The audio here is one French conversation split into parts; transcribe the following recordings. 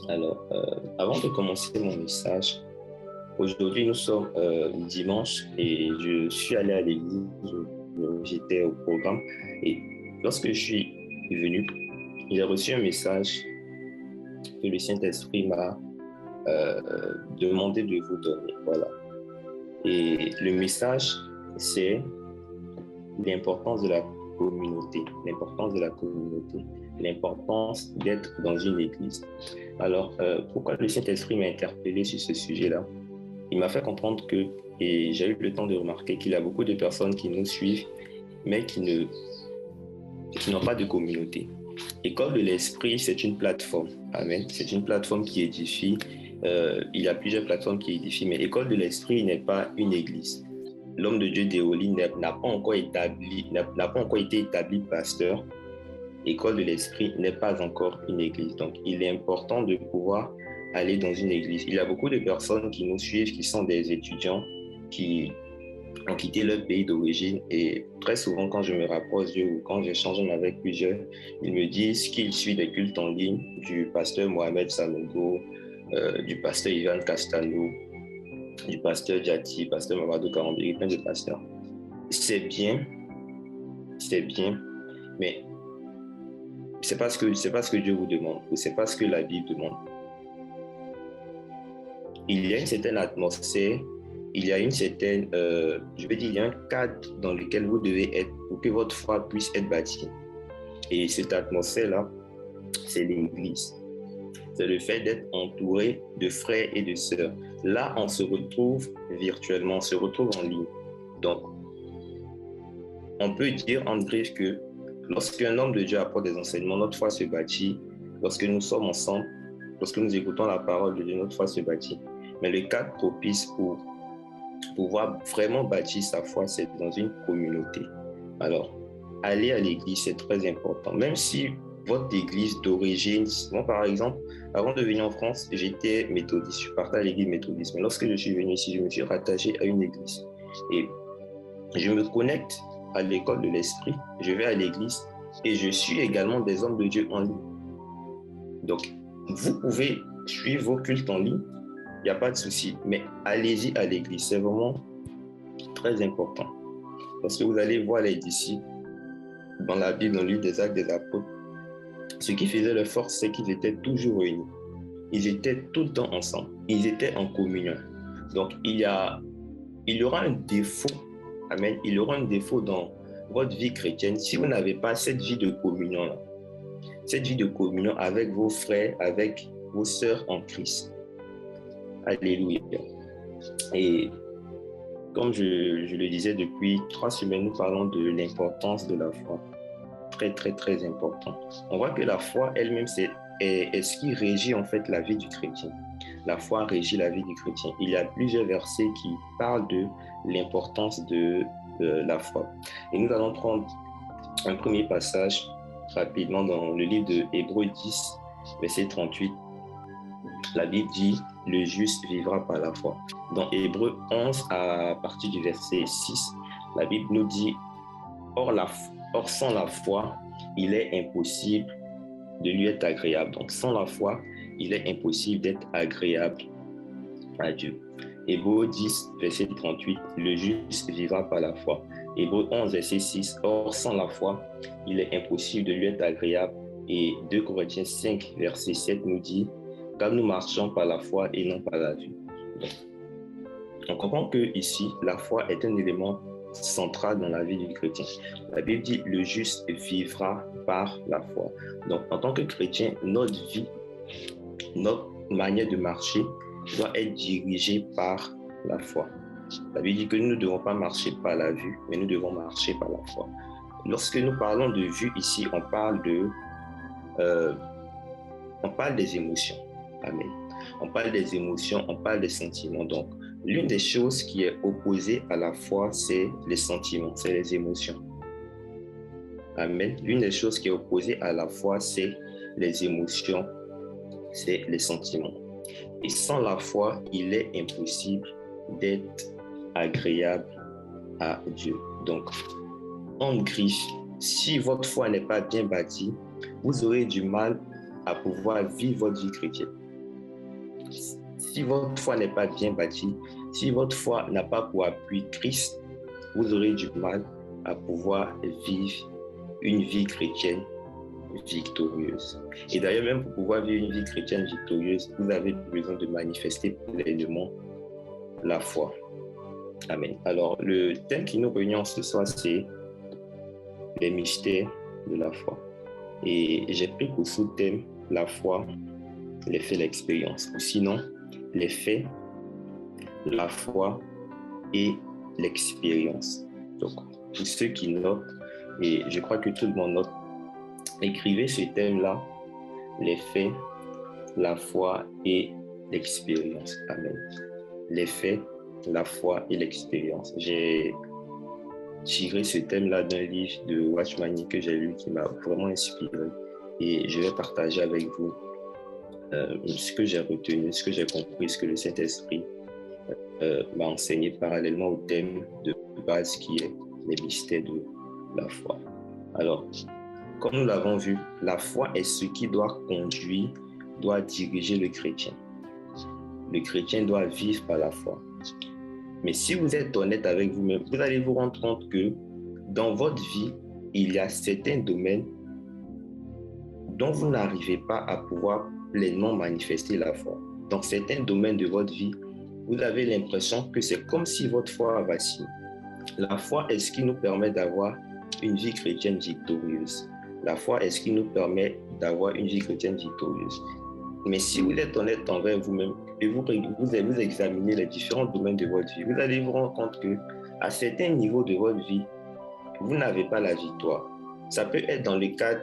Alors, avant de commencer mon message, aujourd'hui nous sommes dimanche et je suis allé à l'église, j'étais au programme et lorsque je suis venu, j'ai reçu un message que le Saint-Esprit m'a demandé de vous donner. Voilà. Et le message, c'est l'importance de la communauté, l'importance de la communauté, l'importance d'être dans une église. Alors, pourquoi le Saint-Esprit m'a interpellé sur ce sujet-là? Il m'a fait comprendre que, et j'ai eu le temps de remarquer qu'il y a beaucoup de personnes qui nous suivent, mais qui n'ont pas de communauté. École de l'Esprit, c'est une plateforme. Amen. C'est une plateforme qui édifie. Il y a plusieurs plateformes qui édifient, mais École de l'Esprit n'est pas une église. L'homme de Dieu Déoli n'a pas encore été établi pasteur. École de l'Esprit n'est pas encore une église. Donc, il est important de pouvoir aller dans une église. Il y a beaucoup de personnes qui nous suivent, qui sont des étudiants, qui ont quitté leur pays d'origine et très souvent quand je me rapproche d'eux ou quand j'échange avec plusieurs, ils me disent qu'ils suivent des cultes en ligne du pasteur Mohamed Sanogo, du pasteur Ivan Castano, du pasteur Jati, pasteur Mamadou Karambiri, plein de pasteurs. C'est bien, mais c'est pas ce que Dieu vous demande ou c'est pas ce que la Bible demande. Il y a une certaine atmosphère, il y a une certaine, il y a un cadre dans lequel vous devez être pour que votre foi puisse être bâtie. Et cette atmosphère-là, c'est l'Église. C'est le fait d'être entouré de frères et de sœurs. Là, on se retrouve virtuellement, on se retrouve en ligne. Donc, on peut dire en bref que lorsqu'un homme de Dieu apporte des enseignements, notre foi se bâtit. Lorsque nous sommes ensemble, lorsque nous écoutons la parole de Dieu, notre foi se bâtit. Mais le cadre propice pour pouvoir vraiment bâtir sa foi, c'est dans une communauté. Alors, aller à l'église, c'est très important. Même si votre église d'origine, moi par exemple, avant de venir en France, j'étais méthodiste, je partais à l'église méthodiste. Mais lorsque je suis venu ici, je me suis rattaché à une église. Et je me connecte à l'école de l'esprit, je vais à l'église et je suis également des hommes de Dieu en ligne. Donc, vous pouvez suivre vos cultes en ligne, il n'y a pas de souci, mais allez-y à l'église, c'est vraiment très important. Parce que vous allez voir les disciples dans la Bible, dans le livre des Actes des Apôtres, ce qui faisait leur force, c'est qu'ils étaient toujours réunis. Ils étaient tout le temps ensemble, ils étaient en communion. Donc, il y aura un défaut, amen, il y aura un défaut dans votre vie chrétienne si vous n'avez pas cette vie de communion-là. Cette vie de communion avec vos frères, avec vos sœurs en Christ. Alléluia. Et comme je le disais depuis 3 semaines, nous parlons de l'importance de la foi. Très, très, très important. On voit que la foi elle-même, est ce qui régit en fait la vie du chrétien. La foi régit la vie du chrétien. Il y a plusieurs versets qui parlent de l'importance de la foi. Et nous allons prendre un premier passage rapidement dans le livre de Hébreux 10, verset 38. La Bible dit « Le juste vivra par la foi ». Dans Hébreux 11, à partir du verset 6, la Bible nous dit « Or, sans la foi, il est impossible de lui être agréable. » Donc, sans la foi, il est impossible d'être agréable à Dieu. Hébreux 10, verset 38, « Le juste vivra par la foi ». Hébreux 11, verset 6, « Or, sans la foi, il est impossible de lui être agréable. » Et 2 Corinthiens 5, verset 7 nous dit « Car nous marchons par la foi et non par la vue. » Donc, on comprend que ici, la foi est un élément central dans la vie du chrétien. La Bible dit « Le juste vivra par la foi ». Donc, en tant que chrétien, notre vie, notre manière de marcher doit être dirigée par la foi. La Bible dit que nous ne devons pas marcher par la vue, mais nous devons marcher par la foi. Lorsque nous parlons de vue ici, on parle des émotions. Amen. On parle des émotions, on parle des sentiments. Donc, l'une des choses qui est opposée à la foi, c'est les sentiments, c'est les émotions. Amen. L'une des choses qui est opposée à la foi, c'est les émotions, c'est les sentiments. Et sans la foi, il est impossible d'être agréable à Dieu. Donc, en griffe, si votre foi n'est pas bien bâtie, vous aurez du mal à pouvoir vivre votre vie chrétienne. Si votre foi n'est pas bien bâtie, si votre foi n'a pas pour appui Christ, vous aurez du mal à pouvoir vivre une vie chrétienne victorieuse. Et d'ailleurs, même pour pouvoir vivre une vie chrétienne victorieuse, vous avez besoin de manifester pleinement la foi. Amen. Alors, le thème qui nous réunit ce soir, c'est les mystères de la foi. Et j'ai pris pour sous-thème la foi, les faits, l'expérience. Ou sinon, les faits, la foi et l'expérience. Donc, pour ceux qui notent, et je crois que tout le monde note, écrivez ce thème-là, les faits, la foi et l'expérience. Amen. Les faits, la foi et l'expérience. J'ai tiré ce thème-là d'un livre de Watchman que j'ai lu qui m'a vraiment inspiré. Et je vais partager avec vous ce que j'ai retenu, ce que j'ai compris, ce que le Saint-Esprit m'a enseigné parallèlement au thème de base qui est les mystères de la foi. Alors, comme nous l'avons vu, la foi est ce qui doit conduire, doit diriger le chrétien. Le chrétien doit vivre par la foi. Mais si vous êtes honnête avec vous-même, vous allez vous rendre compte que dans votre vie, il y a certains domaines dont vous n'arrivez pas à pouvoir pleinement manifester la foi. Dans certains domaines de votre vie, vous avez l'impression que c'est comme si votre foi a vacillé. La foi est ce qui nous permet d'avoir une vie chrétienne victorieuse. La foi est ce qui nous permet d'avoir une vie chrétienne victorieuse. Mais si vous êtes honnête envers vous-même et vous examinez les différents domaines de votre vie, vous allez vous rendre compte qu'à certains niveaux de votre vie, vous n'avez pas la victoire. Ça peut être dans le cadre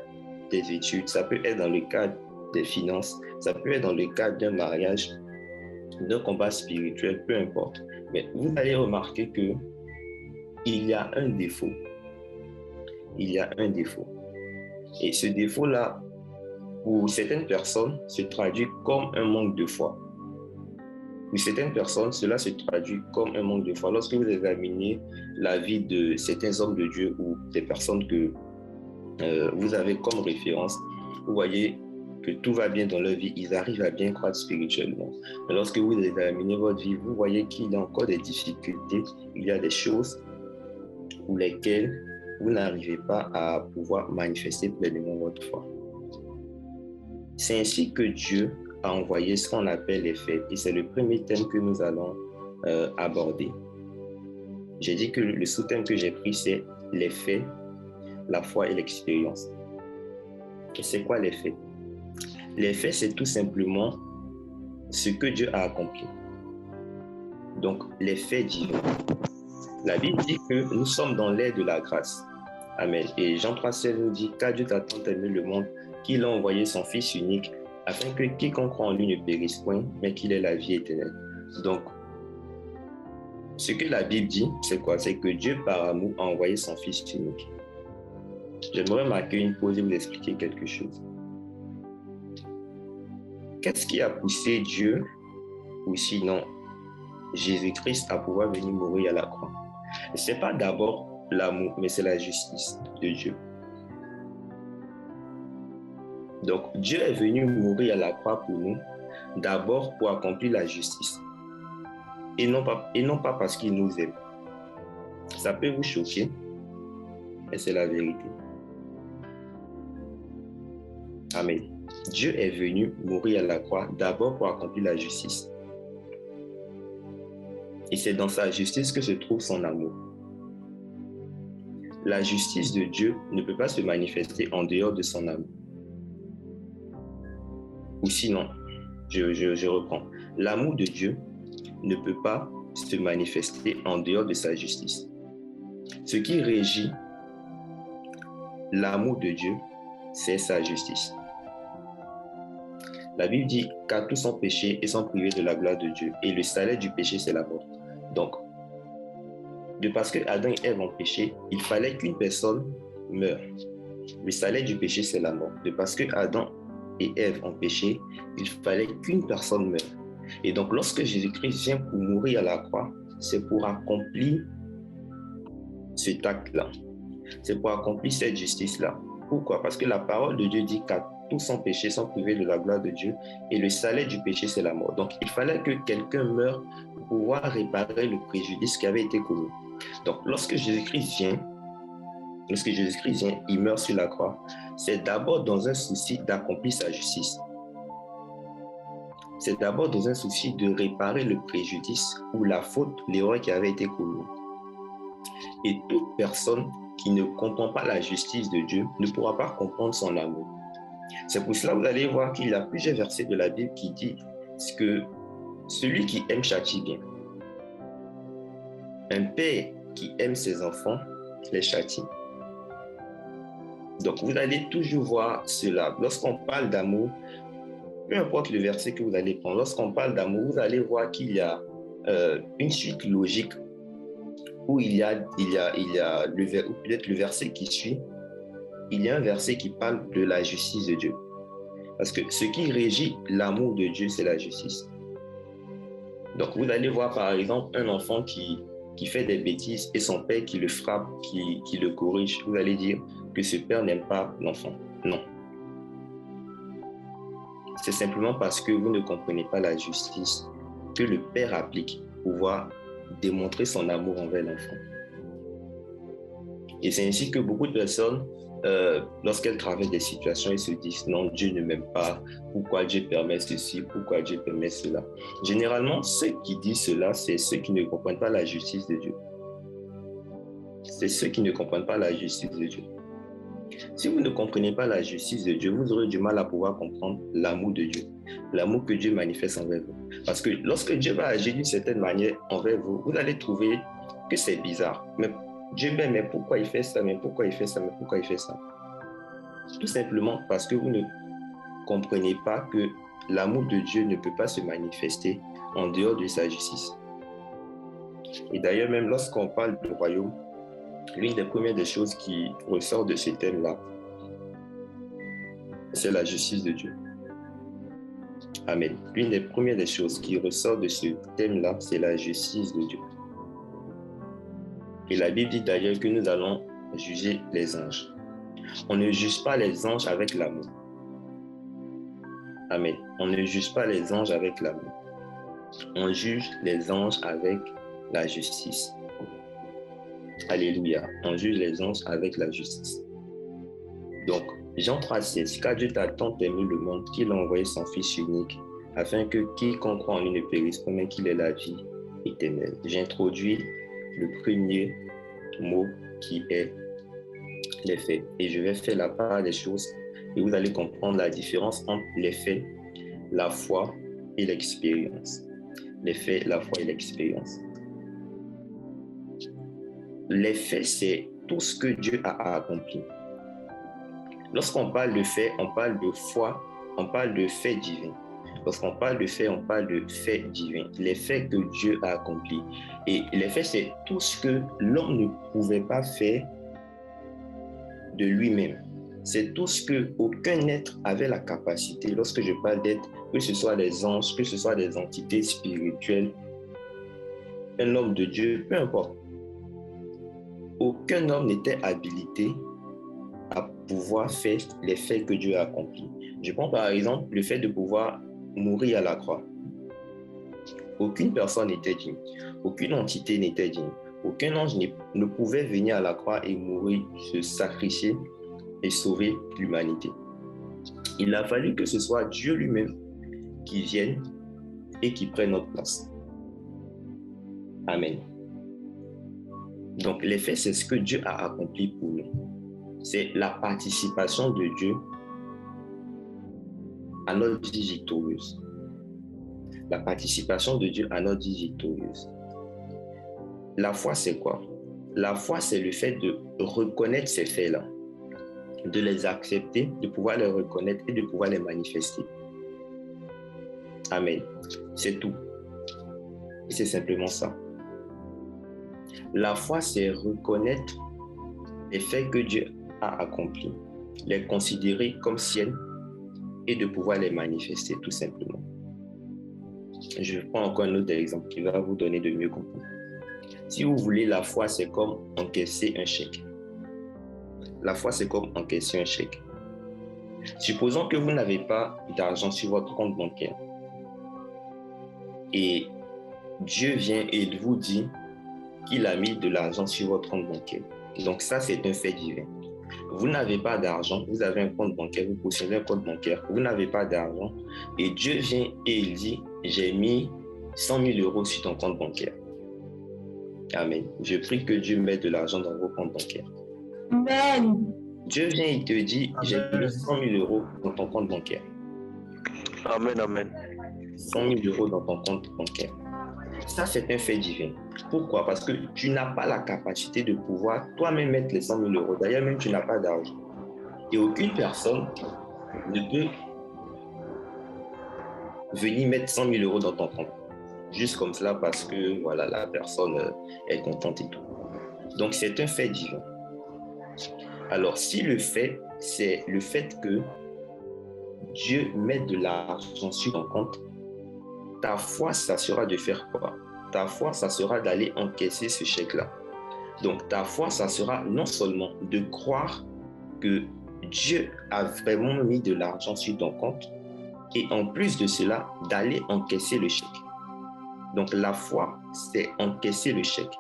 des études, ça peut être dans le cadre des finances, ça peut être dans le cadre d'un mariage, d'un combat spirituel, peu importe. Mais vous allez remarquer qu'il y a un défaut. Il y a un défaut. Et ce défaut-là, pour certaines personnes, se traduit comme un manque de foi. Pour certaines personnes, cela se traduit comme un manque de foi. Lorsque vous examinez la vie de certains hommes de Dieu ou des personnes que vous avez comme référence, vous voyez que tout va bien dans leur vie, ils arrivent à bien croître spirituellement. Mais lorsque vous examinez votre vie, vous voyez qu'il y a encore des difficultés, il y a des choses pour lesquelles vous n'arrivez pas à pouvoir manifester pleinement votre foi. C'est ainsi que Dieu a envoyé ce qu'on appelle les faits. Et c'est le premier thème que nous allons aborder. J'ai dit que le sous-thème que j'ai pris, c'est les faits, la foi et l'expérience. Et c'est quoi les faits? Les faits, c'est tout simplement ce que Dieu a accompli. Donc, les faits divins. La Bible dit que nous sommes dans l'ère de la grâce. Amen. Et Jean 3,16 nous dit car Dieu a tant aimé le monde qu'il a envoyé son Fils unique afin que quiconque croit en lui ne périsse point, mais qu'il ait la vie éternelle. Donc, ce que la Bible dit, c'est quoi? C'est que Dieu, par amour, a envoyé son Fils unique. J'aimerais marquer une pause et vous expliquer quelque chose. Qu'est-ce qui a poussé Dieu, ou sinon Jésus-Christ, à pouvoir venir mourir à la croix? Ce n'est pas d'abord l'amour, mais c'est la justice de Dieu. Donc, Dieu est venu mourir à la croix pour nous, d'abord pour accomplir la justice. Et non pas parce qu'il nous aime. Ça peut vous choquer, mais c'est la vérité. Amen. Dieu est venu mourir à la croix d'abord pour accomplir la justice. Et c'est dans sa justice que se trouve son amour. La justice de Dieu ne peut pas se manifester en dehors de son amour. Ou sinon, je reprends. L'amour de Dieu ne peut pas se manifester en dehors de sa justice. Ce qui régit l'amour de Dieu, c'est sa justice. La Bible dit car tous sont péchés et sont privés de la gloire de Dieu. Et le salaire du péché, c'est la mort. Donc, de parce que Adam et Ève ont péché, il fallait qu'une personne meure. Le salaire du péché, c'est la mort. De parce que Adam et Ève ont péché, il fallait qu'une personne meure. Et donc, lorsque Jésus-Christ vient pour mourir à la croix, c'est pour accomplir cet acte-là. C'est pour accomplir cette justice-là. Pourquoi? Parce que la parole de Dieu dit qu'à tous ont péché, sont privés de la gloire de Dieu, et le salaire du péché, c'est la mort. Donc, il fallait que quelqu'un meure pour pouvoir réparer le préjudice qui avait été commis. Donc, lorsque Jésus-Christ vient, il meurt sur la croix, c'est d'abord dans un souci d'accomplir sa justice. C'est d'abord dans un souci de réparer le préjudice ou la faute, l'erreur qui avait été commise. Et toute personne qui ne comprend pas la justice de Dieu ne pourra pas comprendre son amour. C'est pour cela que vous allez voir qu'il y a plusieurs versets de la Bible qui disent que celui qui aime châtie bien. Un père qui aime ses enfants les châtie. Donc vous allez toujours voir cela. Lorsqu'on parle d'amour, peu importe le verset que vous allez prendre, lorsqu'on parle d'amour, vous allez voir qu'il y a une suite logique où il y a peut-être le verset qui suit, il y a un verset qui parle de la justice de Dieu. Parce que ce qui régit l'amour de Dieu, c'est la justice. Donc vous allez voir par exemple un enfant qui fait des bêtises et son père qui le frappe, qui le corrige. Vous allez dire que ce père n'aime pas l'enfant. Non. C'est simplement parce que vous ne comprenez pas la justice que le père applique pour pouvoir démontrer son amour envers l'enfant. Et c'est ainsi que beaucoup de personnes, lorsqu'elles traversent des situations, elles se disent non, Dieu ne m'aime pas, pourquoi Dieu permet ceci, pourquoi Dieu permet cela. Généralement, ceux qui disent cela, c'est ceux qui ne comprennent pas la justice de Dieu. C'est ceux qui ne comprennent pas la justice de Dieu. Si vous ne comprenez pas la justice de Dieu, vous aurez du mal à pouvoir comprendre l'amour de Dieu, l'amour que Dieu manifeste envers vous. Parce que lorsque Dieu va agir d'une certaine manière envers vous, vous allez trouver que c'est bizarre. Mais Dieu m'aime, mais pourquoi il fait ça, mais pourquoi il fait ça, mais pourquoi il fait ça? Tout simplement parce que vous ne comprenez pas que l'amour de Dieu ne peut pas se manifester en dehors de sa justice. Et d'ailleurs, même lorsqu'on parle du royaume, l'une des premières des choses qui ressort de ce thème-là, c'est la justice de Dieu. Amen. L'une des premières des choses qui ressort de ce thème-là, c'est la justice de Dieu. Et la Bible dit d'ailleurs que nous allons juger les anges. On ne juge pas les anges avec l'amour. Amen. On ne juge pas les anges avec l'amour. On juge les anges avec la justice. Alléluia. On juge les anges avec la justice. Donc, Jean 3,16, car Dieu a tant aimé le monde qu'il a envoyé son Fils unique, afin que quiconque croit en lui ne périsse pas, mais qu'il ait la vie éternelle. J'introduis le premier mot qui est les faits. Et je vais faire la part des choses et vous allez comprendre la différence entre les faits, la foi et l'expérience. Les faits, la foi et l'expérience. Les faits, c'est tout ce que Dieu a accompli. Lorsqu'on parle de faits, on parle de foi, on parle de faits divins. Lorsqu'on parle de faits, on parle de faits divins. Les faits que Dieu a accomplis. Et les faits, c'est tout ce que l'homme ne pouvait pas faire de lui-même. C'est tout ce que aucun être avait la capacité. Lorsque je parle d'être, que ce soit les anges, que ce soit des entités spirituelles, un homme de Dieu, peu importe. Aucun homme n'était habilité à pouvoir faire les faits que Dieu a accomplis. Je prends par exemple le fait de pouvoir mourir à la croix. Aucune personne n'était digne. Aucune entité n'était digne. Aucun ange ne pouvait venir à la croix et mourir, se sacrifier et sauver l'humanité. Il a fallu que ce soit Dieu lui-même qui vienne et qui prenne notre place. Amen. Donc, les faits, c'est ce que Dieu a accompli pour nous. C'est la participation de Dieu à notre vie victorieuse. La participation de Dieu à notre vie victorieuse. La foi, c'est quoi? La foi, c'est le fait de reconnaître ces faits-là, de les accepter, de pouvoir les reconnaître et de pouvoir les manifester. Amen. C'est tout. Et c'est simplement ça. La foi, c'est reconnaître les faits que Dieu a accomplis, les considérer comme siennes et de pouvoir les manifester tout simplement. Je prends encore un autre exemple qui va vous donner de mieux comprendre. Si vous voulez, la foi, c'est comme encaisser un chèque. La foi, c'est comme encaisser un chèque. Supposons que vous n'avez pas d'argent sur votre compte bancaire et Dieu vient et vous dit qu'il a mis de l'argent sur votre compte bancaire. Donc ça, c'est un fait divin. Vous n'avez pas d'argent, vous avez un compte bancaire, vous possédez un compte bancaire, vous n'avez pas d'argent et Dieu vient et il dit, j'ai mis 100 000 euros sur ton compte bancaire. Amen. Je prie que Dieu mette de l'argent dans vos comptes bancaires. Amen. Dieu vient et te dit, j'ai mis 100 000 euros dans ton compte bancaire. Amen, amen. 100 000 euros dans ton compte bancaire. Ça, c'est un fait divin. Pourquoi? Parce que tu n'as pas la capacité de pouvoir toi-même mettre les 100 000 euros. D'ailleurs, même tu n'as pas d'argent. Et aucune personne ne peut venir mettre 100 000 euros dans ton compte. Juste comme cela parce que voilà, la personne est contente et tout. Donc, c'est un fait divin. Alors, si le fait, c'est le fait que Dieu met de l'argent sur ton compte, ta foi, ça sera de faire quoi? Ta foi, ça sera d'aller encaisser ce chèque-là. Donc, ta foi, ça sera non seulement de croire que Dieu a vraiment mis de l'argent sur ton compte, et en plus de cela, d'aller encaisser le chèque. Donc, la foi, c'est encaisser le chèque.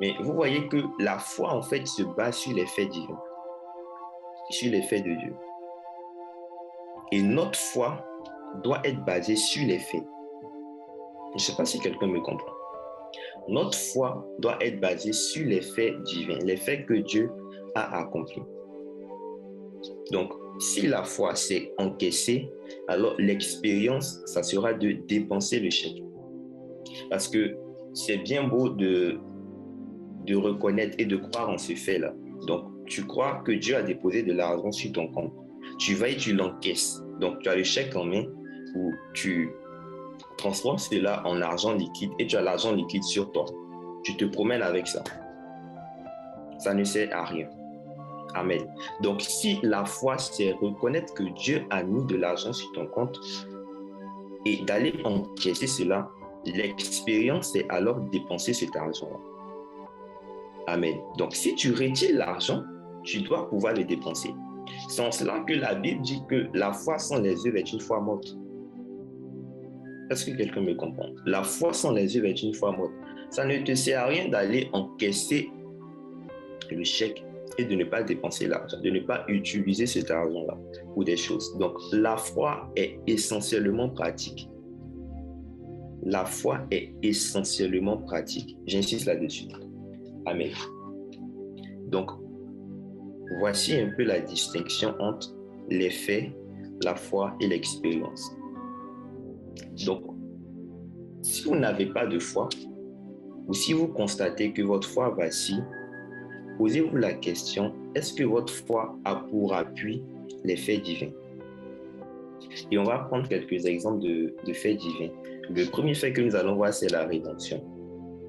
Mais vous voyez que la foi, en fait, se base sur les faits divins, sur les faits de Dieu. Et notre foi doit être basée sur les faits. Je ne sais pas si quelqu'un me comprend. Notre foi doit être basée sur les faits divins, les faits que Dieu a accomplis. Donc, si la foi c'est encaisser, alors l'expérience, ça sera de dépenser le chèque. Parce que c'est bien beau de reconnaître et de croire en ce fait-là. Donc, tu crois que Dieu a déposé de l'argent sur ton compte. Tu vas et tu l'encaisses. Donc, tu as le chèque en main où tu transformes cela en argent liquide et tu as l'argent liquide sur toi. Tu te promènes avec ça. Ça ne sert à rien. Amen. Donc, si la foi, c'est reconnaître que Dieu a mis de l'argent sur ton compte et d'aller encaisser cela, l'expérience, c'est alors dépenser cet argent-là. Amen. Donc, si tu retires l'argent, tu dois pouvoir le dépenser. C'est en cela que la Bible dit que la foi sans les œuvres est une foi morte. Est-ce que quelqu'un me comprend? La foi sans les œuvres est une foi morte. Ça ne te sert à rien d'aller encaisser le chèque et de ne pas dépenser l'argent, de ne pas utiliser cet argent-là pour des choses. Donc, la foi est essentiellement pratique. La foi est essentiellement pratique. J'insiste là-dessus. Amen. Donc, voici un peu la distinction entre les faits, la foi et l'expérience. Donc, si vous n'avez pas de foi, ou si vous constatez que votre foi vacille, posez-vous la question, est-ce que votre foi a pour appui les faits divins? Et on va prendre quelques exemples de faits divins. Le premier fait que nous allons voir, c'est la rédemption.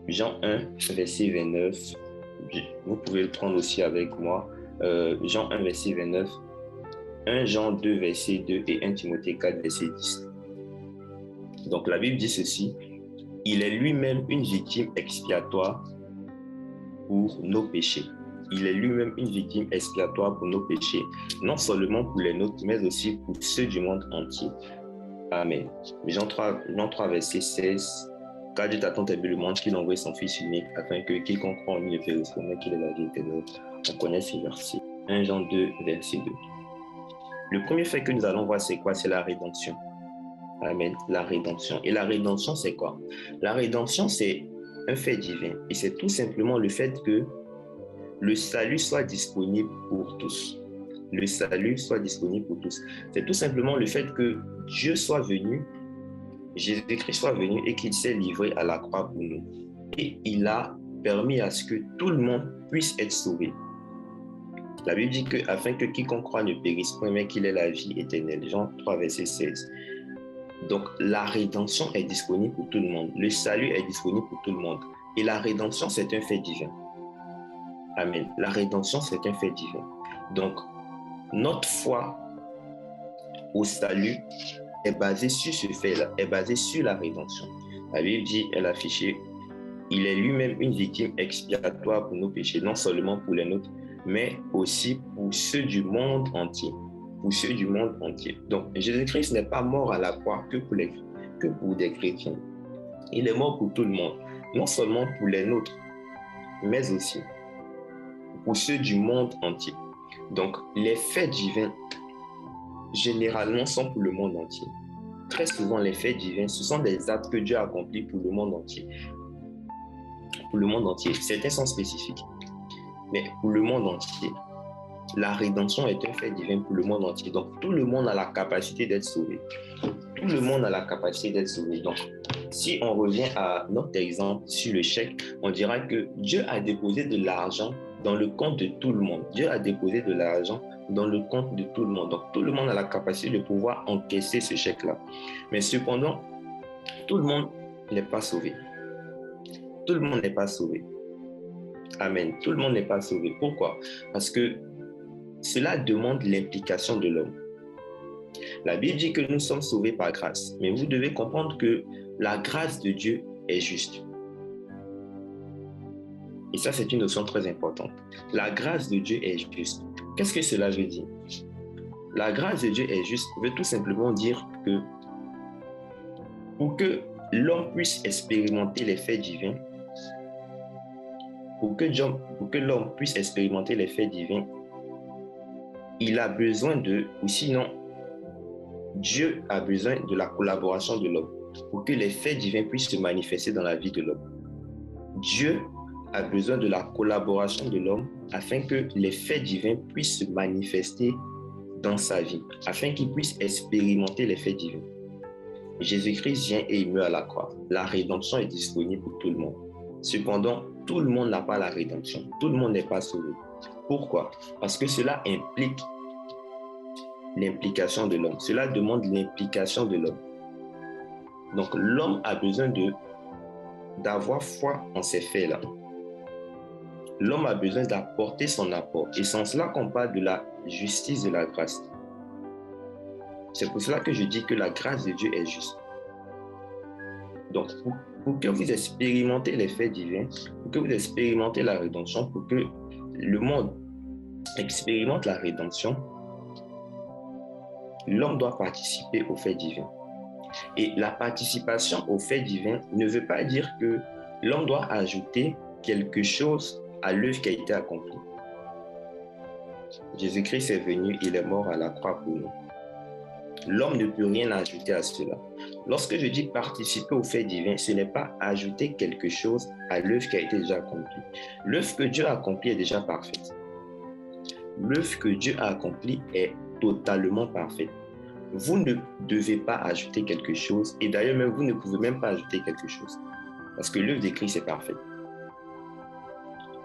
Jean 1, verset 29. Vous pouvez le prendre aussi avec moi. Jean 1, verset 29. 1 Jean 2, verset 2 et 1 Timothée 4, verset 10. Donc la Bible dit ceci. Il est lui-même une victime expiatoire pour nos péchés. Il est lui-même une victime expiatoire pour nos péchés, non seulement pour les nôtres, mais aussi pour ceux du monde entier. Amen. Jean 3, verset 16. Car Dieu t'a tant aimé le monde qu'il a envoyé son Fils unique, afin que quiconque croit en lui ne périsse pas, mais qu'il ait la vie éternelle. On connaît ces versets. 1 Jean 2, verset 2. Le premier fait que nous allons voir, c'est quoi? C'est la rédemption. Amen. La rédemption. Et la rédemption, c'est quoi? La rédemption, c'est un fait divin. Et c'est tout simplement le fait que le salut soit disponible pour tous. Le salut soit disponible pour tous. C'est tout simplement le fait que Dieu soit venu, Jésus-Christ soit venu et qu'il s'est livré à la croix pour nous. Et il a permis à ce que tout le monde puisse être sauvé. La Bible dit que afin que quiconque croit ne périsse point, mais qu'il ait la vie éternelle. Jean 3, verset 16. Donc, la rédemption est disponible pour tout le monde. Le salut est disponible pour tout le monde. Et la rédemption, c'est un fait divin. Amen. La rédemption, c'est un fait divin. Donc, notre foi au salut est basée sur ce fait-là, est basée sur la rédemption. La Bible dit, elle a affiché, il est lui-même une victime expiatoire pour nos péchés, non seulement pour les nôtres, mais aussi pour ceux du monde entier. pour ceux du monde entier. Donc, Jésus-Christ n'est pas mort à la croix que pour des chrétiens. Il est mort pour tout le monde, non seulement pour les nôtres, mais aussi pour ceux du monde entier. Donc, les faits divins, généralement, sont pour le monde entier. Très souvent, les faits divins, ce sont des actes que Dieu a accomplis pour le monde entier. Pour le monde entier. Certains sont spécifiques. Mais pour le monde entier, la rédemption est un fait divin pour le monde entier. Donc, tout le monde a la capacité d'être sauvé. Tout le monde a la capacité d'être sauvé. Donc, si on revient à notre exemple sur le chèque, on dira que Dieu a déposé de l'argent dans le compte de tout le monde. Dieu a déposé de l'argent dans le compte de tout le monde. Donc, tout le monde a la capacité de pouvoir encaisser ce chèque-là. Mais cependant, tout le monde n'est pas sauvé. Tout le monde n'est pas sauvé. Amen. Tout le monde n'est pas sauvé. Pourquoi? Parce que cela demande l'implication de l'homme. La Bible dit que nous sommes sauvés par grâce. Mais vous devez comprendre que la grâce de Dieu est juste. Et ça, c'est une notion très importante. La grâce de Dieu est juste. Qu'est-ce que cela veut dire? La grâce de Dieu est juste veut tout simplement dire que pour que l'homme puisse expérimenter les faits divins, pour que l'homme puisse expérimenter les faits divins, il a besoin ou sinon, Dieu a besoin de la collaboration de l'homme pour que les faits divins puissent se manifester dans la vie de l'homme. Dieu a besoin de la collaboration de l'homme afin que les faits divins puissent se manifester dans sa vie, afin qu'il puisse expérimenter les faits divins. Jésus-Christ vient et il meurt à la croix. La rédemption est disponible pour tout le monde. Cependant, tout le monde n'a pas la rédemption. Tout le monde n'est pas sauvé. Pourquoi? Parce que cela implique l'implication de l'homme. Cela demande l'implication de l'homme. Donc, l'homme a besoin d'avoir foi en ces faits-là. L'homme a besoin d'apporter son apport. Et c'est en cela qu'on parle de la justice de la grâce. C'est pour cela que je dis que la grâce de Dieu est juste. Donc, pour que vous expérimentez les faits divins, pour que vous expérimentez la rédemption, pour que le monde expérimente la rédemption, l'homme doit participer aux faits divins. Et la participation aux faits divins ne veut pas dire que l'homme doit ajouter quelque chose à l'œuvre qui a été accomplie. Jésus-Christ est venu, il est mort à la croix pour nous. L'homme ne peut rien ajouter à cela. Lorsque je dis participer aux faits divins, ce n'est pas ajouter quelque chose à l'œuvre qui a été déjà accomplie. L'œuvre que Dieu a accomplie est déjà parfaite. L'œuvre que Dieu a accomplie est totalement parfaite. Vous ne devez pas ajouter quelque chose, et d'ailleurs même vous ne pouvez même pas ajouter quelque chose, parce que l'œuvre de Christ est parfaite.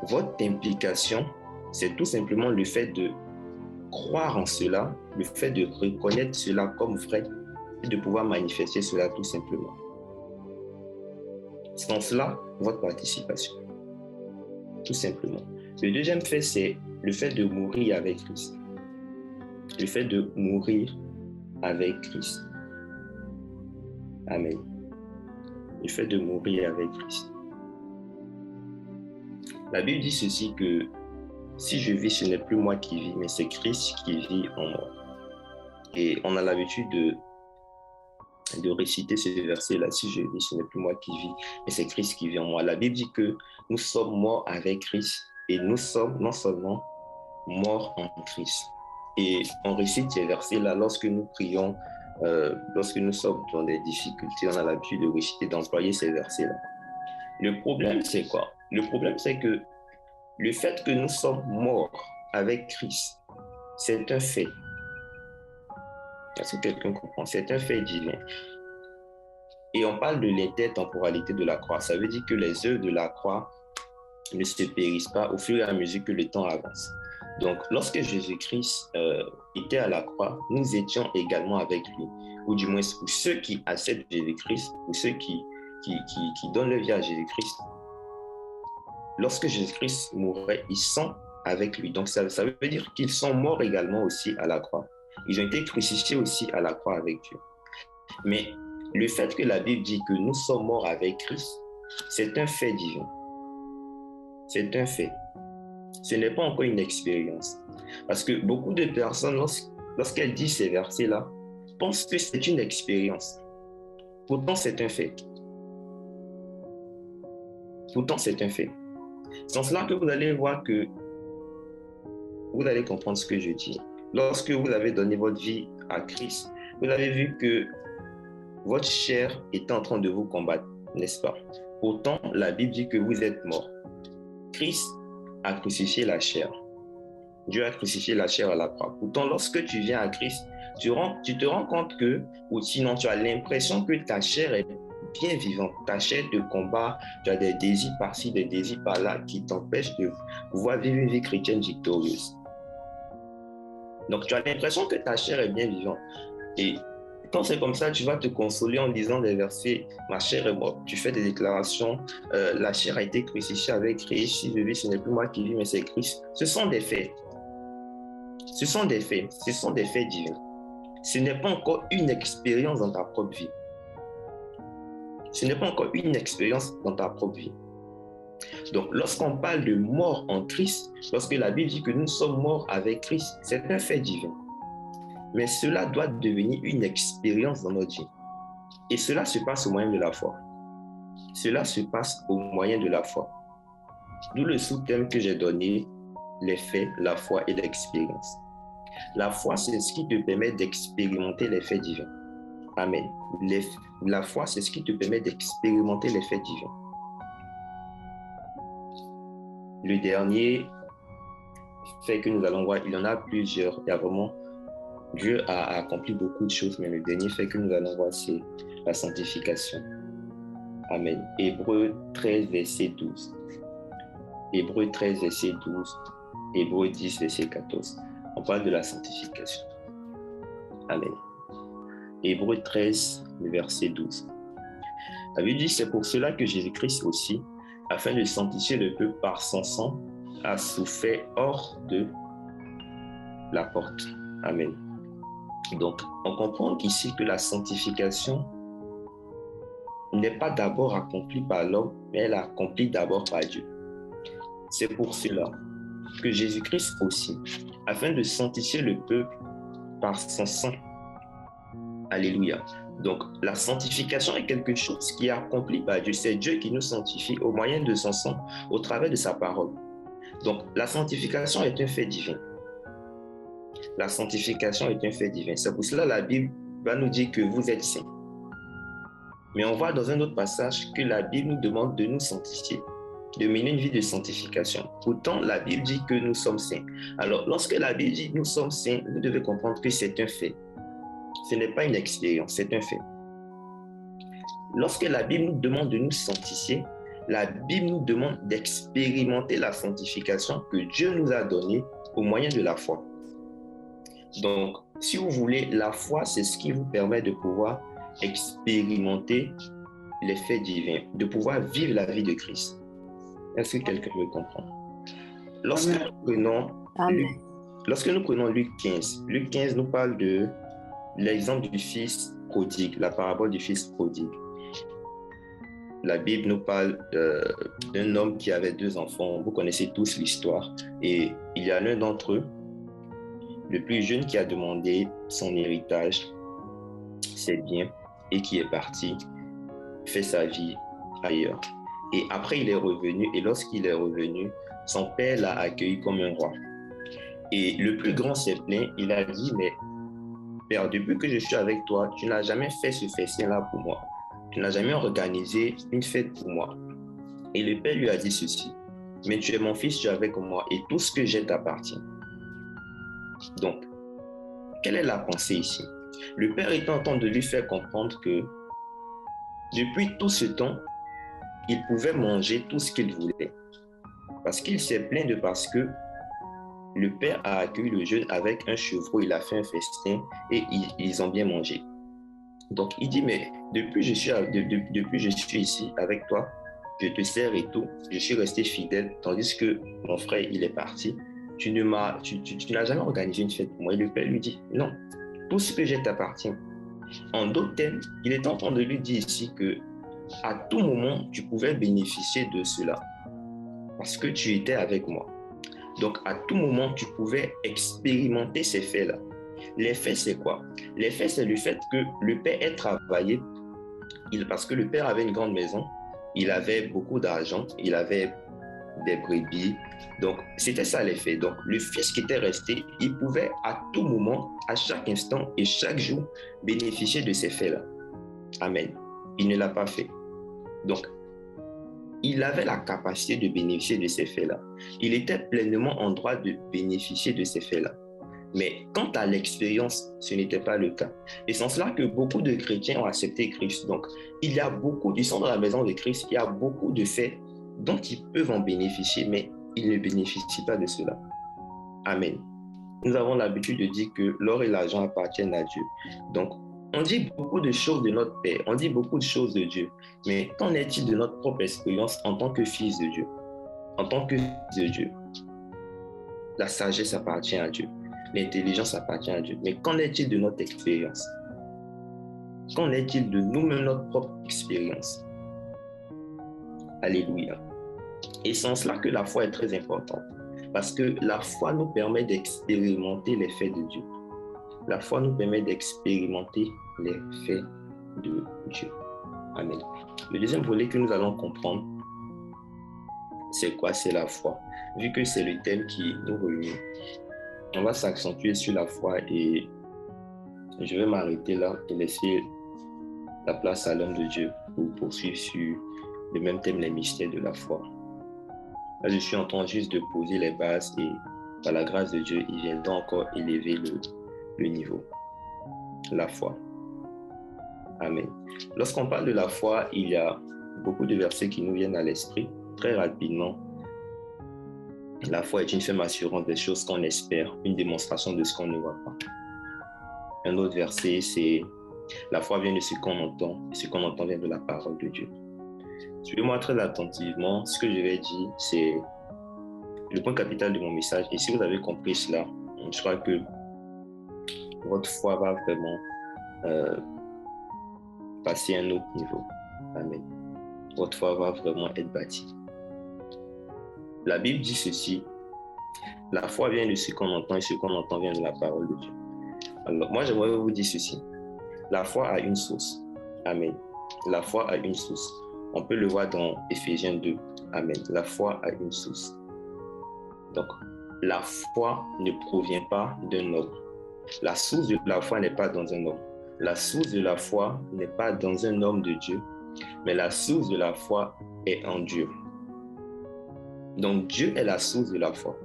Votre implication, c'est tout simplement le fait de croire en cela, le fait de reconnaître cela comme vrai et de pouvoir manifester cela tout simplement. Sans cela, votre participation. Tout simplement. Le deuxième fait, c'est le fait de mourir avec Christ. Le fait de mourir avec Christ. Amen. Le fait de mourir avec Christ. La Bible dit ceci que si je vis, ce n'est plus moi qui vis, mais c'est Christ qui vit en moi. Et on a l'habitude de réciter ce verset-là. Si je vis, ce n'est plus moi qui vis, mais c'est Christ qui vit en moi. La Bible dit que nous sommes morts avec Christ et nous sommes non seulement morts en Christ. Et on récite ces versets-là lorsque nous prions, lorsque nous sommes dans des difficultés, on a l'habitude de réciter, d'employer ces versets-là. Le problème, c'est quoi? Le problème, c'est que le fait que nous sommes morts avec Christ, c'est un fait. Est-ce que quelqu'un comprend? C'est un fait divin. Et on parle de l'intertemporalité de la croix. Ça veut dire que les œuvres de la croix ne se périssent pas au fur et à mesure que le temps avance. Donc, lorsque Jésus-Christ était à la croix, nous étions également avec lui. Ou du moins, pour ceux qui acceptent Jésus-Christ, pour ceux qui donnent leur vie à Jésus-Christ, lorsque Jésus-Christ mourait, ils sont avec lui. Donc, ça veut dire qu'ils sont morts également aussi à la croix. Ils ont été crucifiés aussi à la croix avec Dieu. Mais le fait que la Bible dit que nous sommes morts avec Christ, c'est un fait divin. C'est un fait. Ce n'est pas encore une expérience. Parce que beaucoup de personnes, lorsqu'elle dit ces versets-là, pense que c'est une expérience. Pourtant, c'est un fait. Pourtant, c'est un fait. C'est en cela que vous allez voir que vous allez comprendre ce que je dis. Lorsque vous avez donné votre vie à Christ, vous avez vu que votre chair est en train de vous combattre, n'est-ce pas? Pourtant, la Bible dit que vous êtes mort. Christ a crucifié la chair. Dieu a crucifié la chair à la croix. Pourtant, lorsque tu viens à Christ, tu te rends compte que, ou sinon tu as l'impression que ta chair est bien vivante. Ta chair te combat, tu as des désirs par-ci, des désirs par-là qui t'empêchent de pouvoir vivre une vie chrétienne victorieuse. Donc, tu as l'impression que ta chair est bien vivante. Et quand c'est comme ça, tu vas te consoler en disant des versets, ma chair est morte. Tu fais des déclarations, la chair a été crucifiée avec Christ. Si je vis, ce n'est plus moi qui vis, mais c'est Christ. Ce sont des faits. Ce sont des faits. Ce sont des faits divins. Ce n'est pas encore une expérience dans ta propre vie. Ce n'est pas encore une expérience dans ta propre vie. Donc, lorsqu'on parle de mort en Christ, lorsque la Bible dit que nous sommes morts avec Christ, c'est un fait divin. Mais cela doit devenir une expérience dans notre vie. Et cela se passe au moyen de la foi. Cela se passe au moyen de la foi. D'où le sous-thème que j'ai donné, les faits, la foi et l'expérience. La foi, c'est ce qui te permet d'expérimenter les faits divins. Amen. La foi, c'est ce qui te permet d'expérimenter les faits divins. Le dernier fait que nous allons voir, il y en a plusieurs. Il y a vraiment, Dieu a accompli beaucoup de choses, mais le dernier fait que nous allons voir, c'est la sanctification. Amen. Hébreux 13, verset 12. Hébreux 13, verset 12. Hébreux 10, verset 14. On parle de la sanctification. Amen. Hébreux 13, verset 12. La Bible dit, c'est pour cela que Jésus-Christ aussi, afin de sanctifier le peuple par son sang, a souffert hors de la porte. Amen. Donc, on comprend ici que la sanctification n'est pas d'abord accomplie par l'homme, mais elle est accomplie d'abord par Dieu. C'est pour cela que Jésus-Christ aussi, afin de sanctifier le peuple par son sang. Alléluia. Donc, la sanctification est quelque chose qui est accompli par Dieu. C'est Dieu qui nous sanctifie au moyen de son sang, au travers de sa parole. Donc, la sanctification est un fait divin. La sanctification est un fait divin. C'est pour cela que la Bible va nous dire que vous êtes saints. Mais on voit dans un autre passage que la Bible nous demande de nous sanctifier, de mener une vie de sanctification. Pourtant, la Bible dit que nous sommes saints. Alors, lorsque la Bible dit que nous sommes saints, vous devez comprendre que c'est un fait. Ce n'est pas une expérience, c'est un fait. Lorsque la Bible nous demande de nous sanctifier, la Bible nous demande d'expérimenter la sanctification que Dieu nous a donnée au moyen de la foi. Donc, si vous voulez, la foi, c'est ce qui vous permet de pouvoir expérimenter les faits divins, de pouvoir vivre la vie de Christ. Est-ce que quelqu'un me comprend? Lorsque nous prenons Luc 15, Luc 15 nous parle de l'exemple du fils prodigue, la parabole du fils prodigue. La Bible nous parle d'un homme qui avait 2 enfants. Vous connaissez tous l'histoire. Et il y a l'un d'entre eux, le plus jeune, qui a demandé son héritage, ses biens, et qui est parti, fait sa vie ailleurs. Et après, il est revenu. Et lorsqu'il est revenu, son père l'a accueilli comme un roi. Et le plus grand s'est plaint. Il a dit, mais Père, depuis que je suis avec toi, tu n'as jamais fait ce festin-là pour moi. Tu n'as jamais organisé une fête pour moi. Et le père lui a dit ceci, mais tu es mon fils, tu es avec moi, et tout ce que j'ai t'appartient. Donc, quelle est la pensée ici? Le père est en train de lui faire comprendre que depuis tout ce temps, il pouvait manger tout ce qu'il voulait. Parce qu'il s'est plaint parce que le père a accueilli le jeune avec un chevreau, il a fait un festin et ils ont bien mangé. Donc il dit, mais depuis je suis ici avec toi, je te sers et tout, je suis resté fidèle, tandis que mon frère, il est parti. Tu n'as jamais organisé une fête pour moi. Et le père lui dit, non, tout ce que j'ai t'appartient. En d'autres termes, il est en train de lui dire ici que à tout moment, tu pouvais bénéficier de cela parce que tu étais avec moi. Donc, à tout moment, tu pouvais expérimenter ces faits-là. Les faits, c'est quoi? Les faits, c'est le fait que le père ait travaillé, parce que le père avait une grande maison, il avait beaucoup d'argent, il avait des brebis. Donc, c'était ça les faits. Donc, le fils qui était resté, il pouvait à tout moment, à chaque instant et chaque jour, bénéficier de ces faits-là. Amen. Il ne l'a pas fait. Donc, il avait la capacité de bénéficier de ces faits-là. Il était pleinement en droit de bénéficier de ces faits-là. Mais quant à l'expérience, ce n'était pas le cas. Et c'est en cela que beaucoup de chrétiens ont accepté Christ. Donc, ils sont dans la maison de Christ, il y a beaucoup de faits dont ils peuvent en bénéficier, mais ils ne bénéficient pas de cela. Amen. Nous avons l'habitude de dire que l'or et l'argent appartiennent à Dieu. Donc, on dit beaucoup de choses de notre Père, on dit beaucoup de choses de Dieu, mais qu'en est-il de notre propre expérience en tant que fils de Dieu? En tant que fils de Dieu, la sagesse appartient à Dieu, l'intelligence appartient à Dieu, mais qu'en est-il de notre expérience? Qu'en est-il de nous-mêmes, notre propre expérience? Alléluia. Et c'est en cela que la foi est très importante, parce que la foi nous permet d'expérimenter les faits de Dieu. La foi nous permet d'expérimenter les faits de Dieu. Amen. Le deuxième volet que nous allons comprendre, c'est quoi? C'est la foi. Vu que c'est le thème qui nous réunit, on va s'accentuer sur la foi et je vais m'arrêter là et laisser la place à l'homme de Dieu pour poursuivre sur le même thème, les mystères de la foi. Là, je suis en train juste de poser les bases et par la grâce de Dieu, il viendra encore élever le niveau. La foi. Amen. Lorsqu'on parle de la foi, il y a beaucoup de versets qui nous viennent à l'esprit. Très rapidement, la foi est une ferme assurance des choses qu'on espère, une démonstration de ce qu'on ne voit pas. Un autre verset, c'est la foi vient de ce qu'on entend, et ce qu'on entend vient de la parole de Dieu. Suivez-moi très attentivement. Ce que je vais dire, c'est le point capital de mon message. Et si vous avez compris cela, je crois que votre foi va vraiment passer à un autre niveau. Amen. Votre foi va vraiment être bâtie. La Bible dit ceci: la foi vient de ce qu'on entend et ce qu'on entend vient de la parole de Dieu. Alors, moi, j'aimerais vous dire ceci. La foi a une source. Amen. La foi a une source. On peut le voir dans Éphésiens 2. Amen. La foi a une source. Donc, la foi ne provient pas d'un homme. La source de la foi n'est pas dans un homme. La source de la foi n'est pas dans un homme de Dieu, mais la source de la foi est en Dieu. Donc, Dieu est la source de la foi.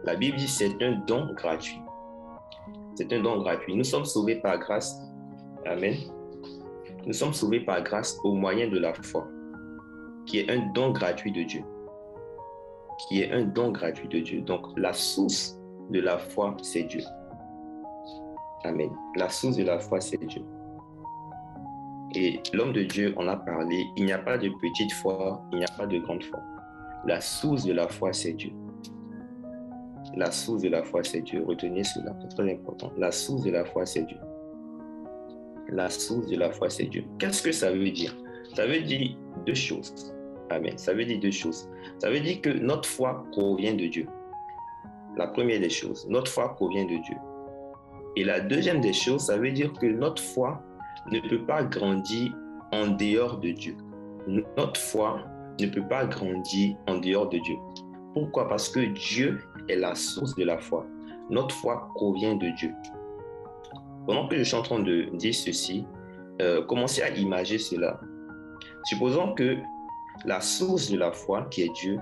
La Bible dit que c'est un don gratuit. C'est un don gratuit. Nous sommes sauvés par grâce. Amen. Nous sommes sauvés par grâce au moyen de la foi, qui est un don gratuit de Dieu. Qui est un don gratuit de Dieu. Donc, la source de la foi, c'est Dieu. Amen. La source de la foi, c'est Dieu. Et l'homme de Dieu en a parlé. Il n'y a pas de petite foi, il n'y a pas de grande foi. La source de la foi, c'est Dieu. La source de la foi, c'est Dieu. Retenez cela, c'est très important. La source de la foi, c'est Dieu. La source de la foi, c'est Dieu. Qu'est-ce que ça veut dire? Ça veut dire deux choses. Amen. Ça veut dire deux choses. Ça veut dire que notre foi provient de Dieu. La première des choses, notre foi provient de Dieu. Et la deuxième des choses, ça veut dire que notre foi ne peut pas grandir en dehors de Dieu. Notre foi ne peut pas grandir en dehors de Dieu. Pourquoi? Parce que Dieu est la source de la foi. Notre foi provient de Dieu. Pendant que je suis en train de dire ceci, commencez à imaginer cela. Supposons que la source de la foi, qui est Dieu,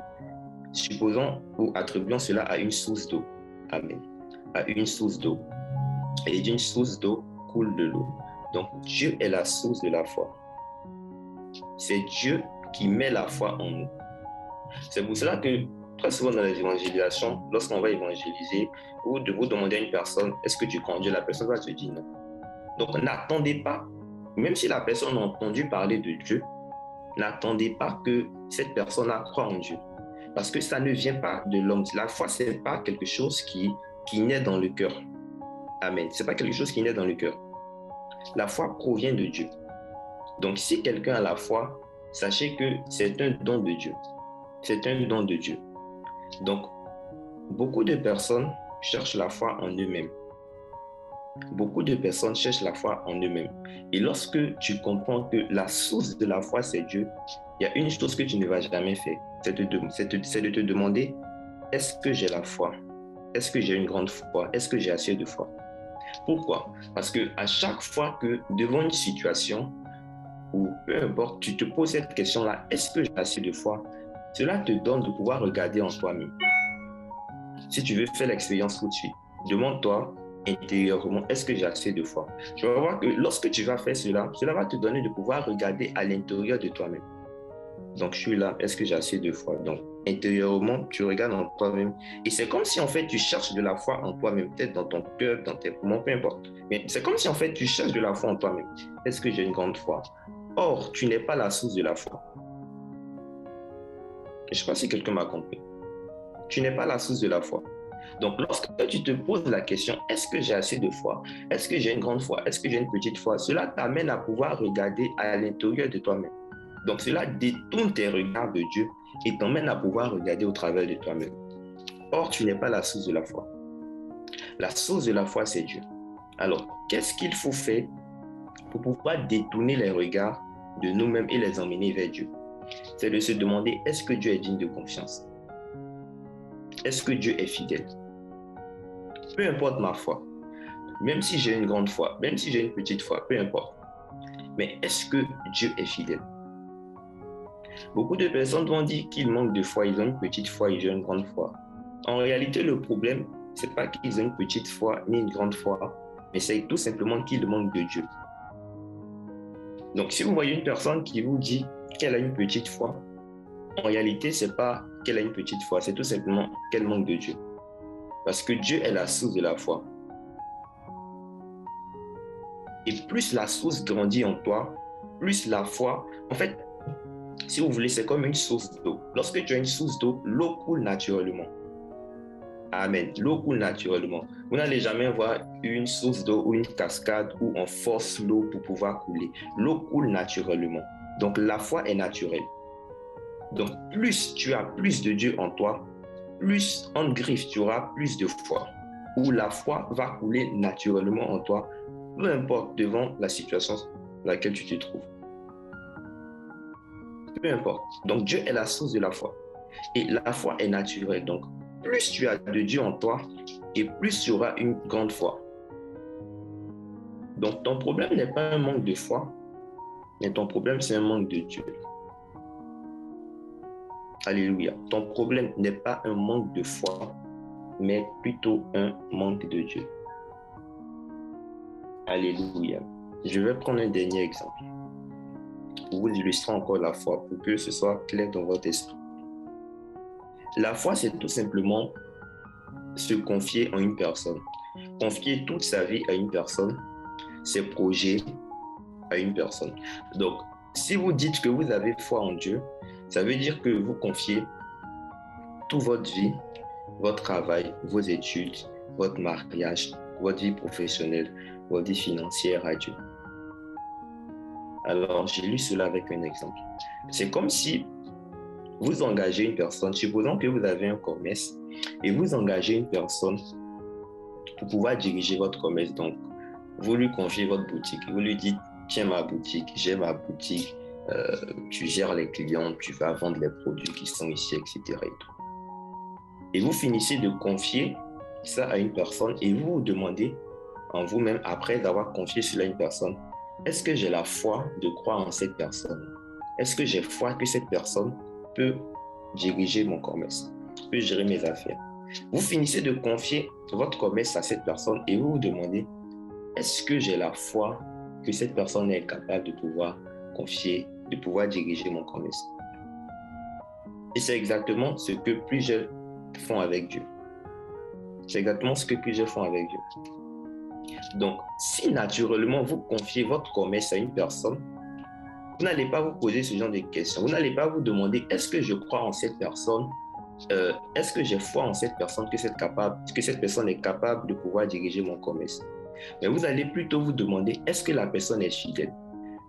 supposons ou attribuons cela à une source d'eau. Amen. À une source d'eau. Et d'une source d'eau coule de l'eau. Donc Dieu est la source de la foi. C'est Dieu qui met la foi en nous. C'est pour cela que très souvent dans les évangélisations, lorsqu'on va évangéliser, ou de vous demander à une personne, est-ce que tu crois en Dieu? La personne va te dire non. Donc n'attendez pas, même si la personne a entendu parler de Dieu, n'attendez pas que cette personne croit en Dieu. Parce que ça ne vient pas de l'homme. La foi, ce n'est pas quelque chose qui naît dans le cœur. Amen. Ce n'est pas quelque chose qui naît dans le cœur. La foi provient de Dieu. Donc si quelqu'un a la foi, sachez que c'est un don de Dieu. C'est un don de Dieu. Donc, beaucoup de personnes cherchent la foi en eux-mêmes. Beaucoup de personnes cherchent la foi en eux-mêmes. Et lorsque tu comprends que la source de la foi, c'est Dieu, il y a une chose que tu ne vas jamais faire, c'est de te demander, est-ce que j'ai la foi? Est-ce que j'ai une grande foi? Est-ce que j'ai assez de foi? Pourquoi? Parce que à chaque fois que devant une situation, ou peu importe, tu te poses cette question-là, est-ce que j'ai assez de foi? Cela te donne de pouvoir regarder en toi-même. Si tu veux faire l'expérience tout de suite, demande-toi intérieurement, est-ce que j'ai assez de foi? Tu vas voir que lorsque tu vas faire cela, cela va te donner de pouvoir regarder à l'intérieur de toi-même. Donc, je suis là, est-ce que j'ai assez de foi? Donc, intérieurement, tu regardes en toi-même. Et c'est comme si, en fait, tu cherches de la foi en toi-même, peut-être dans ton cœur, dans tes poumons, peu importe. Mais c'est comme si, en fait, tu cherches de la foi en toi-même. Est-ce que j'ai une grande foi? Or, tu n'es pas la source de la foi. Je ne sais pas si quelqu'un m'a compris. Tu n'es pas la source de la foi. Donc, lorsque tu te poses la question, est-ce que j'ai assez de foi? Est-ce que j'ai une grande foi? Est-ce que j'ai une petite foi? Cela t'amène à pouvoir regarder à l'intérieur de toi-même. Donc, cela détourne tes regards de Dieu et t'emmène à pouvoir regarder au travers de toi-même. Or, tu n'es pas la source de la foi. La source de la foi, c'est Dieu. Alors, qu'est-ce qu'il faut faire pour pouvoir détourner les regards de nous-mêmes et les emmener vers Dieu? C'est de se demander, est-ce que Dieu est digne de confiance? Est-ce que Dieu est fidèle? Peu importe ma foi, même si j'ai une grande foi, même si j'ai une petite foi, peu importe. Mais est-ce que Dieu est fidèle? Beaucoup de personnes vont dire qu'ils manquent de foi, ils ont une petite foi, ils ont une grande foi. En réalité, le problème, ce n'est pas qu'ils ont une petite foi ni une grande foi, mais c'est tout simplement qu'ils manquent de Dieu. Donc, si vous voyez une personne qui vous dit qu'elle a une petite foi, en réalité, ce n'est pas qu'elle a une petite foi, c'est tout simplement qu'elle manque de Dieu. Parce que Dieu est la source de la foi. Et plus la source grandit en toi, plus la foi, en fait, si vous voulez, c'est comme une source d'eau. Lorsque tu as une source d'eau, l'eau coule naturellement. Amen. L'eau coule naturellement. Vous n'allez jamais voir une source d'eau ou une cascade où on force l'eau pour pouvoir couler. L'eau coule naturellement. Donc la foi est naturelle. Donc plus tu as plus de Dieu en toi, plus en griffe tu auras plus de foi. Où la foi va couler naturellement en toi, peu importe devant la situation dans laquelle tu te trouves. Peu importe. Donc Dieu est la source de la foi. Et la foi est naturelle. Donc plus tu as de Dieu en toi, et plus tu auras une grande foi. Donc ton problème n'est pas un manque de foi, mais ton problème c'est un manque de Dieu. Alléluia. Ton problème n'est pas un manque de foi, mais plutôt un manque de Dieu. Alléluia. Je vais prendre un dernier exemple pour vous illustrer encore la foi, pour que ce soit clair dans votre esprit. La foi, c'est tout simplement se confier en une personne. Confier toute sa vie à une personne, ses projets à une personne. Donc, si vous dites que vous avez foi en Dieu, ça veut dire que vous confiez toute votre vie, votre travail, vos études, votre mariage, votre vie professionnelle, votre vie financière à Dieu. Alors, j'ai lu cela avec un exemple. C'est comme si vous engagez une personne, supposons que vous avez un commerce, et vous engagez une personne pour pouvoir diriger votre commerce. Donc, vous lui confiez votre boutique, vous lui dites, tiens ma boutique, j'ai ma boutique, tu gères les clients, tu vas vendre les produits qui sont ici, etc. Et tout. Et vous finissez de confier ça à une personne et vous vous demandez en vous-même, après avoir confié cela à une personne, est-ce que j'ai la foi de croire en cette personne? Est-ce que j'ai foi que cette personne peut diriger mon commerce, peut gérer mes affaires? Vous finissez de confier votre commerce à cette personne et vous vous demandez, est-ce que j'ai la foi que cette personne est capable de pouvoir confier, de pouvoir diriger mon commerce? Et c'est exactement ce que plusieurs font avec Dieu. C'est exactement ce que plusieurs font avec Dieu. Donc, si naturellement vous confiez votre commerce à une personne, vous n'allez pas vous poser ce genre de questions. Vous n'allez pas vous demander, est-ce que je crois en cette personne? Est-ce que j'ai foi en cette personne que cette personne est capable de pouvoir diriger mon commerce? Mais vous allez plutôt vous demander, est-ce que la personne est fidèle?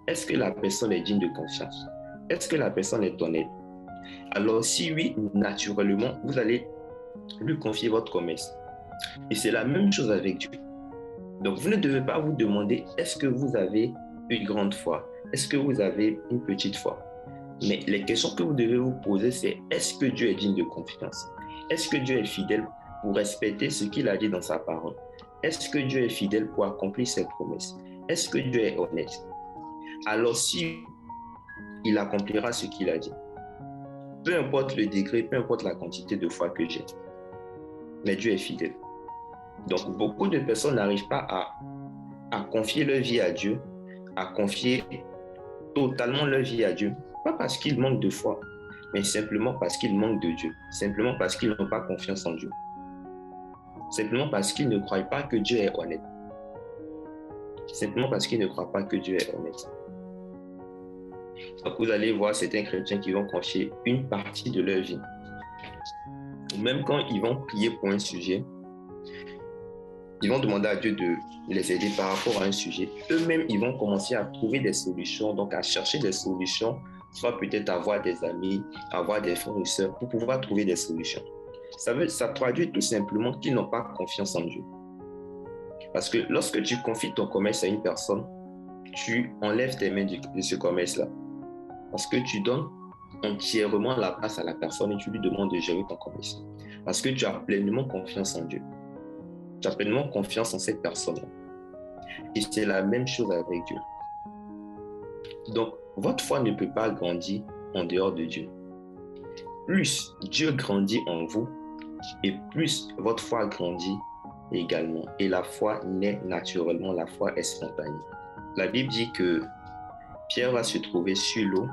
Est-ce que la personne est digne de confiance? Est-ce que la personne est honnête? Alors si oui, naturellement, vous allez lui confier votre commerce. Et c'est la même chose avec Dieu. Donc, vous ne devez pas vous demander, est-ce que vous avez une grande foi? Est-ce que vous avez une petite foi? Mais les questions que vous devez vous poser, c'est est-ce que Dieu est digne de confiance? Est-ce que Dieu est fidèle pour respecter ce qu'il a dit dans sa parole? Est-ce que Dieu est fidèle pour accomplir ses promesses? Est-ce que Dieu est honnête? Alors, si il accomplira ce qu'il a dit, peu importe le degré, peu importe la quantité de foi que j'ai, mais Dieu est fidèle. Donc, beaucoup de personnes n'arrivent pas à confier leur vie à Dieu, à confier totalement leur vie à Dieu, pas parce qu'ils manquent de foi, mais simplement parce qu'ils manquent de Dieu, simplement parce qu'ils n'ont pas confiance en Dieu, simplement parce qu'ils ne croient pas que Dieu est honnête, simplement parce qu'ils ne croient pas que Dieu est honnête. Donc vous allez voir certains chrétiens qui vont confier une partie de leur vie, ou même quand ils vont prier pour un sujet, ils vont demander à Dieu de les aider par rapport à un sujet. Eux-mêmes, ils vont commencer à trouver des solutions, donc à chercher des solutions, soit peut-être avoir des amis, avoir des frères et sœurs pour pouvoir trouver des solutions. Ça traduit tout simplement qu'ils n'ont pas confiance en Dieu. Parce que lorsque tu confies ton commerce à une personne, tu enlèves tes mains de ce commerce-là. Parce que tu donnes entièrement la place à la personne et tu lui demandes de gérer ton commerce. Parce que tu as pleinement confiance en Dieu. Tu as pleinement confiance en cette personne-là. Et c'est la même chose avec Dieu. Donc, votre foi ne peut pas grandir en dehors de Dieu. Plus Dieu grandit en vous, et plus votre foi grandit également. Et la foi naît naturellement, la foi est spontanée. La Bible dit que Pierre va se trouver sur l'eau.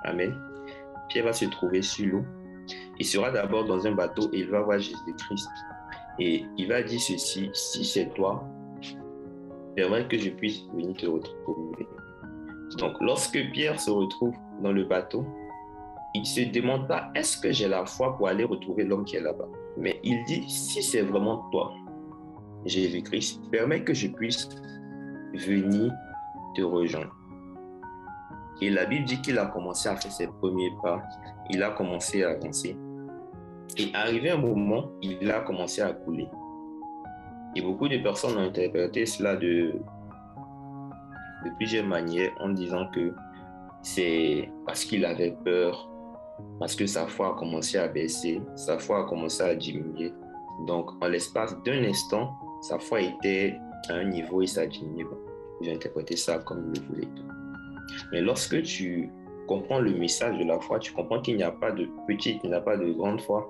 Amen. Pierre va se trouver sur l'eau. Il sera d'abord dans un bateau et il va voir Jésus-Christ. Et il va dire ceci, si c'est toi, permets que je puisse venir te retrouver. Donc, lorsque Pierre se retrouve dans le bateau, il ne se demande pas, est-ce que j'ai la foi pour aller retrouver l'homme qui est là-bas? Mais il dit, si c'est vraiment toi, Jésus-Christ, permets que je puisse venir te rejoindre. Et la Bible dit qu'il a commencé à faire ses premiers pas, il a commencé à avancer. Et arrivé un moment, il a commencé à couler. Et beaucoup de personnes ont interprété cela de plusieurs manières en disant que c'est parce qu'il avait peur, parce que sa foi a commencé à baisser, sa foi a commencé à diminuer. Donc, en l'espace d'un instant, sa foi était à un niveau et ça a diminué. J'ai interprété ça comme je le voulais. Mais lorsque tu comprends le message de la foi, tu comprends qu'il n'y a pas de petite, il n'y a pas de grande foi.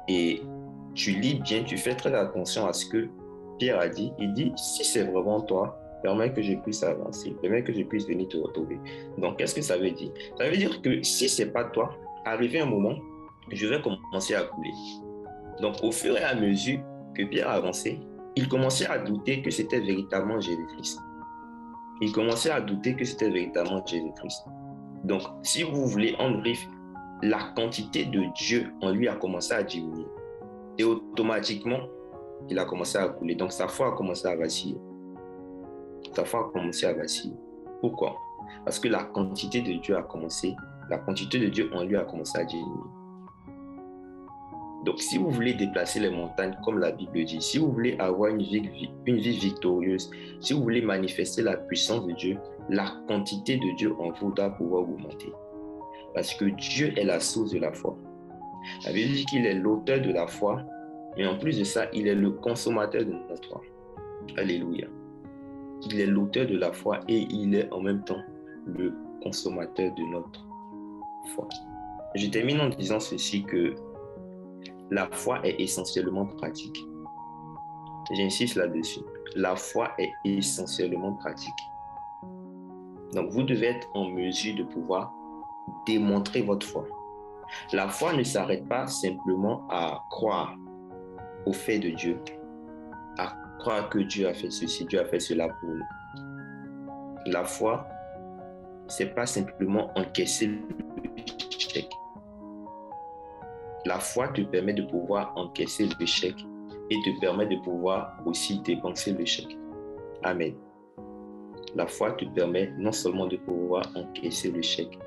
Et tu lis bien, tu fais très attention à ce que Pierre a dit. Il dit, si c'est vraiment toi, permets que je puisse avancer, permets que je puisse venir te retrouver. Donc, qu'est-ce que ça veut dire? Ça veut dire que si ce n'est pas toi, arrivé un moment, je vais commencer à couler. Donc, au fur et à mesure que Pierre avançait, il commençait à douter que c'était véritablement Jésus-Christ. Il commençait à douter que c'était véritablement Jésus-Christ. Donc, si vous voulez, en bref, la quantité de Dieu en lui a commencé à diminuer. Et automatiquement, il a commencé à couler. Donc, sa foi a commencé à vaciller. Sa foi a commencé à vaciller. Pourquoi? Parce que la quantité de Dieu la quantité de Dieu en lui a commencé à diminuer. Donc, si vous voulez déplacer les montagnes, comme la Bible dit, si vous voulez avoir une vie victorieuse, si vous voulez manifester la puissance de Dieu, la quantité de Dieu en vous doit pouvoir augmenter. Parce que Dieu est la source de la foi. La Bible dit qu'il est l'auteur de la foi, et en plus de ça, il est le consommateur de notre foi. Alléluia. Il est l'auteur de la foi et il est en même temps le consommateur de notre foi. Je termine en disant ceci, que la foi est essentiellement pratique. J'insiste là-dessus. La foi est essentiellement pratique. Donc, vous devez être en mesure de pouvoir démontrer votre foi. La foi ne s'arrête pas simplement à croire au fait de Dieu, à croire que Dieu a fait ceci, Dieu a fait cela pour nous. La foi, c'est pas simplement encaisser l'échec. La foi te permet de pouvoir encaisser l'échec et te permet de pouvoir aussi dépenser l'échec. Amen. La foi te permet non seulement de pouvoir encaisser l'échec,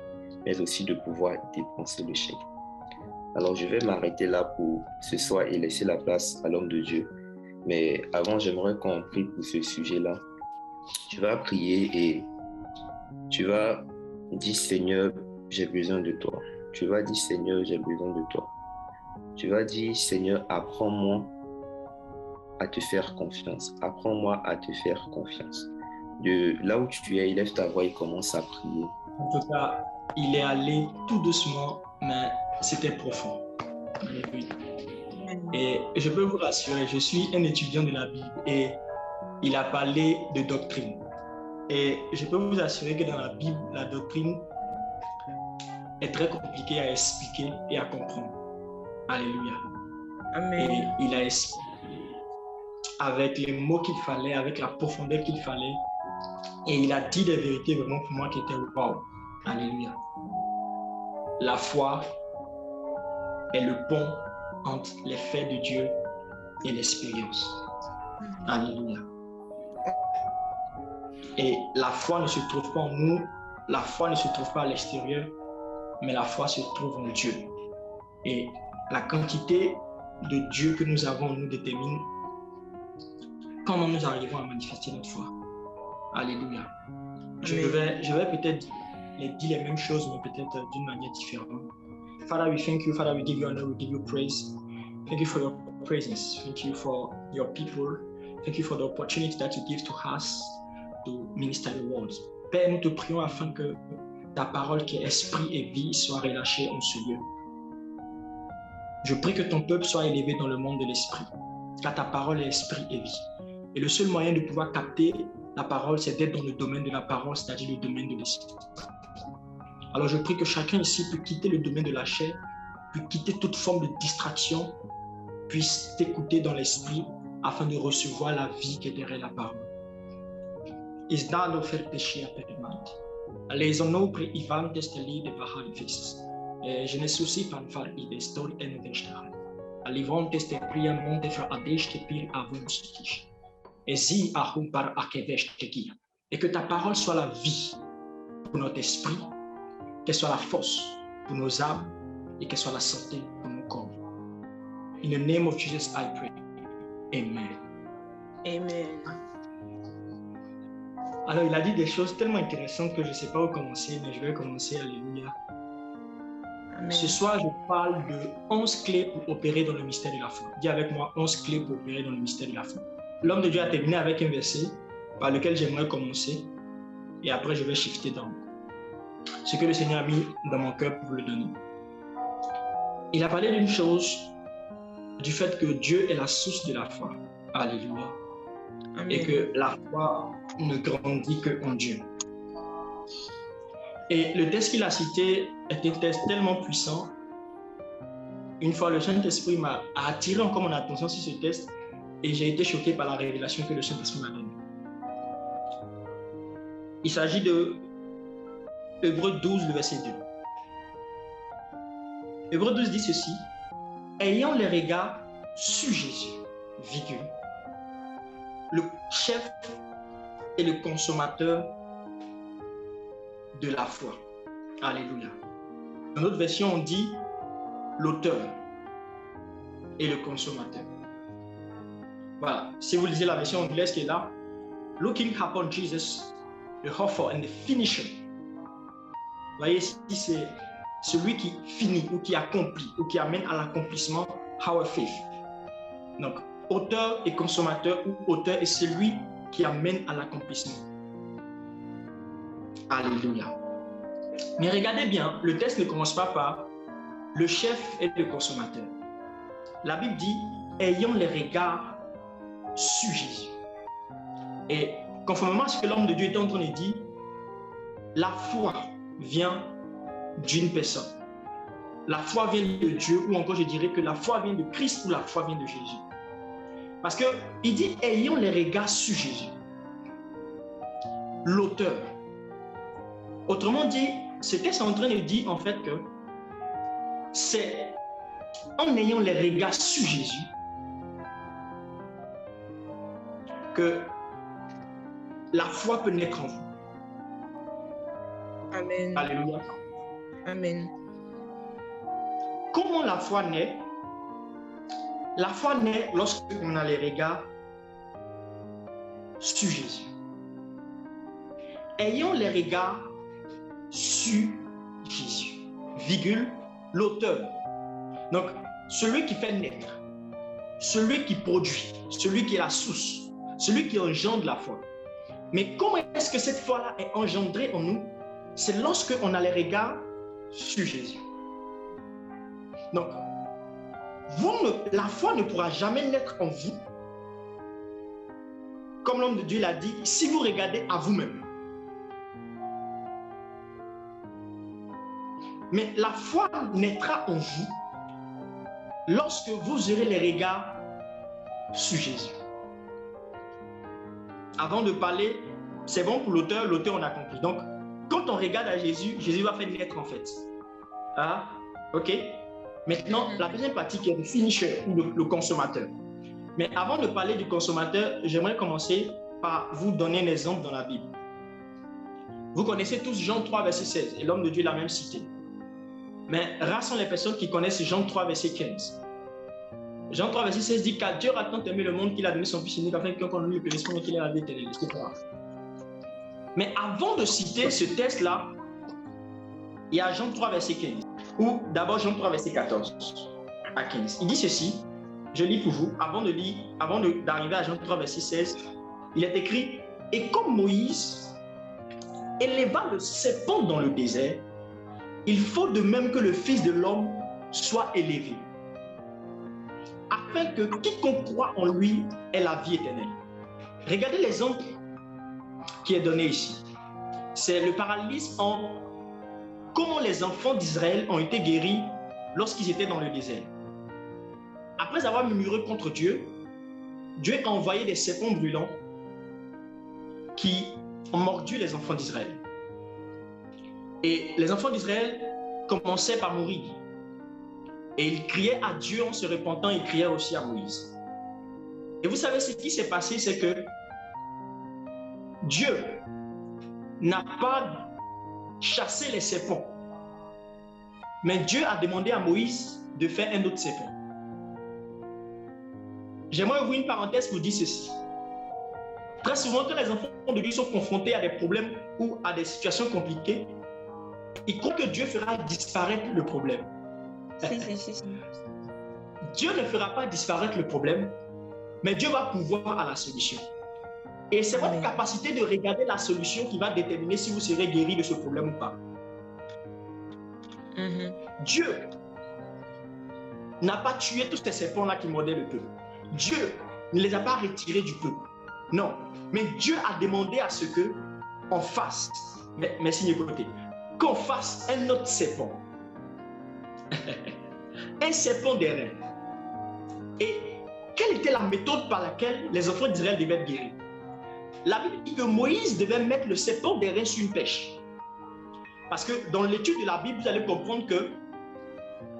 mais aussi de pouvoir dépenser l'échec. Alors, je vais m'arrêter là pour ce soir et laisser la place à l'homme de Dieu Mais avant, j'aimerais qu'on prie pour ce sujet-là. Tu vas prier et tu vas dire, Seigneur, j'ai besoin de toi. Tu vas dire, Seigneur, j'ai besoin de toi. Tu vas dire, Seigneur, apprends-moi à te faire confiance. Apprends-moi à te faire confiance. De là où tu es, élève ta voix et commence à prier. En tout cas, il est allé tout doucement, mais c'était profond. Et je peux vous rassurer, je suis un étudiant de la Bible et il a parlé de doctrine. Et je peux vous assurer que dans la Bible, la doctrine est très compliquée à expliquer et à comprendre. Alléluia. Amen. Et il a expliqué avec les mots qu'il fallait, avec la profondeur qu'il fallait. Et il a dit des vérités vraiment pour moi qui étaient wow. Alléluia. La foi est le pont entre les faits de Dieu et l'expérience. Alléluia. Et la foi ne se trouve pas en nous, la foi ne se trouve pas à l'extérieur, mais la foi se trouve en Dieu. Et la quantité de Dieu que nous avons nous détermine comment nous arrivons à manifester notre foi. Alléluia. Je vais peut-être dire les mêmes choses, mais peut-être d'une manière différente. Father, we thank you. Father, we give you honor. We give you praise. Thank you for your presence. Thank you for your people. Thank you for the opportunity that you give to us to minister the word. Père, nous te prions afin que ta parole qui est esprit et vie soit relâchée en ce lieu. Je prie que ton peuple soit élevé dans le monde de l'esprit, car ta parole est esprit et vie. Et le seul moyen de pouvoir capter la parole, c'est d'être dans le domaine de la parole, c'est-à-dire le domaine de l'esprit. Alors je prie que chacun ici puisse quitter le domaine de la chair, puisse quitter toute forme de distraction, puisse t'écouter dans l'esprit afin de recevoir la vie qui est derrière la parole. Is dalo ferteshia permant. Les ono pre Ivan testeli de Bahalfis. Je ne soucie pas de faire des stories et de stars. Alivon teste pria monte fra adesh te pir avon stiche. Et zi ahum par akevesh te guia. Et que ta parole soit la vie pour notre esprit, qu'elle soit la force pour nos âmes et qu'elle soit la santé pour nos corps. In the name of Jesus, I pray. Amen. Amen. Alors, il a dit des choses tellement intéressantes que je ne sais pas où commencer, mais je vais commencer. Alléluia. Amen. Ce soir, je parle de 11 clés pour opérer dans le mystère de la foi. Dis avec moi, 11 clés pour opérer dans le mystère de la foi. L'homme de Dieu a terminé avec un verset par lequel j'aimerais commencer et après je vais shifter dans ce que le Seigneur a mis dans mon cœur pour vous le donner. Il a parlé d'une chose, du fait que Dieu est la source de la foi. Alléluia. Amen. Et que la foi ne grandit qu'en Dieu. Et le texte qu'il a cité est un texte tellement puissant. Une fois, le Saint-Esprit m'a attiré encore mon attention sur ce texte et j'ai été choqué par la révélation que le Saint-Esprit m'a donnée. Il s'agit de Hébreux 12, le verset 2. Hébreux 12 dit ceci: ayant les regards sur Jésus, virgule, le chef et le consommateur de la foi. Alléluia. Dans notre version, on dit l'auteur et le consommateur. Voilà. Si vous lisez la version anglaise qui est là, looking upon Jesus, the author and the finisher. Vous voyez ici, c'est celui qui finit ou qui accomplit ou qui amène à l'accomplissement our faith. Donc, auteur et consommateur, ou auteur est celui qui amène à l'accomplissement. Alléluia. Mais regardez bien, le texte ne commence pas par le chef et le consommateur. La Bible dit ayant les regards sur Jésus. Et conformément à ce que l'homme de Dieu est en train de dire, la foi vient d'une personne. La foi vient de Dieu, ou encore je dirais que la foi vient de Christ ou la foi vient de Jésus. Parce qu'il dit ayant les regards sur Jésus. L'auteur. Autrement dit, ce texte est en train de dire en fait que c'est en ayant les regards sur Jésus que la foi peut naître en vous. Amen. Alléluia. Amen. Comment la foi naît? La foi naît lorsque on a les regards sur Jésus. Ayons les regards sur Jésus, virgule, l'auteur. Donc, celui qui fait naître, celui qui produit, celui qui est la source, celui qui engendre la foi. Mais comment est-ce que cette foi-là est engendrée en nous? C'est lorsque on a les regards sur Jésus. Donc, la foi ne pourra jamais naître en vous, comme l'homme de Dieu l'a dit, si vous regardez à vous-même. Mais la foi naîtra en vous lorsque vous aurez les regards sur Jésus. Avant de parler, c'est bon pour l'auteur on a compris. Donc, quand on regarde à Jésus, Jésus va faire naître en fait. Ah, ok. Maintenant, la deuxième partie qui est le finisher ou le consommateur. Mais avant de parler du consommateur, j'aimerais commencer par vous donner un exemple dans la Bible. Vous connaissez tous Jean 3, verset 16, et l'homme de Dieu l'a même cité. Mais rares sont les personnes qui connaissent Jean 3, verset 15. Jean 3, verset 16 dit car Dieu a tant aimé le monde qu'il a donné son Fils unique afin que quiconque en lui le périsse pas, mais qu'il ait la vie éternelle, etc. Mais avant de citer ce texte-là, il y a Jean 3, verset 15. Ou d'abord Jean 3, verset 14 à 15. Il dit ceci, je lis pour vous, avant d'arriver à Jean 3, verset 16, il est écrit « Et comme Moïse éleva le serpent dans le désert, il faut de même que le Fils de l'homme soit élevé, afin que quiconque croit en lui ait la vie éternelle. » Regardez l'exemple qui est donné ici. C'est le parallélisme en comment les enfants d'Israël ont été guéris lorsqu'ils étaient dans le désert. Après avoir murmuré contre Dieu, Dieu a envoyé des serpents brûlants qui ont mordu les enfants d'Israël. Et les enfants d'Israël commençaient par mourir. Et ils criaient à Dieu en se repentant, ils criaient aussi à Moïse. Et vous savez ce qui s'est passé, c'est que Dieu n'a pas chassé les serpents. Mais Dieu a demandé à Moïse de faire un autre serpent. J'aimerais ouvrir une parenthèse pour dire ceci. Très souvent, quand les enfants de Dieu sont confrontés à des problèmes ou à des situations compliquées, ils croient que Dieu fera disparaître le problème. Dieu ne fera pas disparaître le problème, mais Dieu va pouvoir à la solution. Et c'est votre capacité de regarder la solution qui va déterminer si vous serez guéri de ce problème ou pas. Dieu n'a pas tué tous ces serpents-là qui mordaient le peuple. Dieu ne les a pas retirés du peuple. Non. Mais Dieu a demandé à ce qu'on fasse, merci Nicoté, qu'on fasse un autre serpent. Un serpent d'airain. Et quelle était la méthode par laquelle les enfants d'Israël devaient être guéris? La Bible dit que Moïse devait mettre le serpent d'airain sur une pêche. Parce que dans l'étude de la Bible, vous allez comprendre que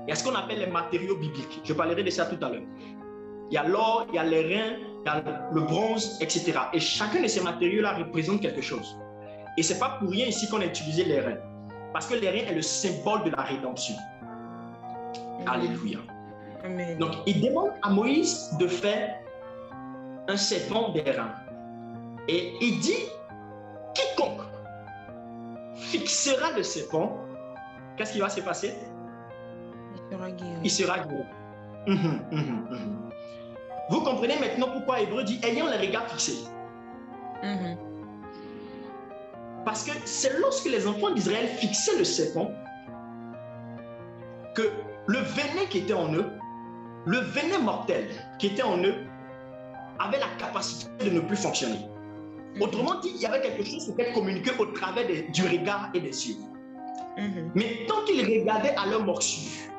il y a ce qu'on appelle les matériaux bibliques. Je parlerai de ça tout à l'heure. Il y a l'or, il y a les reins, il y a le bronze, etc. Et chacun de ces matériaux-là représente quelque chose. Et ce n'est pas pour rien ici qu'on a utilisé les reins. Parce que les reins est le symbole de la rédemption. Alléluia. Amen. Donc, il demande à Moïse de faire un serpent d'airain. Et il dit, quiconque fixera le serpent, qu'est-ce qui va se passer? Il sera guéri. Vous comprenez maintenant pourquoi Hébreu dit ayant les regards fixés. Parce que c'est lorsque les enfants d'Israël fixaient le serpent que le venin qui était en eux, le venin mortel qui était en eux, avait la capacité de ne plus fonctionner. Autrement dit, il y avait quelque chose qui était communiqué au travers du regard et des yeux. Mais tant qu'ils regardaient à leur morsure,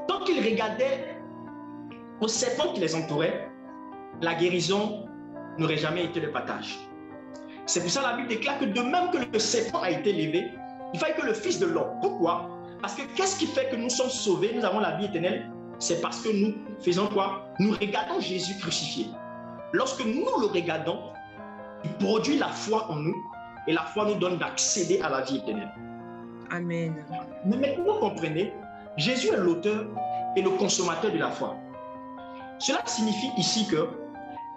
tant qu'ils regardaient aux serpents qui les entouraient, la guérison n'aurait jamais été le partage. C'est pour ça que la Bible déclare que de même que le serpent a été levé, il fallait que le Fils de l'homme. Pourquoi? Parce que qu'est-ce qui fait que nous sommes sauvés, nous avons la vie éternelle? C'est parce que nous faisons quoi? Nous regardons Jésus crucifié. Lorsque nous le regardons, il produit la foi en nous et la foi nous donne d'accéder à la vie éternelle. Amen. Mais maintenant, vous comprenez, Jésus est l'auteur et le consommateur de la foi. Cela signifie ici que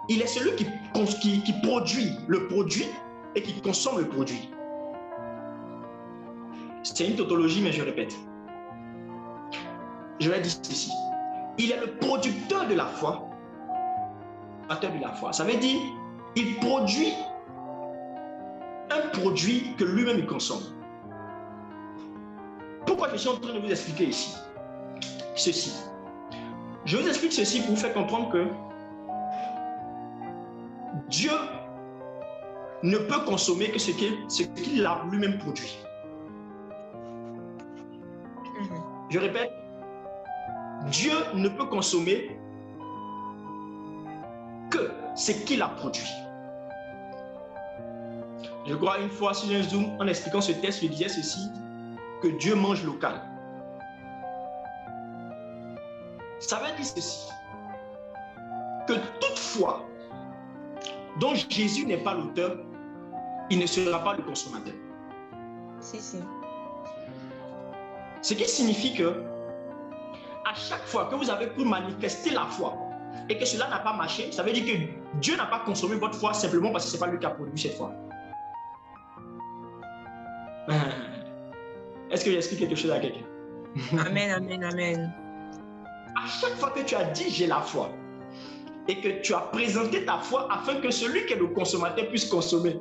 il est celui qui produit le produit et qui consomme le produit. C'est une tautologie, mais je répète. Je vais dire ceci. Il est le producteur de la foi. Ça veut dire il produit un produit que lui-même il consomme. Pourquoi je suis en train de vous expliquer ici ceci? Je vous explique ceci pour vous faire comprendre que Dieu ne peut consommer que ce qu'il a lui-même produit. Je répète, Dieu ne peut consommer que ce qu'il a produit. Je crois une fois sur un Zoom, en expliquant ce texte, je disais ceci, que Dieu mange local. Ça veut dire ceci, que toute foi dont Jésus n'est pas l'auteur, il ne sera pas le consommateur. Si. Ce qui signifie que à chaque fois que vous avez pu manifester la foi et que cela n'a pas marché, ça veut dire que Dieu n'a pas consommé votre foi simplement parce que ce n'est pas lui qui a produit cette foi. Est-ce que j'explique quelque chose à quelqu'un? Amen. À chaque fois que tu as dit j'ai la foi et que tu as présenté ta foi afin que celui qui est le consommateur puisse consommer.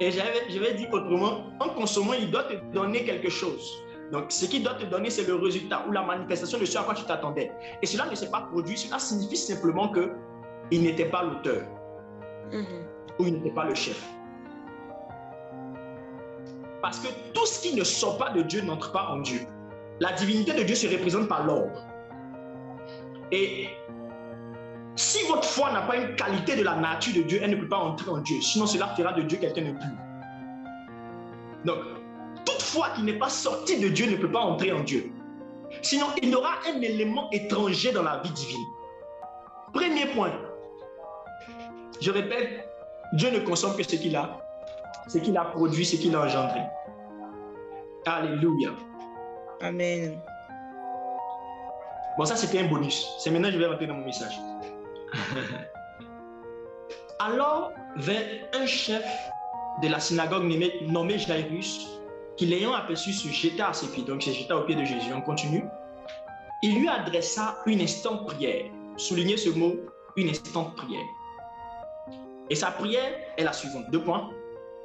Et je vais dire autrement, en consommant, il doit te donner quelque chose. Donc, ce qu'il doit te donner, c'est le résultat ou la manifestation de ce à quoi tu t'attendais. Et cela ne s'est pas produit, cela signifie simplement qu'il n'était pas l'auteur ou il n'était pas le chef. Parce que tout ce qui ne sort pas de Dieu n'entre pas en Dieu. La divinité de Dieu se représente par l'ordre. Et si votre foi n'a pas une qualité de la nature de Dieu, elle ne peut pas entrer en Dieu. Sinon, cela fera de Dieu quelqu'un de plus. Donc, toute foi qui n'est pas sortie de Dieu ne peut pas entrer en Dieu. Sinon, il y aura un élément étranger dans la vie divine. Premier point. Je répète, Dieu ne consomme que ce qu'il a produit, ce qu'il a engendré. Alléluia. Amen. Bon, ça c'était un bonus. C'est maintenant que je vais rentrer dans mon message. Alors vint un chef de la synagogue nommé Jairus, qui l'ayant aperçu se jeta à ses pieds. Donc, il se jeta aux pieds de Jésus. On continue. Il lui adressa une instante prière. Soulignez ce mot, une instante prière. Et sa prière est la suivante. 2 points.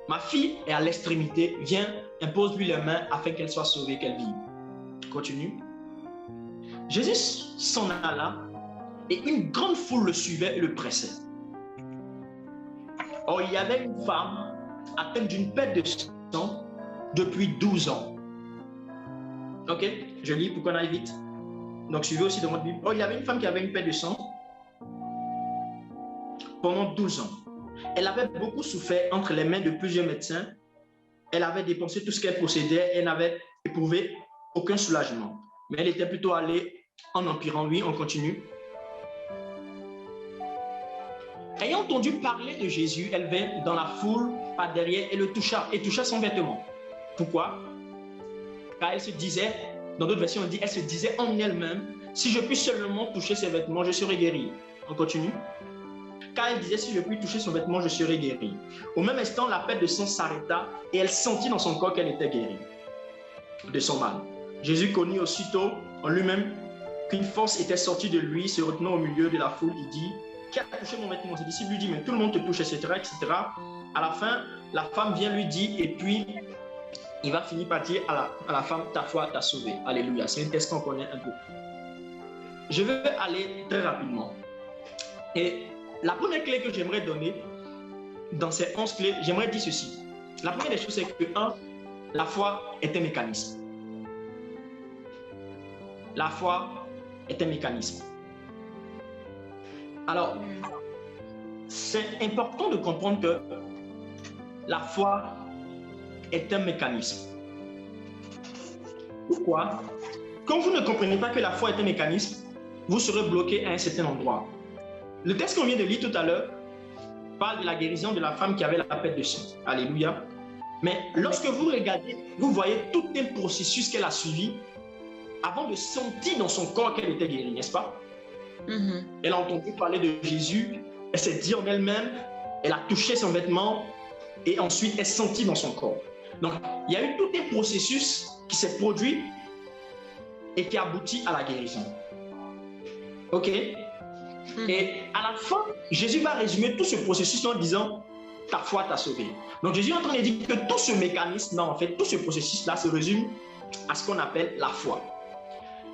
Ma fille est à l'extrémité. Viens, impose-lui les mains afin qu'elle soit sauvée, qu'elle vive. Continue. Jésus s'en alla et une grande foule le suivait et le pressait. Or, il y avait une femme atteinte d'une perte de sang depuis 12 ans. Ok, je lis pour qu'on aille vite. Donc, suivez aussi dans votre Bible. Or, il y avait une femme qui avait une perte de sang pendant 12 ans. Elle avait beaucoup souffert entre les mains de plusieurs médecins. Elle avait dépensé tout ce qu'elle possédait et n'avait éprouvé aucun soulagement. Mais elle était plutôt allée en empirant. Oui, on continue. Ayant entendu parler de Jésus, elle vint dans la foule par derrière et le toucha son vêtement. Pourquoi? Car elle se disait, dans d'autres versions on dit, elle se disait en elle-même, si je puis seulement toucher ses vêtements, je serai guérie. On continue. Car elle disait, si je puis toucher son vêtement, je serai guérie. Au même instant, la perte de sang s'arrêta et elle sentit dans son corps qu'elle était guérie de son mal. Jésus connut aussitôt en lui-même qu'une force était sortie de lui, se retenant au milieu de la foule, il dit, qui a touché mon vêtement? Ses disciples lui disent, mais tout le monde te touche, etc., etc. À la fin, la femme vient lui dire, et puis il va finir par dire à la femme, ta foi t'a sauvée. Alléluia. C'est un texte qu'on connaît un peu. Je vais aller très rapidement. Et la première clé que j'aimerais donner dans ces 11 clés, j'aimerais dire ceci. La première des choses, c'est que 1, la foi est un mécanisme. La foi est un mécanisme. Alors, c'est important de comprendre que la foi est un mécanisme. Pourquoi? Quand vous ne comprenez pas que la foi est un mécanisme, vous serez bloqué à un certain endroit. Le texte qu'on vient de lire tout à l'heure parle de la guérison de la femme qui avait la perte de sang. Alléluia. Mais lorsque vous regardez, vous voyez tout un processus qu'elle a suivi avant de sentir dans son corps qu'elle était guérie, n'est-ce pas? Elle a entendu parler de Jésus elle s'est dit en elle-même, elle a touché son vêtement et ensuite elle sentit dans son corps. Donc, il y a eu tout un processus qui s'est produit et qui aboutit à la guérison. OK? Et à la fin, Jésus va résumer tout ce processus en disant, ta foi t'a sauvé. Donc, Jésus est en train de dire que tout ce mécanisme, non, en fait, tout ce processus-là se résume à ce qu'on appelle la foi.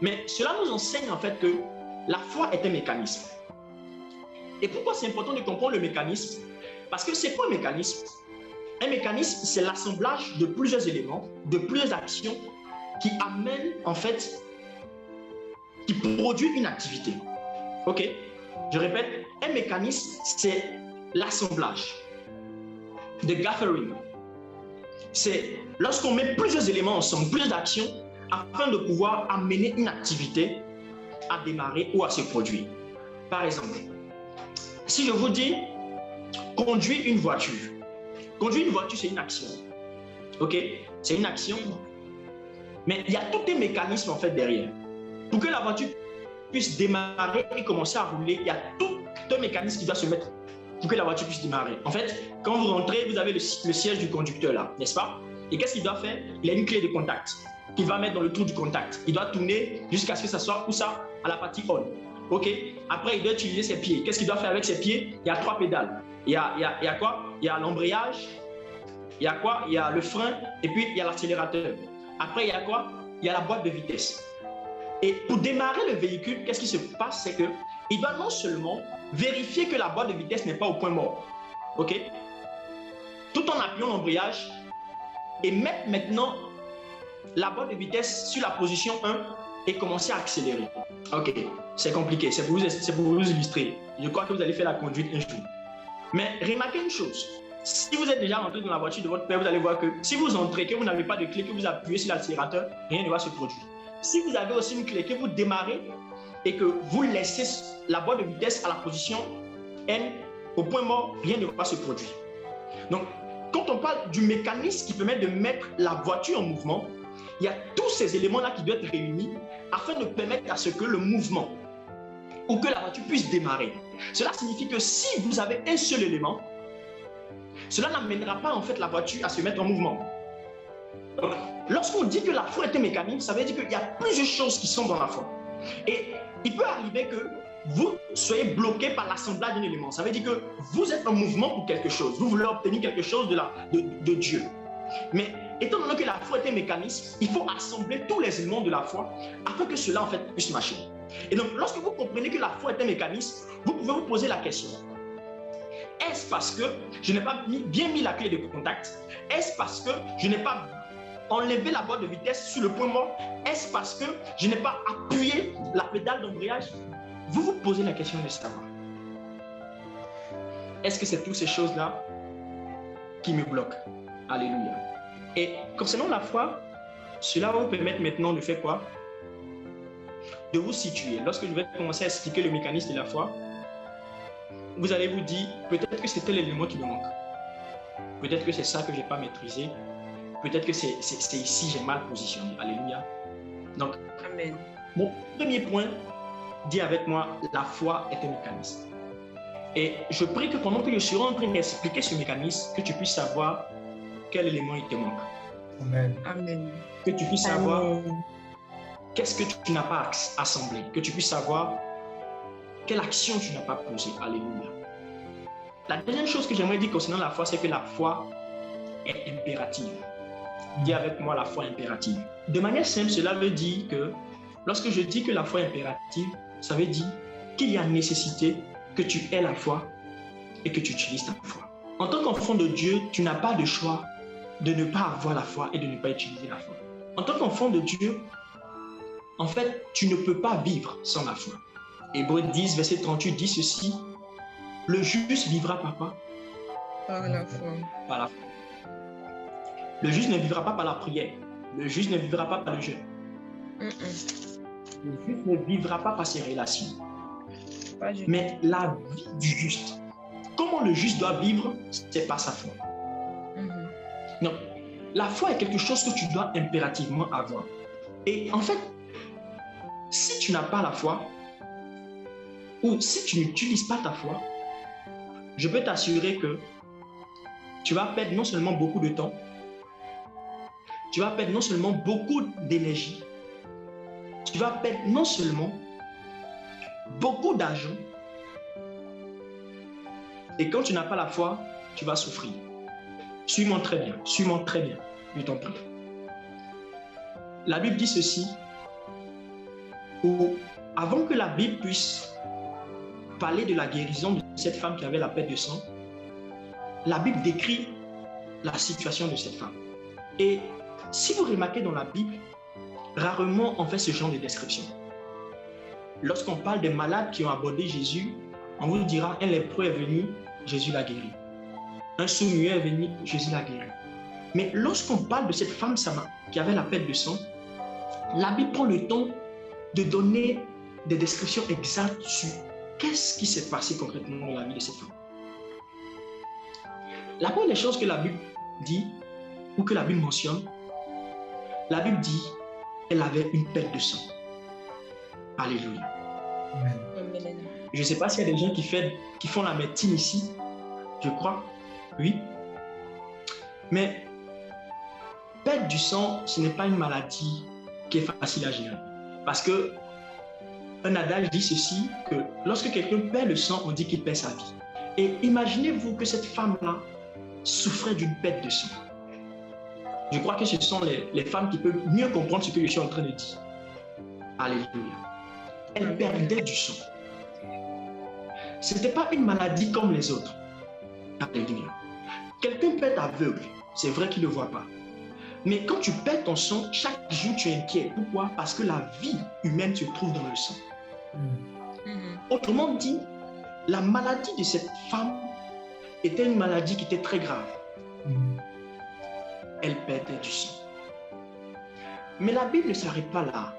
Mais cela nous enseigne en fait que la foi est un mécanisme. Et pourquoi c'est important de comprendre le mécanisme? Parce que c'est quoi un mécanisme? Un mécanisme, c'est l'assemblage de plusieurs éléments, de plusieurs actions qui amènent en fait, qui produit une activité. OK? Je répète, un mécanisme, c'est l'assemblage, the gathering. C'est lorsqu'on met plusieurs éléments ensemble, plusieurs actions, afin de pouvoir amener une activité à démarrer ou à se produire. Par exemple, si je vous dis conduire une voiture. Conduire une voiture, c'est une action. OK? C'est une action. Mais il y a tout un mécanisme en fait derrière. Pour que la voiture puisse démarrer et commencer à rouler, il y a tout un mécanisme qui doit se mettre pour que la voiture puisse démarrer. En fait, quand vous rentrez, vous avez le siège du conducteur là, n'est-ce pas? Et qu'est-ce qu'il doit faire? Il a une clé de contact qu'il va mettre dans le trou du contact. Il doit tourner jusqu'à ce que ça soit où ça? À la partie on. OK? Après, il doit utiliser ses pieds. Qu'est-ce qu'il doit faire avec ses pieds? Il y a 3 pédales. Il y a quoi? Il y a l'embrayage. Il y a quoi? Il y a le frein. Et puis, il y a l'accélérateur. Après, il y a quoi? Il y a la boîte de vitesse. Et pour démarrer le véhicule, qu'est-ce qui se passe? C'est qu'il doit non seulement vérifier que la boîte de vitesse n'est pas au point mort. OK? Tout en appuyant l'embrayage et mettre maintenant la boîte de vitesse sur la position 1 et commencer à accélérer. OK, c'est compliqué, c'est pour vous illustrer. Je crois que vous allez faire la conduite un jour. Mais remarquez une chose, si vous êtes déjà rentré dans la voiture de votre père, vous allez voir que si vous entrez, que vous n'avez pas de clé, que vous appuyez sur l'accélérateur, rien ne va se produire. Si vous avez aussi une clé, que vous démarrez et que vous laissez la boîte de vitesse à la position N, au point mort, rien ne va se produire. Donc, quand on parle du mécanisme qui permet de mettre la voiture en mouvement, il y a tous ces éléments-là qui doivent être réunis afin de permettre à ce que le mouvement ou que la voiture puisse démarrer. Cela signifie que si vous avez un seul élément, cela n'amènera pas en fait la voiture à se mettre en mouvement. Donc, lorsqu'on dit que la foi est un mécanisme, ça veut dire qu'il y a plusieurs choses qui sont dans la foi. Et il peut arriver que vous soyez bloqué par l'assemblage d'un élément. Ça veut dire que vous êtes en mouvement pour quelque chose. Vous voulez obtenir quelque chose de Dieu. Mais étant donné que la foi est un mécanisme, il faut assembler tous les éléments de la foi afin que cela en fait puisse marcher. Et donc, lorsque vous comprenez que la foi est un mécanisme, vous pouvez vous poser la question. Est-ce parce que je n'ai pas bien mis la clé de contact? Est-ce parce que je n'ai pas enlevé la boîte de vitesse sur le point mort? Est-ce parce que je n'ai pas appuyé la pédale d'embrayage? Vous vous posez la question de savoir. Est-ce que c'est toutes ces choses-là qui me bloquent? Alléluia. Et concernant la foi, cela va vous permettre maintenant de faire quoi? De vous situer. Lorsque je vais commencer à expliquer le mécanisme de la foi, vous allez vous dire, peut-être que c'était l'élément qui me manque. Peut-être que c'est ça que je n'ai pas maîtrisé. Peut-être que c'est ici j'ai mal positionné. Alléluia. Donc, Amen. Mon premier point, dis avec moi, la foi est un mécanisme. Et je prie que pendant que je serai en train d'expliquer ce mécanisme, que tu puisses savoir quel élément il te manque. Amen. Amen. Que tu puisses savoir Amen. qu'est-ce que tu n'as pas assemblé. Que tu puisses savoir quelle action tu n'as pas posée. Alléluia. La deuxième chose que j'aimerais dire concernant la foi, c'est que la foi est impérative. Dis avec moi la foi impérative. De manière simple, cela veut dire que lorsque je dis que la foi est impérative, ça veut dire qu'il y a nécessité que tu aies la foi et que tu utilises ta foi. En tant qu'enfant de Dieu, tu n'as pas de choix de ne pas avoir la foi et de ne pas utiliser la foi. En tant qu'enfant de Dieu, en fait, tu ne peux pas vivre sans la foi. Hébreux 10, verset 38 dit ceci, « Le juste vivra par quoi? Par la foi. Par la foi. Le juste ne vivra pas par la prière. Le juste ne vivra pas par le jeûne. Le juste ne vivra pas par ses relations. Pas du Mais la vie du juste, comment le juste doit vivre, c'est par sa foi. Donc, la foi est quelque chose que tu dois impérativement avoir. Et en fait, si tu n'as pas la foi, ou si tu n'utilises pas ta foi, je peux t'assurer que tu vas perdre non seulement beaucoup de temps, tu vas perdre non seulement beaucoup d'énergie, tu vas perdre non seulement beaucoup d'argent, et quand tu n'as pas la foi, tu vas souffrir. Suis-moi très bien, je t'en prie. La Bible dit ceci, où avant que la Bible puisse parler de la guérison de cette femme qui avait la perte de sang, la Bible décrit la situation de cette femme. Et si vous remarquez dans la Bible, rarement on fait ce genre de description. Lorsqu'on parle des malades qui ont abordé Jésus, on vous dira un lépreux est venu, Jésus l'a guéri. Un sourd-muet est venu, Jésus l'a guéri. Mais lorsqu'on parle de cette femme qui avait la perte de sang, la Bible prend le temps de donner des descriptions exactes sur qu'est-ce qui s'est passé concrètement dans la vie de cette femme. La première des choses que la Bible dit, ou que la Bible mentionne, la Bible dit qu'elle avait une perte de sang. Alléluia. Amen. Je ne sais pas s'il y a des gens qui font la médecine ici, je crois, oui. Mais perdre du sang, ce n'est pas une maladie qui est facile à gérer. Parce que un adage dit ceci, que lorsque quelqu'un perd le sang, on dit qu'il perd sa vie. Et imaginez-vous que cette femme-là souffrait d'une perte de sang. Je crois que ce sont les femmes qui peuvent mieux comprendre ce que je suis en train de dire. Alléluia. Elle perdait du sang. Ce n'était pas une maladie comme les autres. Alléluia. Quelqu'un peut être aveugle, c'est vrai qu'il ne voit pas. Mais quand tu perds ton sang, chaque jour tu es inquiet. Pourquoi? Parce que la vie humaine se trouve dans le sang. Autrement dit, la maladie de cette femme était une maladie qui était très grave. Elle perdait du sang. Mais la Bible ne s'arrête pas là.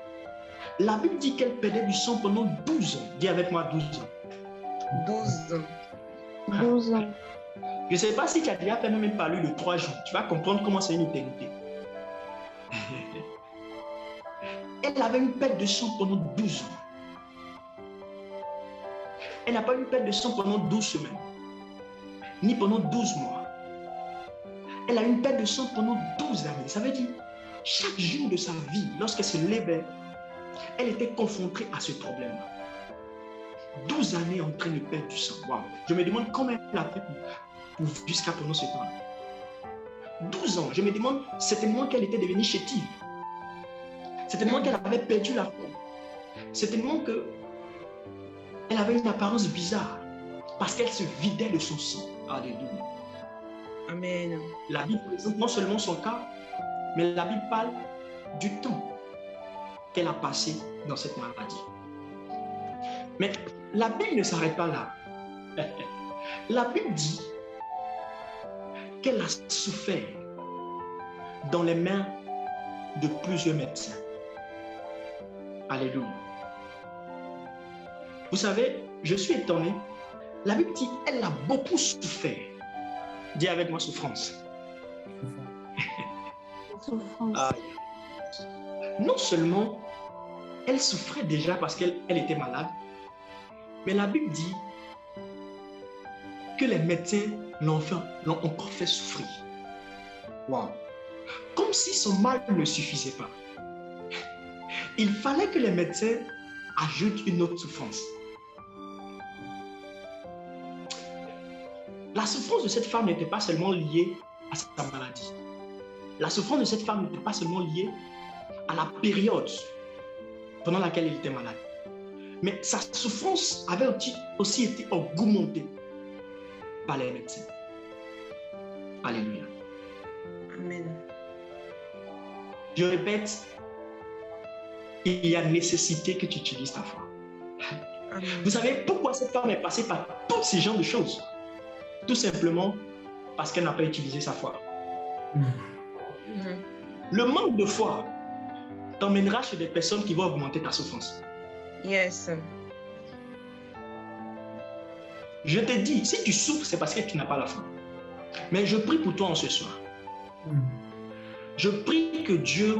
La Bible dit qu'elle perdait du sang pendant 12 ans. Dis avec moi 12 ans. 12 ans. 12 ans. Je ne sais pas si tu as déjà fait même parler de 3 jours. Tu vas comprendre comment c'est une éternité. Elle avait une perte de sang pendant 12 ans. Elle n'a pas eu une perte de sang pendant 12 semaines, ni pendant 12 mois. Elle a eu une perte de sang pendant 12 années. Ça veut dire, chaque jour de sa vie, lorsqu'elle se levait, elle était confrontée à ce problème-là. 12 années en train de perdre du sang. Wow. Je me demande comment elle a fait pour jusqu'à pendant ce temps-là. 12 ans, je me demande certainement qu'elle était devenue chétive. Certainement qu'elle avait perdu la foi. Certainement qu'elle avait une apparence bizarre parce qu'elle se vidait de son sang. Alléluia. Amen. La Bible présente non seulement son cas, mais la Bible parle du temps qu'elle a passé dans cette maladie. Mais la Bible ne s'arrête pas là. La Bible dit qu'elle a souffert dans les mains de plusieurs médecins. Alléluia. Vous savez, je suis étonné. La Bible dit qu'elle a beaucoup souffert. Dis avec moi souffrance. Souffrance. Ah, non seulement elle souffrait déjà parce qu'elle était malade, mais la Bible dit que les médecins l'ont encore fait souffrir. Wow. Comme si son mal ne suffisait pas. Il fallait que les médecins ajoutent une autre souffrance. La souffrance de cette femme n'était pas seulement liée à sa maladie. La souffrance de cette femme n'était pas seulement liée à la période pendant laquelle elle était malade. Mais sa souffrance avait aussi été augmentée par les médecins. Alléluia. Amen. Je répète, il y a nécessité que tu utilises ta foi. Amen. Vous savez pourquoi cette femme est passée par tous ces genres de choses? Tout simplement parce qu'elle n'a pas utilisé sa foi. Le manque de foi t'emmènera chez des personnes qui vont augmenter ta souffrance. Yes. Je te dis, si tu souffres, c'est parce que tu n'as pas la foi. Mais je prie pour toi en ce soir. Je prie que Dieu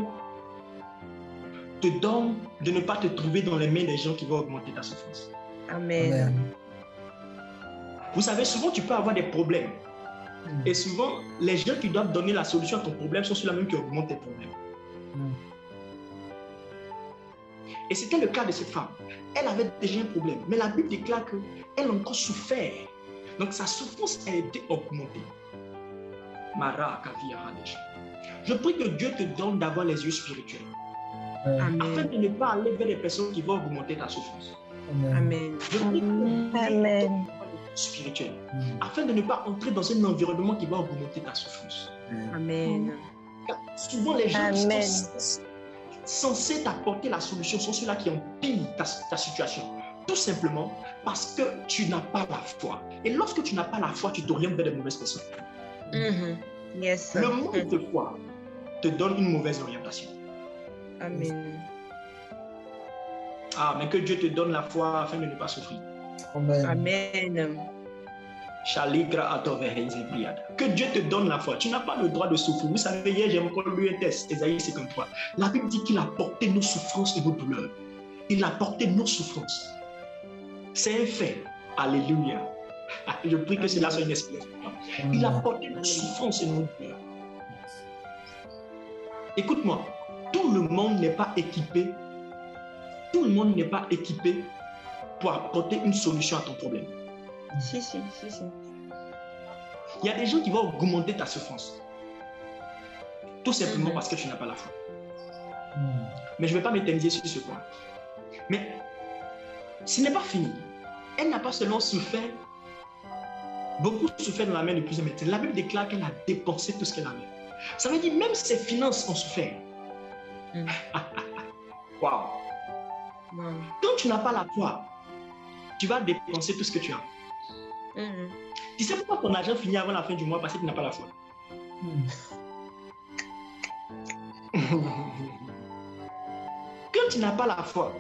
te donne de ne pas te trouver dans les mains des gens qui vont augmenter ta souffrance. Amen. Vous savez, souvent, tu peux avoir des problèmes. Et souvent, les gens qui doivent donner la solution à ton problème sont ceux-là même qui augmentent tes problèmes. Et c'était le cas de cette femme. Elle avait déjà un problème, mais la Bible déclare qu'elle a encore souffert. Donc sa souffrance a été augmentée. Je prie que Dieu te donne d'avoir les yeux spirituels. Amen. Afin de ne pas aller vers les personnes qui vont augmenter ta souffrance. Amen. Je prie que Dieu te donne Amen. les yeux spirituels. Afin de ne pas entrer dans un environnement qui va augmenter ta souffrance. Amen. Car souvent les gens qui Amen. sont censés t'apporter la solution sont ceux-là qui empirent ta situation. Tout simplement parce que tu n'as pas la foi. Et lorsque tu n'as pas la foi, tu t'orientes vers de mauvaises personnes. Yes. Le manque de foi te donne une mauvaise orientation. Amen. Ah, mais que Dieu te donne la foi afin de ne pas souffrir. Amen. Que Dieu te donne la foi. Tu n'as pas le droit de souffrir. Vous savez, hier, j'ai encore lu un test, Ésaïe 53. La Bible dit qu'il a porté nos souffrances et nos douleurs. Il a porté nos souffrances. C'est un fait. Alléluia. Je prie que cela soit une explication. Il a porté nos souffrances et nos douleurs. Écoute-moi, tout le monde n'est pas équipé. Tout le monde n'est pas équipé pour apporter une solution à ton problème. Si. Il y a des gens qui vont augmenter ta souffrance. Tout simplement parce que tu n'as pas la foi. Mais je ne vais pas m'éterniser sur ce point. Mais ce n'est pas fini. Elle n'a pas seulement souffert, beaucoup souffert dans la main de plusieurs médecins. La Bible déclare qu'elle a dépensé tout ce qu'elle avait. Ça veut dire même ses finances ont souffert. Waouh! Quand tu n'as pas la foi, tu vas dépenser tout ce que tu as. Tu sais pourquoi ton argent finit avant la fin du mois? Parce que tu n'as pas la foi. Quand tu n'as pas la foi,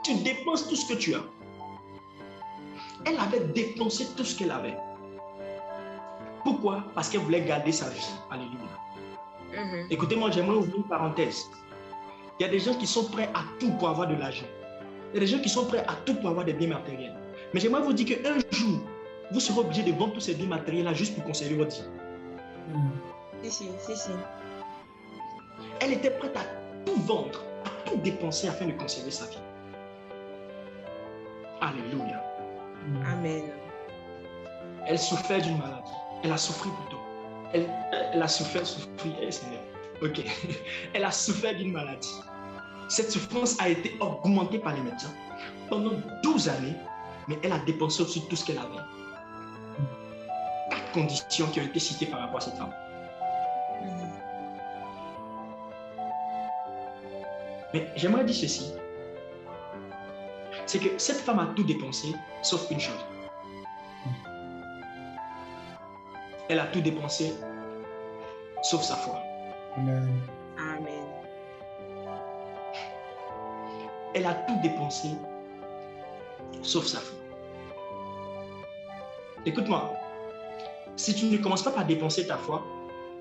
tu dépenses tout ce que tu as. Elle avait dépensé tout ce qu'elle avait. Pourquoi? Parce qu'elle voulait garder sa vie. Alléluia. Écoutez-moi, j'aimerais ouvrir une parenthèse. Il y a des gens qui sont prêts à tout pour avoir de l'argent. Il y a des gens qui sont prêts à tout pour avoir des biens matériels. Mais j'aimerais vous dire qu'un jour, vous serez obligé de vendre tous ces biens matériels-là juste pour conserver votre vie. Si. Elle était prête à tout vendre, à tout dépenser afin de conserver sa vie. Alléluia. Amen. Elle souffrait d'une maladie. Elle a souffert plutôt. Elle a souffert. Ok. Elle a souffert d'une maladie. Cette souffrance a été augmentée par les médecins pendant 12 années, mais elle a dépensé aussi tout ce qu'elle avait. 4 conditions qui ont été citées par rapport à cette femme. Mais j'aimerais dire ceci. C'est que cette femme a tout dépensé, sauf une chose. Elle a tout dépensé, sauf sa foi. Amen. Elle a tout dépensé, sauf sa foi. Écoute-moi, si tu ne commences pas par dépenser ta foi,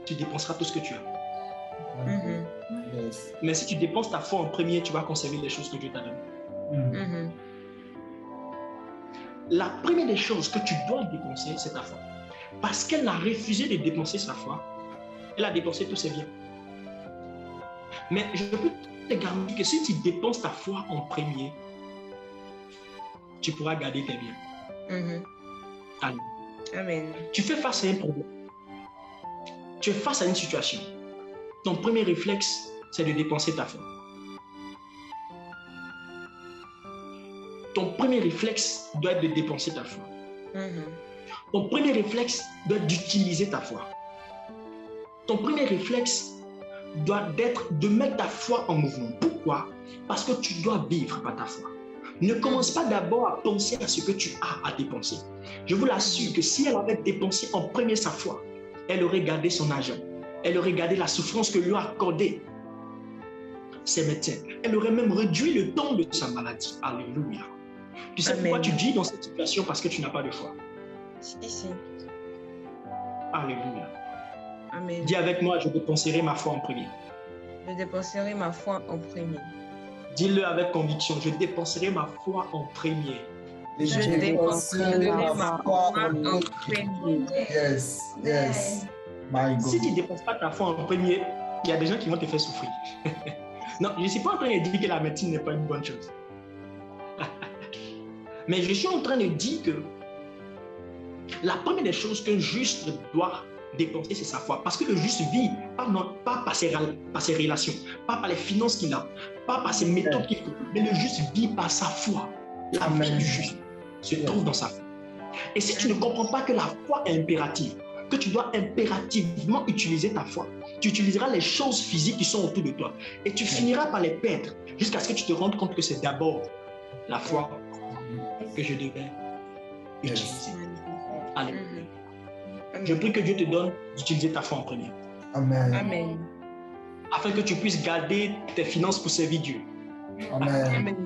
tu dépenseras tout ce que tu as. Mais si tu dépenses ta foi en premier, tu vas conserver les choses que Dieu t'a données. La première des choses que tu dois dépenser, c'est ta foi. Parce qu'elle a refusé de dépenser sa foi, elle a dépensé tous ses biens. Mais je peux te garantir que si tu dépenses ta foi en premier, tu pourras garder tes biens. Amen. Tu fais face à un problème. Tu es face à une situation. Ton premier réflexe, c'est de dépenser ta foi. Ton premier réflexe doit être de dépenser ta foi. Ton premier réflexe doit être d'utiliser ta foi. Ton premier réflexe doit être de mettre ta foi en mouvement. Pourquoi? Parce que tu dois vivre par ta foi. Ne commence pas d'abord à penser à ce que tu as à dépenser. Je vous l'assure que si elle avait dépensé en premier sa foi, elle aurait gardé son argent. Elle aurait gardé la souffrance que lui a accordée ses médecins. Elle aurait même réduit le temps de sa maladie. Alléluia. Tu sais pourquoi tu dis dans cette situation? Parce que tu n'as pas de foi. Si. Alléluia. Amen. Dis avec moi, je dépenserai ma foi en premier. Je dépenserai ma foi en premier. Dis-le avec conviction, je dépenserai ma foi en premier. Je dépenserai ma foi en premier. Yes, yes. My God. Si tu ne dépenses pas ta foi en premier, il y a des gens qui vont te faire souffrir. Non, je ne suis pas en train de dire que la médecine n'est pas une bonne chose. Mais je suis en train de dire que la première des choses qu'un juste doit dépenser, c'est sa foi. Parce que le juste vit pas par ses relations, pas par les finances qu'il a, pas par ses méthodes qu'il fait, mais le juste vit par sa foi. La vie du juste se trouve dans sa foi. Et si tu ne comprends pas que la foi est impérative, que tu dois impérativement utiliser ta foi, tu utiliseras les choses physiques qui sont autour de toi et tu finiras par les perdre jusqu'à ce que tu te rendes compte que c'est d'abord la foi que je devais utiliser. Alléluia. Je prie que Dieu te donne d'utiliser ta foi en premier. Amen. Amen. Afin que tu puisses garder tes finances pour servir Dieu. Amen.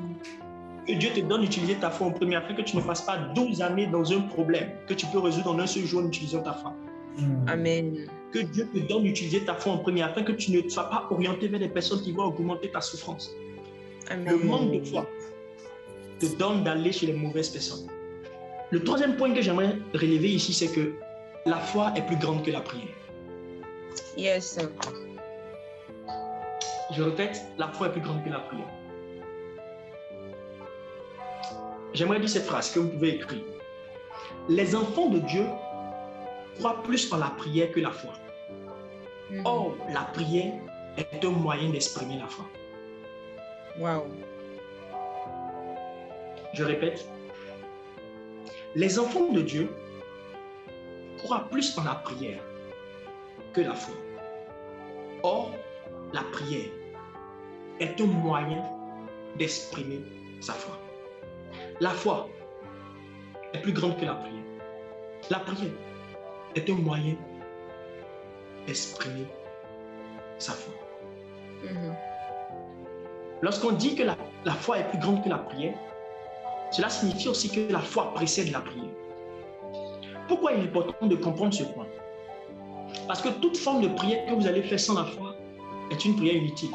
Que Dieu te donne d'utiliser ta foi en premier afin que tu ne fasses pas 12 années dans un problème que tu peux résoudre en un seul jour en utilisant ta foi. Amen. Que Dieu te donne d'utiliser ta foi en premier afin que tu ne sois pas orienté vers des personnes qui vont augmenter ta souffrance. Amen. Le manque de foi te donne d'aller chez les mauvaises personnes. Le troisième point que j'aimerais relever ici, c'est que la foi est plus grande que la prière. Yes. Je répète, la foi est plus grande que la prière. J'aimerais dire cette phrase que vous pouvez écrire. Les enfants de Dieu croient plus en la prière que la foi. Or, la prière est un moyen d'exprimer la foi. Wow. Je répète, les enfants de Dieu croient plus en la prière que la foi. Or, la prière est un moyen d'exprimer sa foi. La foi est plus grande que la prière. La prière est un moyen d'exprimer sa foi. Lorsqu'on dit que la foi est plus grande que la prière, cela signifie aussi que la foi précède la prière. Pourquoi il est important de comprendre ce point? Parce que toute forme de prière que vous allez faire sans la foi est une prière inutile.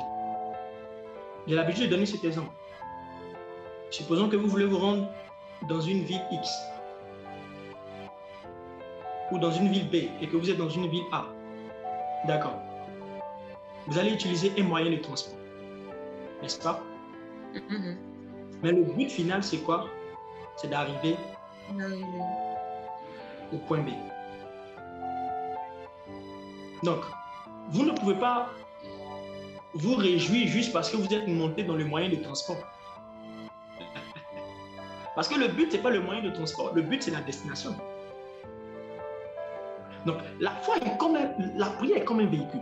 J'ai l'habitude de donner cet exemple. Supposons que vous voulez vous rendre dans une ville X ou dans une ville B et que vous êtes dans une ville A. D'accord. Vous allez utiliser un moyen de transport. N'est-ce pas? Mais le but final, c'est quoi? C'est d'arriver au point B. Donc, vous ne pouvez pas vous réjouir juste parce que vous êtes monté dans le moyen de transport. Parce que le but, ce n'est pas le moyen de transport. Le but, c'est la destination. Donc, la foi est comme la prière est comme un véhicule.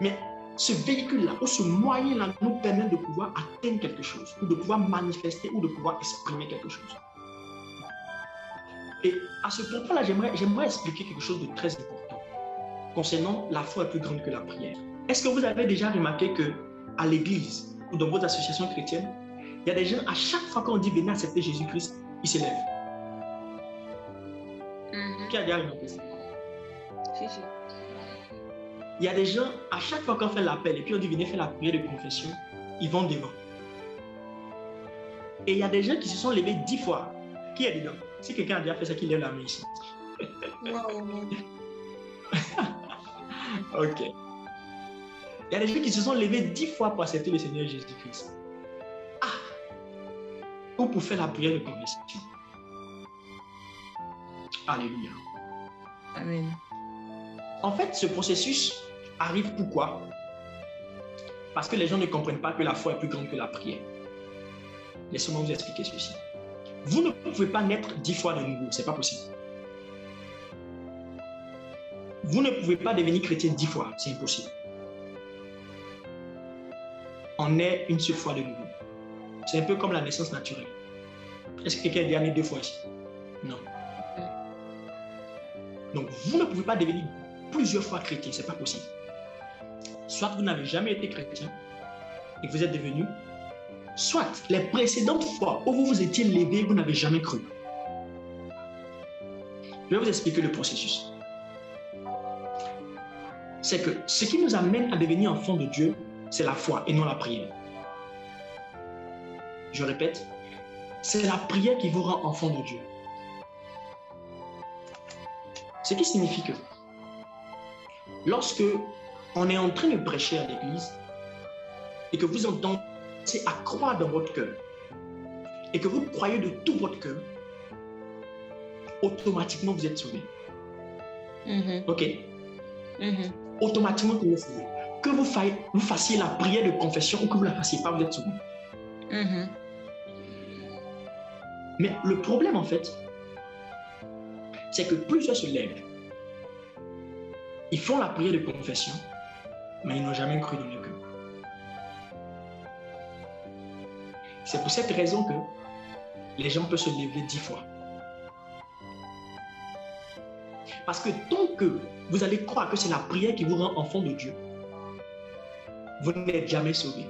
Mais ce véhicule-là, ou ce moyen-là, nous permet de pouvoir atteindre quelque chose, ou de pouvoir manifester, ou de pouvoir exprimer quelque chose. Et à ce propos-là, j'aimerais expliquer quelque chose de très important concernant la foi est plus grande que la prière. Est-ce que vous avez déjà remarqué qu'à l'église, ou dans vos associations chrétiennes, il y a des gens, à chaque fois qu'on dit venez accepter Jésus-Christ, ils s'élèvent. Qui a déjà remarqué ça? Si. Il y a des gens, à chaque fois qu'on fait l'appel et puis on dit venez faire la prière de confession, ils vont devant. Et il y a des gens qui se sont levés 10 fois. Qui est dedans? Si quelqu'un a déjà fait ça, qu'il lève la main ici. Ok. Il y a des gens qui se sont levés 10 fois pour accepter le Seigneur Jésus-Christ. Ou pour faire la prière de confession. Alléluia. Amen. En fait, ce processus arrive pourquoi? Parce que les gens ne comprennent pas que la foi est plus grande que la prière. Laissez-moi vous expliquer ceci. Vous ne pouvez pas naître 10 fois de nouveau, ce n'est pas possible. Vous ne pouvez pas devenir chrétien 10 fois, c'est impossible. On naît une seule fois de nouveau. C'est un peu comme la naissance naturelle. Est-ce que quelqu'un est déjà né 2 fois ici? Non. Donc, vous ne pouvez pas devenir plusieurs fois chrétien, ce n'est pas possible. Soit vous n'avez jamais été chrétien et vous êtes devenu, soit les précédentes fois où vous vous étiez levé, vous n'avez jamais cru. Je vais vous expliquer le processus. C'est que ce qui nous amène à devenir enfants de Dieu, c'est la foi et non la prière. Je répète, c'est la prière qui vous rend enfant de Dieu. Ce qui signifie que lorsque on est en train de prêcher à l'église et que vous entendez à croire dans votre cœur et que vous croyez de tout votre cœur, automatiquement vous êtes sauvé. Ok? Automatiquement vous êtes sauvé. Que vous fassiez la prière de confession ou que vous ne la fassiez pas, vous êtes sauvé. Mais le problème en fait, c'est que plusieurs se lèvent. Ils font la prière de confession, mais ils n'ont jamais cru dans le cœur. C'est pour cette raison que les gens peuvent se lever 10 fois. Parce que tant que vous allez croire que c'est la prière qui vous rend enfant de Dieu, vous n'êtes jamais sauvé.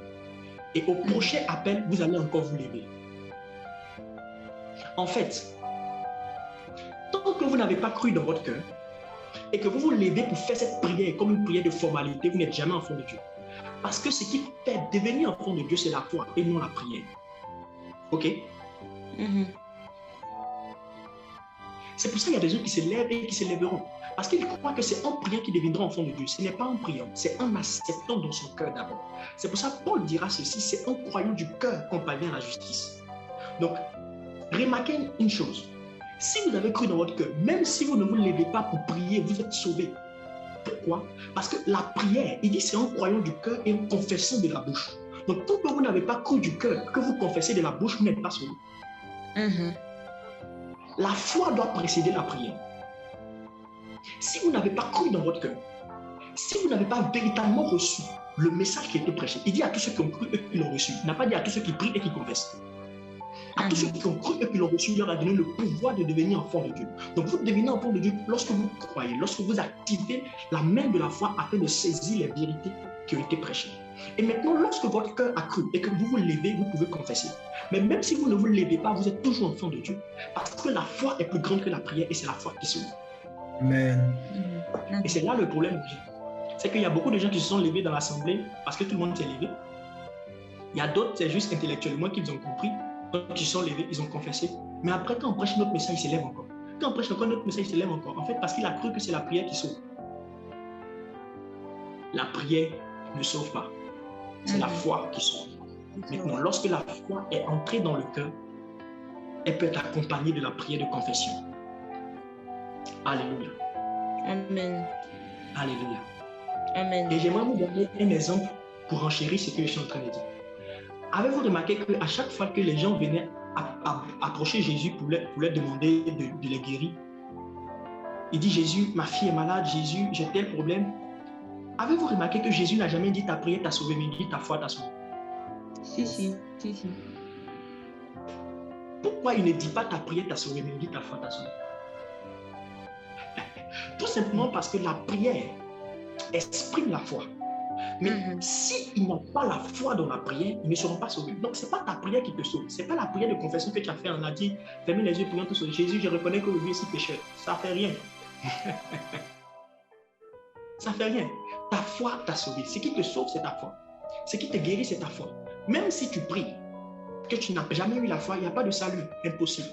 Et au prochain appel, vous allez encore vous lever. En fait, tant que vous n'avez pas cru dans votre cœur et que vous vous levez pour faire cette prière comme une prière de formalité, vous n'êtes jamais enfant de Dieu. Parce que ce qui fait devenir enfant de Dieu, c'est la foi et non la prière. Ok? C'est pour ça qu'il y a des gens qui se lèvent et qui se lèveront. Parce qu'ils croient que c'est en priant qu'ils deviendront enfants de Dieu. Ce n'est pas en priant, c'est en acceptant dans son cœur d'abord. C'est pour ça que Paul dira ceci, c'est en croyant du cœur qu'on parvient à la justice. Donc, remarquez une chose. Si vous avez cru dans votre cœur, même si vous ne vous levez pas pour prier, vous êtes sauvés. Pourquoi? Parce que la prière, il dit c'est en croyant du cœur et en confessant de la bouche. Donc, tant que vous n'avez pas cru du cœur, que vous confessez de la bouche, vous n'êtes pas sauvés. La foi doit précéder la prière. Si vous n'avez pas cru dans votre cœur, si vous n'avez pas véritablement reçu le message qui a été prêché, il dit à tous ceux qui ont cru et qui l'ont reçu. Il n'a pas dit à tous ceux qui prient et qui confessent. À tous ceux qui ont cru et qui l'ont reçu, il leur a donné le pouvoir de devenir enfant de Dieu. Donc vous devenez enfant de Dieu lorsque vous croyez, lorsque vous activez la main de la foi afin de saisir les vérités qui ont été prêchées. Et maintenant, lorsque votre cœur a cru et que vous vous levez, vous pouvez confesser. Mais même si vous ne vous levez pas, vous êtes toujours enfant de Dieu. Parce que la foi est plus grande que la prière et c'est la foi qui sauve. Amen. Et c'est là le problème. C'est qu'il y a beaucoup de gens qui se sont levés dans l'assemblée parce que tout le monde s'est levé. Il y a d'autres, c'est juste intellectuellement qu'ils ont compris. Donc, ils se sont levés, ils ont confessé. Mais après, quand on prêche notre message, il se lève encore. Quand on prêche encore notre message, il se lève encore. En fait, parce qu'il a cru que c'est la prière qui sauve. La prière ne sauve pas. C'est la foi qui sauve. Maintenant, lorsque la foi est entrée dans le cœur, elle peut être accompagnée de la prière de confession. Alléluia. Amen. Alléluia. Amen. Et j'aimerais vous donner un exemple pour enchérir ce que je suis en train de dire. Avez-vous remarqué qu'à chaque fois que les gens venaient approcher Jésus pour leur demander de les guérir, il dit Jésus, ma fille est malade, Jésus, j'ai tel problème. Avez-vous remarqué que Jésus n'a jamais dit ta prière t'a sauvé, mais il dit ta foi t'a sauvé? Si. Pourquoi il ne dit pas ta prière t'a sauvé, mais il dit ta foi t'a sauvé? Tout simplement parce que la prière exprime la foi. Mais s'ils n'ont pas la foi dans la prière, ils ne seront pas sauvés. Donc, ce n'est pas ta prière qui te sauve. Ce n'est pas la prière de confession que tu as fait. On a dit, fermez les yeux, prions tous sur Jésus, je reconnais que je suis pécheur. Ça ne fait rien. Ça ne fait rien. Ta foi t'a sauvé. Ce qui te sauve, c'est ta foi. Ce qui te guérit, c'est ta foi. Même si tu pries, que tu n'as jamais eu la foi, il n'y a pas de salut. Impossible.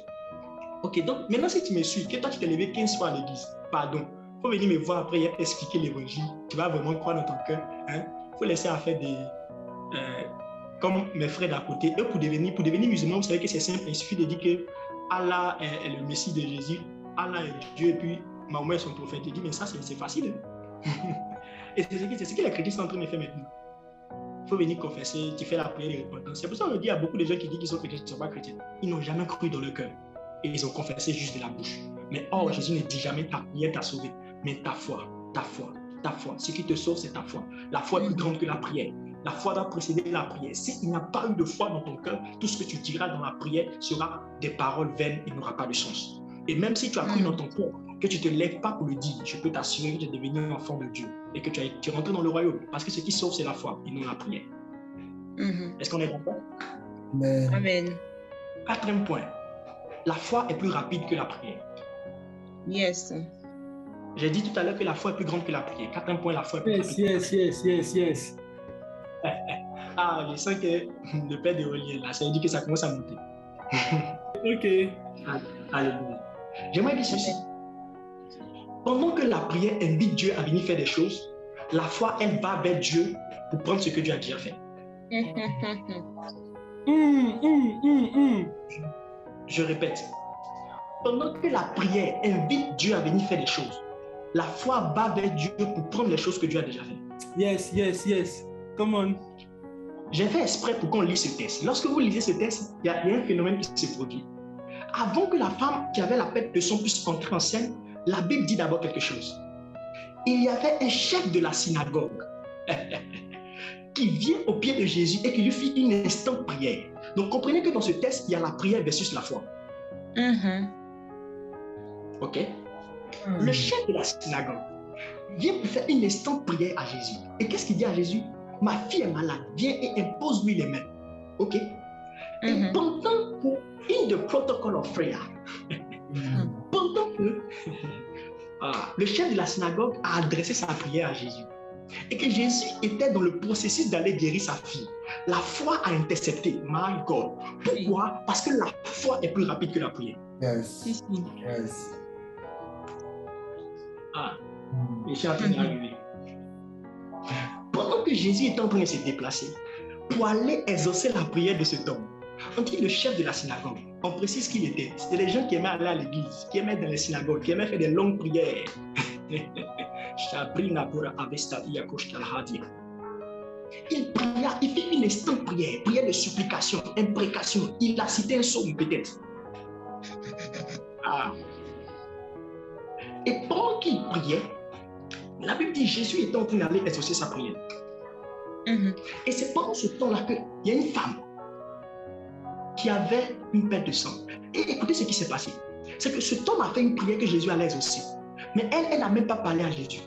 Ok, donc maintenant, si tu me suis, que toi, tu t'es levé 15 fois à l'église, pardon. Il faut venir me voir après et expliquer l'évangile. Tu vas vraiment croire dans ton cœur. Il faut laisser à faire des... comme mes frères d'à côté. Eux, pour devenir musulman, vous savez que c'est simple. Il suffit de dire que Allah est le Messie de Jésus. Allah est Dieu et puis Mahomet est son prophète. Il dit, mais ça, c'est facile. Et c'est ce que les chrétiens sont en train de faire maintenant. Il faut venir confesser, tu fais la prière de repentance. C'est pour ça qu'on dit à beaucoup de gens qui disent qu'ils sont chrétiens, ils ne sont pas chrétiens. Ils n'ont jamais cru dans le cœur. Et ils ont confessé juste de la bouche. Mais or, Jésus ne dit jamais ta prière t'a sauvé. Mais ta foi. Ce qui te sauve, c'est ta foi. La foi est plus grande que la prière. La foi doit précéder la prière. S'il n'y a pas eu de foi dans ton cœur, tout ce que tu diras dans la prière sera des paroles vaines et n'aura pas de sens. Et même si tu as cru dans ton cœur, que tu ne te lèves pas pour le dire, je peux t'assurer que tu es devenu un enfant de Dieu et que tu es rentré dans le royaume. Parce que ce qui sauve, c'est la foi et non la prière. Est-ce qu'on est d'accord? Amen. Quatrième point. La foi est plus rapide que la prière. Yes. J'ai dit tout à l'heure que la foi est plus grande que la prière. Quatrième point, la foi est plus rapide. Yes. Ah, je sens que le père de Rolien, là, ça veut dire que ça commence à monter. Ok. Alléluia. J'aimerais dire ceci. Pendant que la prière invite Dieu à venir faire des choses, la foi, elle va vers Dieu pour prendre ce que Dieu a déjà fait. Je répète. Pendant que la prière invite Dieu à venir faire des choses, la foi va vers Dieu pour prendre les choses que Dieu a déjà fait. Yes. Come on. J'ai fait exprès pour qu'on lise ce texte. Lorsque vous lisez ce texte, il y a un phénomène qui se produit. Avant que la femme qui avait la perte de sang puisse entrer en scène, la Bible dit d'abord quelque chose. Il y avait un chef de la synagogue qui vient au pied de Jésus et qui lui fit une instante prière. Donc comprenez que dans ce texte, il y a la prière versus la foi. Ok? Le chef de la synagogue vient pour faire une instante prière à Jésus. Et qu'est-ce qu'il dit à Jésus? Ma fille est malade, viens et impose-lui les mains. Ok? Et pendant que, in the protocol of prayer, pendant que le chef de la synagogue a adressé sa prière à Jésus, et que Jésus était dans le processus d'aller guérir sa fille, la foi a intercepté. My God. Pourquoi? Parce que la foi est plus rapide que la prière. Yes. Je suis en train d'arriver. Pendant que Jésus était en train de se déplacer pour aller exaucer la prière de cet homme, on dit le chef de la synagogue. On précise qui il était. C'était les gens qui aimaient aller à l'église, qui aimaient dans les synagogues, qui aimaient faire des longues prières. Il pria, il fit une instante prière, prière de supplication, imprécation. Il a cité un psaume peut-être. Et pendant qu'il priait, la Bible dit Jésus était en train d'aller exaucer sa prière. Et c'est pendant ce temps-là qu'il y a une femme qui avait une perte de sang. Et écoutez ce qui s'est passé. C'est que cet homme a fait une prière que Jésus allait exaucer. Mais elle n'a même pas parlé à Jésus.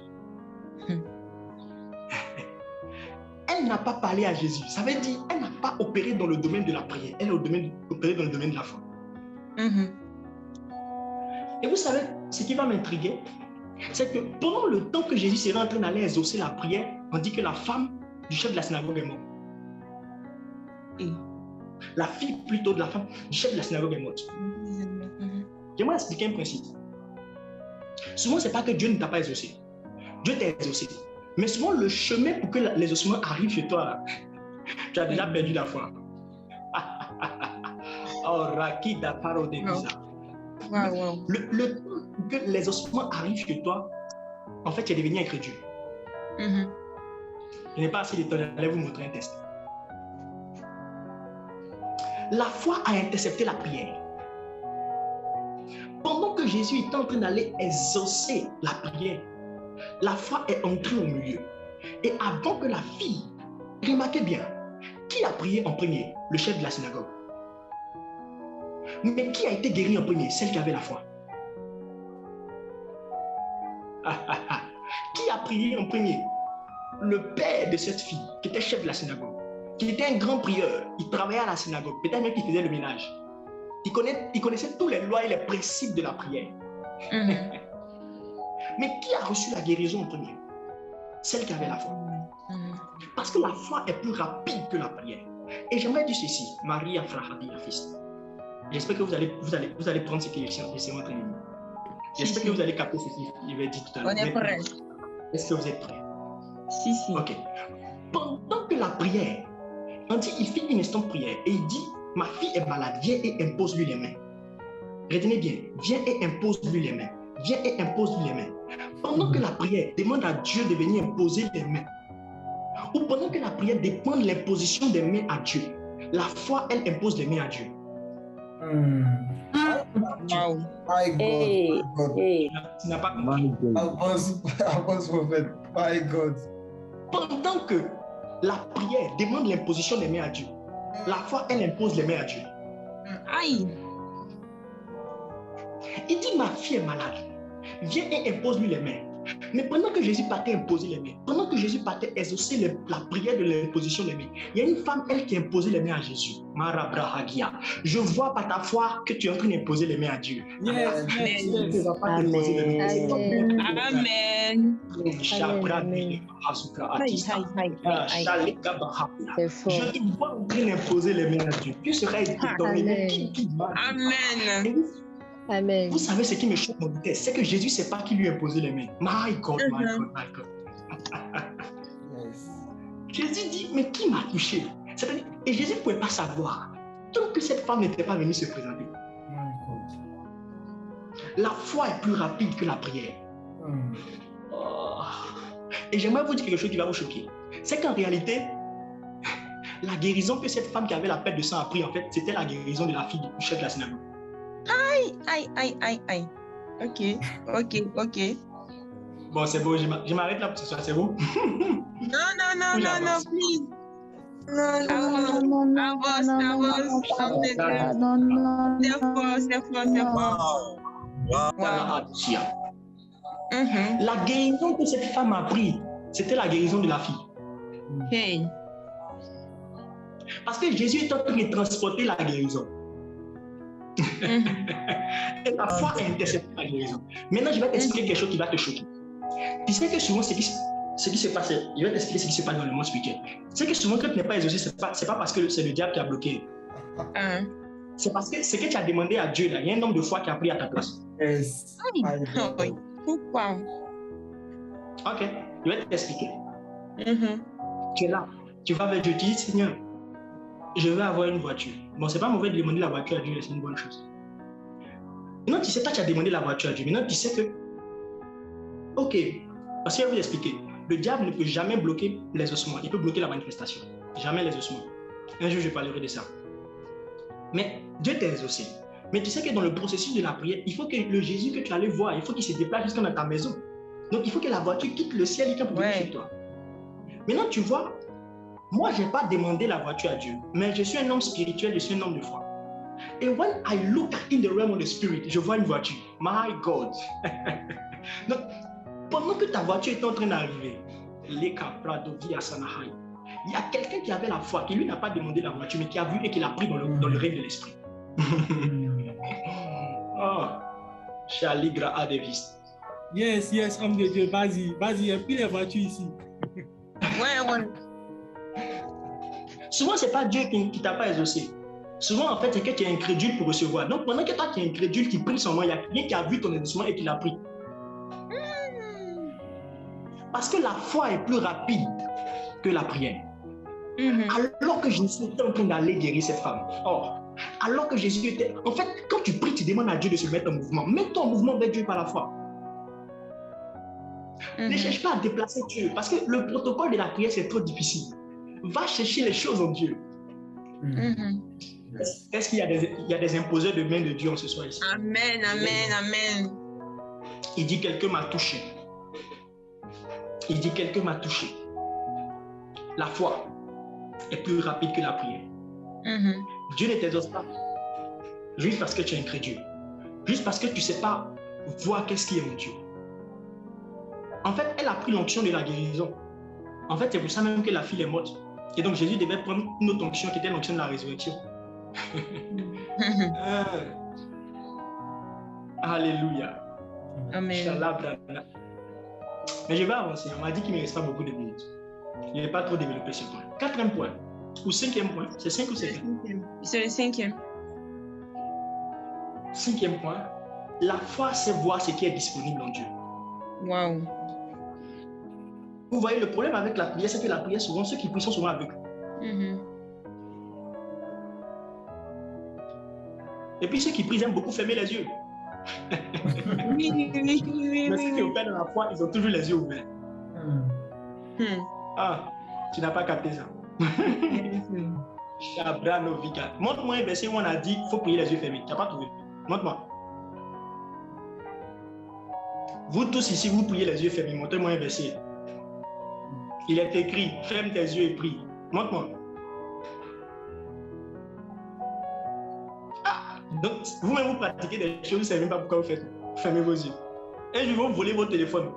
Elle n'a pas parlé à Jésus. Ça veut dire qu'elle n'a pas opéré dans le domaine de la prière. Elle a opéré dans le domaine de la foi. Et vous savez, ce qui va m'intriguer, c'est que pendant le temps que Jésus serait en train d'aller exaucer la prière, on dit que la femme du chef de la synagogue est morte. La fille plutôt de la femme du chef de la synagogue est morte. J'aimerais expliquer un principe. Souvent, ce n'est pas que Dieu ne t'a pas exaucé. Dieu t'a exaucé. Mais souvent, le chemin pour que l'exaucement arrive chez toi, tu as déjà perdu la foi. Oh, Rakida Parodevisa. Le temps que l'exaucement arrive chez toi, en fait, tu es devenu incrédule. Je n'ai pas assez de temps, allez vous montrer un test. La foi a intercepté la prière. Pendant que Jésus était en train d'aller exaucer la prière, la foi est entrée au milieu. Et avant que la fille, remarquez bien, qui a prié en premier? Le chef de la synagogue. Mais qui a été guéri en premier? Celle qui avait la foi. Qui a prié en premier? Le père de cette fille, qui était chef de la synagogue, qui était un grand prieur. Il travaillait à la synagogue, peut-être même qu'il faisait le ménage. Il connaissait tous les lois et les principes de la prière. Mais qui a reçu la guérison en premier? Celle qui avait la foi. Parce que la foi est plus rapide que la prière. Et j'aimerais dire ceci, Maria Frahadi, la fils. J'espère que vous allez prendre ce que je suis en train de dire. J'espère que vous allez capter ce que je vais dire tout à l'heure. On est prêts. Est-ce que vous êtes prêts? Si. Ok. Pendant que la prière, on dit, il fit une instante prière et il dit, ma fille est malade, viens et impose-lui les mains. Retenez bien, viens et impose-lui les mains. Viens et impose-lui les mains. Pendant que la prière demande à Dieu de venir imposer les mains, ou pendant que la prière dépend de l'imposition des mains à Dieu, la foi, elle impose les mains à Dieu. Wow. My God. Hey. Tu n'as pas compris. My God. Pendant que la prière demande l'imposition des mains à Dieu, la foi, elle impose les mains à Dieu. Aïe. Il dit, ma fille est malade. Viens et impose-lui les mains. Mais pendant que Jésus partait imposer les mains, pendant que Jésus partait exaucer la prière de l'imposition des mains, il y a une femme, elle, qui a imposé les mains à Jésus. Marabrahagia. Je vois par ta foi que tu es en train d'imposer les mains à Dieu. Yes, yes, Tu ne yes. vas pas t'imposer les mains. C'est toi qui Amen. Je te vois en train d'imposer les mains à Dieu. Tu seras dans les mains qui va. Amen. Amen. Vous savez ce qui me choque dans vitesse, c'est que Jésus ne sait pas qui lui a imposé les mains. My God, my God, my God. Jésus dit, mais qui m'a touché? Et Jésus ne pouvait pas savoir. Tant que cette femme n'était pas venue se présenter. La foi est plus rapide que la prière. Oh. Et j'aimerais vous dire quelque chose qui va vous choquer. C'est qu'en réalité, la guérison que cette femme qui avait la perte de sang a pris, en fait, c'était la guérison de la fille du chef de la synagogue. Aïe. Ok. Bon, c'est bon, je m'arrête là pour ce soir, c'est bon? Non, please. Non. C'est fort. La guérison que cette femme a pris, c'était la guérison de la fille. Hey. Parce que Jésus est en train de transporter la guérison. Et la foi a intercepté la guérison. Maintenant, je vais t'expliquer quelque chose qui va te choquer. Tu sais que souvent, ce qui se passe, je vais t'expliquer ce qui se passe dans le monde spirituel. C'est que souvent, quand tu n'es pas exaucé, ce n'est pas parce que c'est le diable qui a bloqué. C'est parce que ce que tu as demandé à Dieu, là, il y a un homme de foi qui a pris à ta place. Pourquoi? Ok, je vais t'expliquer. Tu es là, tu vas vers Dieu, tu dis, Seigneur, je veux avoir une voiture. Bon, c'est pas mauvais de demander la voiture à Dieu, c'est une bonne chose. Maintenant, tu sais pas, tu as demandé la voiture à Dieu. Maintenant, tu sais que, ok, parce que je vais vous expliquer, le diable ne peut jamais bloquer les ossements, il peut bloquer la manifestation. Jamais les ossements. Un jour, je parlerai de ça. Mais Dieu t'a exaucé. Mais tu sais que dans le processus de la prière, il faut que le Jésus que tu allais voir, il faut qu'il se déplace jusqu'à dans ta maison. Donc, il faut que la voiture quitte le ciel et pour venir chez toi. Maintenant, tu vois, moi, je n'ai pas demandé la voiture à Dieu, mais je suis un homme spirituel, je suis un homme de foi. Et when I look in the realm of the spirit, je vois une voiture. My God. Donc, pendant que ta voiture est en train d'arriver, il y a quelqu'un qui avait la foi, qui lui n'a pas demandé la voiture, mais qui a vu et qui l'a pris dans le règne de l'esprit. Oh, Chaligra a des vis. Yes, homme de Dieu, vas-y, et puis les voitures ici. Ouais. Souvent, ce n'est pas Dieu qui ne t'a pas exaucé. Souvent, en fait, c'est que tu es incrédule pour recevoir. Donc, pendant que toi, tu es incrédule, qui prie son nom, il y a quelqu'un qui a vu ton exaucement et qui l'a pris. Parce que la foi est plus rapide que la prière. Alors que Jésus était en train d'aller guérir cette femme. Or, alors que Jésus était... En fait, quand tu pries, tu demandes à Dieu de se mettre en mouvement. Mets-toi en mouvement vers Dieu par la foi. Ne cherche pas à déplacer Dieu. Parce que le protocole de la prière, c'est trop difficile. Va chercher les choses en Dieu. Est-ce qu'il y a des imposeurs de main de Dieu en ce soir ici? Amen. Il dit, quelqu'un m'a touché. Il dit, quelqu'un m'a touché. La foi est plus rapide que la prière. Dieu ne t'exauce pas juste parce que tu es incrédule. Juste parce que tu ne sais pas voir qu'est-ce qui est mon Dieu. En fait, elle a pris l'onction de la guérison. En fait, c'est pour ça même que la fille est morte. Et donc, Jésus devait prendre une autre onction qui était l'onction de la résurrection. Alléluia. Amen. Mais je vais avancer. On m'a dit qu'il ne me reste pas beaucoup de minutes. Je n'ai pas trop développé ce point. Quatrième point. Ou cinquième point. C'est 5 ou 7? C'est le 5e. Cinquième point. La foi, c'est voir ce qui est disponible en Dieu. Wow. Vous voyez, le problème avec la prière, c'est que la prière, souvent, ceux qui prient sont souvent aveugles. Et puis ceux qui prient aiment beaucoup fermer les yeux. Oui. Mais ceux qui opèrent dans la foi, ils ont toujours les yeux ouverts. Ah, tu n'as pas capté ça. Montre-moi un verset où on a dit qu'il faut prier les yeux fermés. Tu n'as pas trouvé. Montre-moi. Vous tous ici, vous priez les yeux fermés. Montrez-moi un verset. Il est écrit, ferme tes yeux et prie. Montre-moi. Ah, donc vous-même vous pratiquez des choses, vous ne savez même pas pourquoi vous faites. Fermez vos yeux. Et je vais vous voler votre téléphone.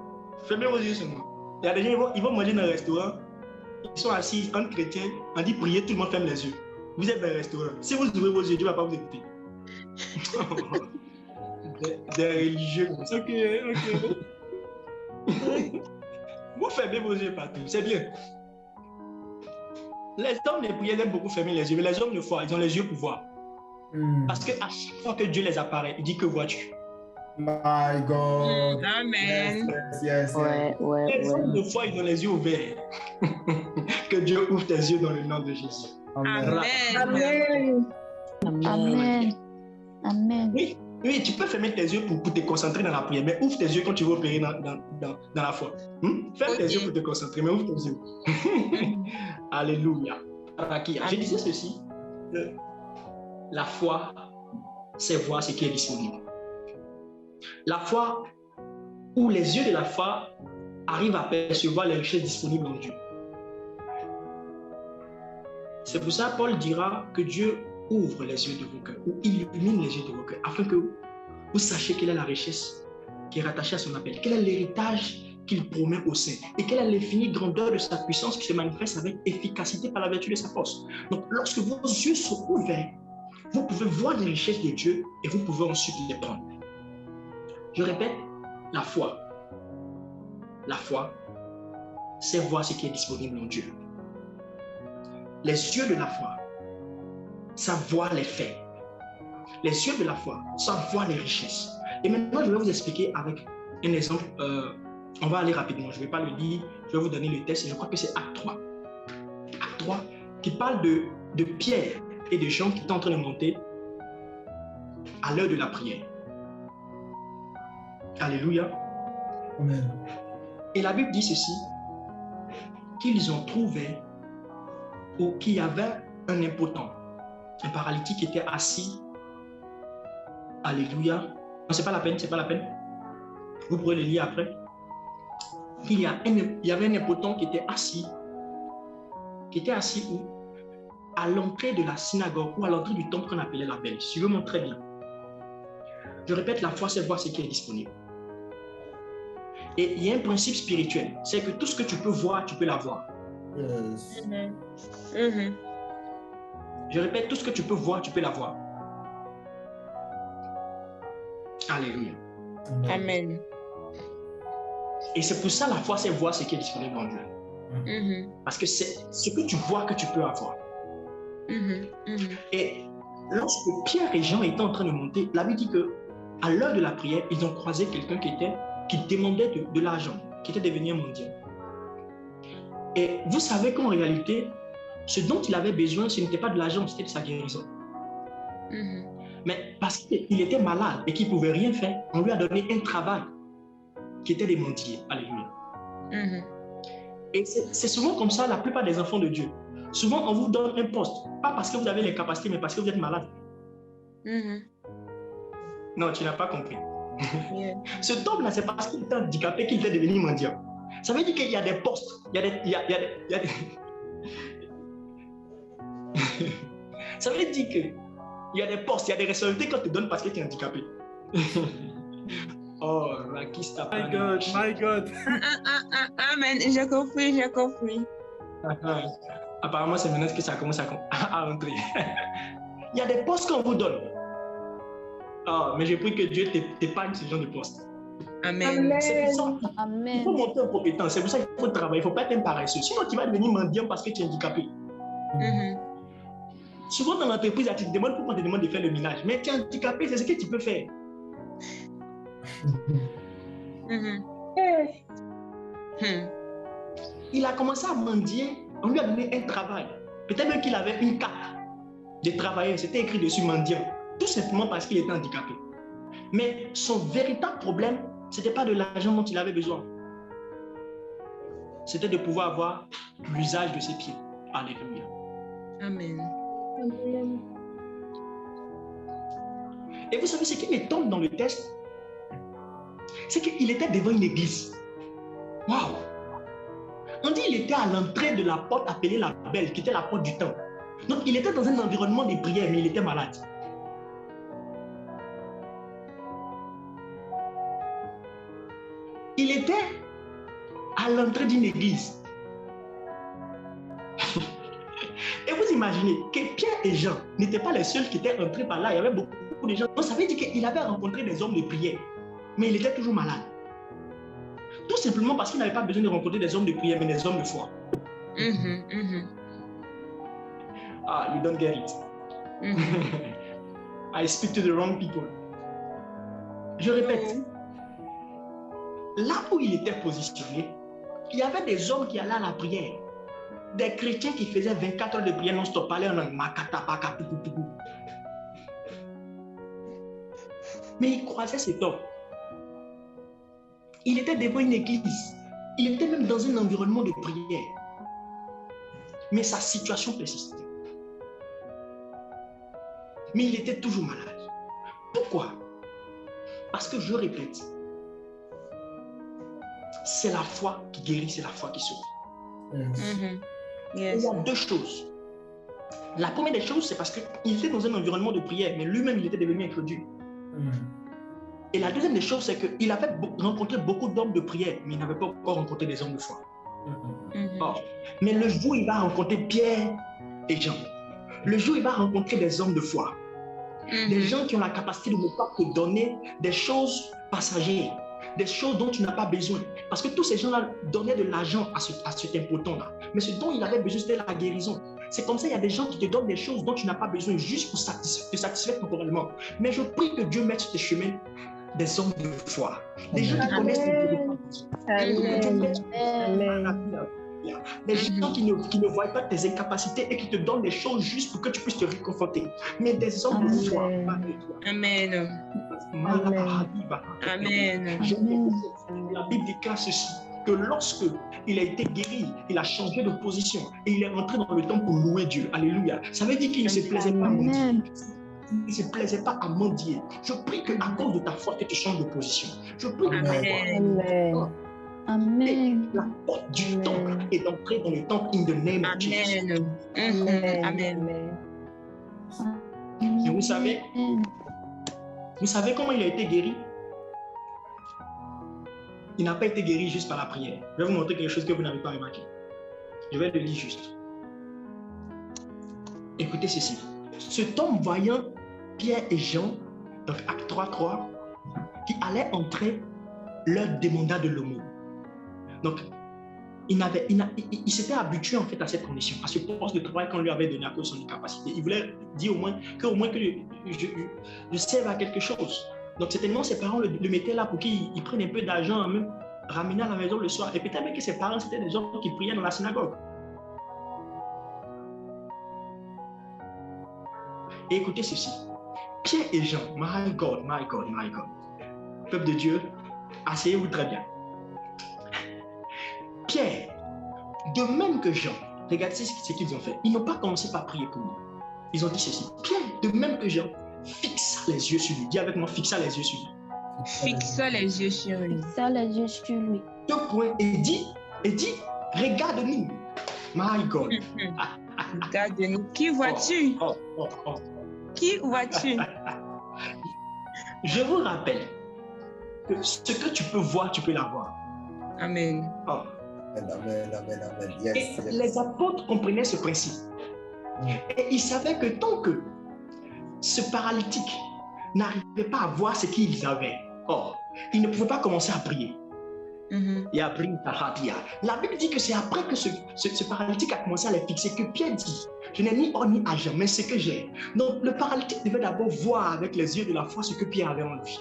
Fermez vos yeux seulement. Il y a des gens, ils vont manger dans un restaurant. Ils sont assis entre chrétiens. On dit prier, tout le monde ferme les yeux. Vous êtes dans un restaurant. Si vous ouvrez vos yeux, Dieu ne va pas vous écouter. Des religieux comme ça. Ok. Vous fermez vos yeux partout. C'est bien. Les hommes de prière aiment beaucoup fermer les yeux. Mais les hommes de foi, ils ont les yeux pour voir. Parce qu'à chaque fois que Dieu les apparaît, il dit que vois-tu. My God. Amen. Yes. Ouais. Les hommes de foi, ils ont les yeux ouverts. Que Dieu ouvre tes yeux dans le nom de Jésus. Amen. Amen. Oui, tu peux fermer tes yeux pour te concentrer dans la prière, mais ouvre tes yeux quand tu veux opérer dans la foi. Ferme tes yeux pour te concentrer, mais ouvre tes yeux. Alléluia. Je disais ceci, que la foi, c'est voir ce qui est disponible. La foi, où les yeux de la foi arrivent à percevoir les richesses disponibles en Dieu. C'est pour ça que Paul dira que Dieu ouvre les yeux de vos cœurs, ou illumine les yeux de vos cœurs, afin que vous sachiez quelle est la richesse qui est rattachée à son appel, quel est l'héritage qu'il promet aux saints, et quelle est l'infinie grandeur de sa puissance qui se manifeste avec efficacité par la vertu de sa force. Donc, lorsque vos yeux sont ouverts, vous pouvez voir les richesses de Dieu et vous pouvez ensuite les prendre. Je répète, la foi, c'est voir ce qui est disponible en Dieu. Les yeux de la foi, ça voit les faits. Les yeux de la foi, ça voit les richesses. Et maintenant, je vais vous expliquer avec un exemple. On va aller rapidement, je ne vais pas le lire, je vais vous donner le texte. Je crois que c'est Acte 3. Acte 3, qui parle de Pierre et de Jean qui sont en train de monter à l'heure de la prière. Alléluia. Amen. Et la Bible dit ceci, qu'ils ont trouvé ou qu'il y avait un impotent, un paralytique qui était assis. Alléluia. Non, c'est pas la peine. Vous pourrez le lire après. Il y avait un impotent qui était assis où? À l'entrée de la synagogue ou à l'entrée du temple qu'on appelait la Belle. Suivez-moi très bien. Je répète, la foi, c'est voir ce qui est disponible. Et il y a un principe spirituel, c'est que tout ce que tu peux voir, tu peux l'avoir. Yes. Je répète, tout ce que tu peux voir, tu peux l'avoir. Alléluia. Amen. Et c'est pour ça la foi, c'est voir ce qui est disponible en Dieu. Parce que c'est ce que tu vois que tu peux avoir. Et lorsque Pierre et Jean étaient en train de monter, la Bible dit qu'à l'heure de la prière, ils ont croisé quelqu'un qui demandait de l'argent, qui était devenu mendiant. Et vous savez qu'en réalité, ce dont il avait besoin, ce n'était pas de l'argent, c'était de sa guérison. Mais parce qu'il était malade et qu'il ne pouvait rien faire, on lui a donné un travail qui était de mendier. Alléluia. Et c'est souvent comme ça la plupart des enfants de Dieu. Souvent, on vous donne un poste, pas parce que vous avez les capacités, mais parce que vous êtes malade. Non, tu n'as pas compris. Ce homme-là, c'est parce qu'il était handicapé qu'il était devenu mendiant. Ça veut dire qu'il y a des postes, Ça veut dire qu'il y a des postes, il y a des responsabilités qu'on te donne parce que tu es handicapé. Oh, Rakista. My God. Amen. J'ai compris. Apparemment, c'est maintenant que ça commence à rentrer. Il y a des postes qu'on vous donne. Oh, mais je prie que Dieu t'épargne ce genre de poste. Amen. C'est pour ça qu'il faut monter en compétence. C'est pour ça qu'il faut travailler. Il ne faut pas être un paresseux. Sinon, tu vas devenir mendiant parce que tu es handicapé. Souvent, dans l'entreprise, tu te demandes pourquoi on te demande de faire le ménage. Mais tu es handicapé, c'est ce que tu peux faire. Il a commencé à mendier. On lui a donné un travail. Peut-être même qu'il avait une carte de travailleur. C'était écrit dessus mendiant. Tout simplement parce qu'il était handicapé. Mais son véritable problème, ce n'était pas de l'argent dont il avait besoin. C'était de pouvoir avoir l'usage de ses pieds. Alléluia. Amen. Et vous savez ce qui me tombe dans le texte? C'est qu'il était devant une église. Waouh! On dit qu'il était à l'entrée de la porte appelée la Belle, qui était la porte du temple. Donc il était dans un environnement de prière, mais il était malade. Il était à l'entrée d'une église. Et vous imaginez que Pierre et Jean n'étaient pas les seuls qui étaient entrés par là. Il y avait beaucoup de gens. Donc ça veut dire qu'il avait rencontré des hommes de prière, mais il était toujours malade. Tout simplement parce qu'il n'avait pas besoin de rencontrer des hommes de prière, mais des hommes de foi. Ah, you don't get it. I speak to the wrong people. Je répète, là où il était positionné, il y avait des hommes qui allaient à la prière. Des chrétiens qui faisaient 24 heures de prière non-stop, parlaient en anglais. Mais il croisait cet homme. Il était devant une église. Il était même dans un environnement de prière. Mais sa situation persistait. Mais il était toujours malade. Pourquoi? Parce que je répète, c'est la foi qui guérit, c'est la foi qui sauve. Il y a deux choses. La première des choses, c'est parce qu'il était dans un environnement de prière, mais lui-même, il était devenu incrédule. Et la deuxième des choses, c'est qu'il avait rencontré beaucoup d'hommes de prière, mais il n'avait pas encore rencontré des hommes de foi. Mais le jour où il va rencontrer Pierre et Jean, le jour où il va rencontrer des hommes de foi, des gens qui ont la capacité de ne pas te donner des choses passagères, des choses dont tu n'as pas besoin. Parce que tous ces gens-là donnaient de l'argent à cet impotent-là. Mais ce dont il avait besoin, c'était la guérison. C'est comme ça, il y a des gens qui te donnent des choses dont tu n'as pas besoin juste pour te satisfaire temporairement. Mais je prie que Dieu mette sur tes chemins des hommes de foi. Des gens qui connaissent des gens qui ne voient pas tes incapacités et qui te donnent des choses juste pour que tu puisses te réconforter. Mais des hommes de foi. Amen. Amen. La Bible déclare ceci, que lorsque il a été guéri, il a changé de position et il est rentré dans le temple pour louer Dieu. Alléluia. Ça veut dire qu'il ne se plaisait pas à mendier. Il ne se plaisait pas à mendier. Je prie qu'à cause de ta foi, que tu changes de position. Je prie que ta foi. Amen. La porte du temple est d'entrer dans le temple in the name of Jesus. Amen. Et vous savez comment il a été guéri? Il n'a pas été guéri juste par la prière. Je vais vous montrer quelque chose que vous n'avez pas remarqué. Je vais le lire juste. Écoutez ceci. Cet homme voyant Pierre et Jean, donc Acte 3:3, qui allaient entrer, leur demanda de l'aumône. Donc, il s'était habitué en fait à cette condition, à ce poste de travail qu'on lui avait donné à cause de son incapacité. Il voulait dire au moins que je serve à quelque chose. Donc, certainement, ses parents le mettaient là pour qu'il prenne un peu d'argent, même ramener à la maison le soir. Et peut-être même que ses parents, c'était des gens qui priaient dans la synagogue. Et écoutez ceci. Pierre et Jean, my God. Peuple de Dieu, asseyez-vous très bien. Pierre, de même que Jean, regardez ce qu'ils ont fait. Ils n'ont pas commencé par prier pour lui. Ils ont dit ceci. Pierre, de même que Jean, fixa les yeux sur lui. Dis avec moi, fixa les yeux sur lui. Fixa les yeux sur lui. Fixa les yeux sur lui. 2 points. Et dit, regarde-nous. My God. Regarde-nous. Qui vois-tu? Qui vois-tu? Je vous rappelle que ce que tu peux voir, tu peux l'avoir. Amen. Amen. Yes, Et les apôtres comprenaient ce principe. Et ils savaient que tant que ce paralytique n'arrivait pas à voir ce qu'ils avaient, ils ne pouvaient pas commencer à prier. La Bible dit que c'est après que ce paralytique a commencé à les fixer que Pierre dit, je n'ai ni or ni argent, mais ce que j'ai. Donc le paralytique devait d'abord voir avec les yeux de la foi ce que Pierre avait en lui.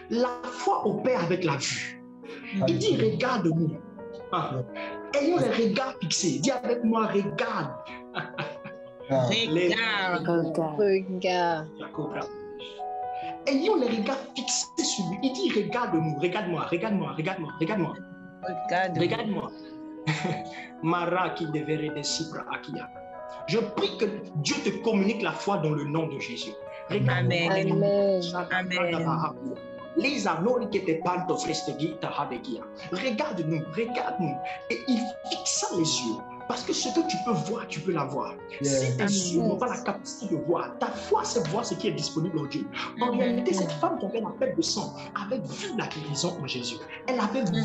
La foi opère avec la vue. Il dit regarde-nous. Ayons les regards fixés. Dis avec moi regarde. Regarde. Ayons les regards fixés sur lui. Il dit regarde-nous, regarde-moi. Mara qui devrait des cipres Akia. Je prie que Dieu te communique la foi dans le nom de Jésus. Amen. Regarde-nous. Et il fixa les yeux Parce que ce que tu peux voir, tu peux l'avoir. Si tes yeux n'ont pas la capacité de voir, ta foi, c'est voir ce qui est disponible en Dieu. En réalité, cette femme qui avait la perte de sang avait vu la guérison en Jésus. Elle avait vu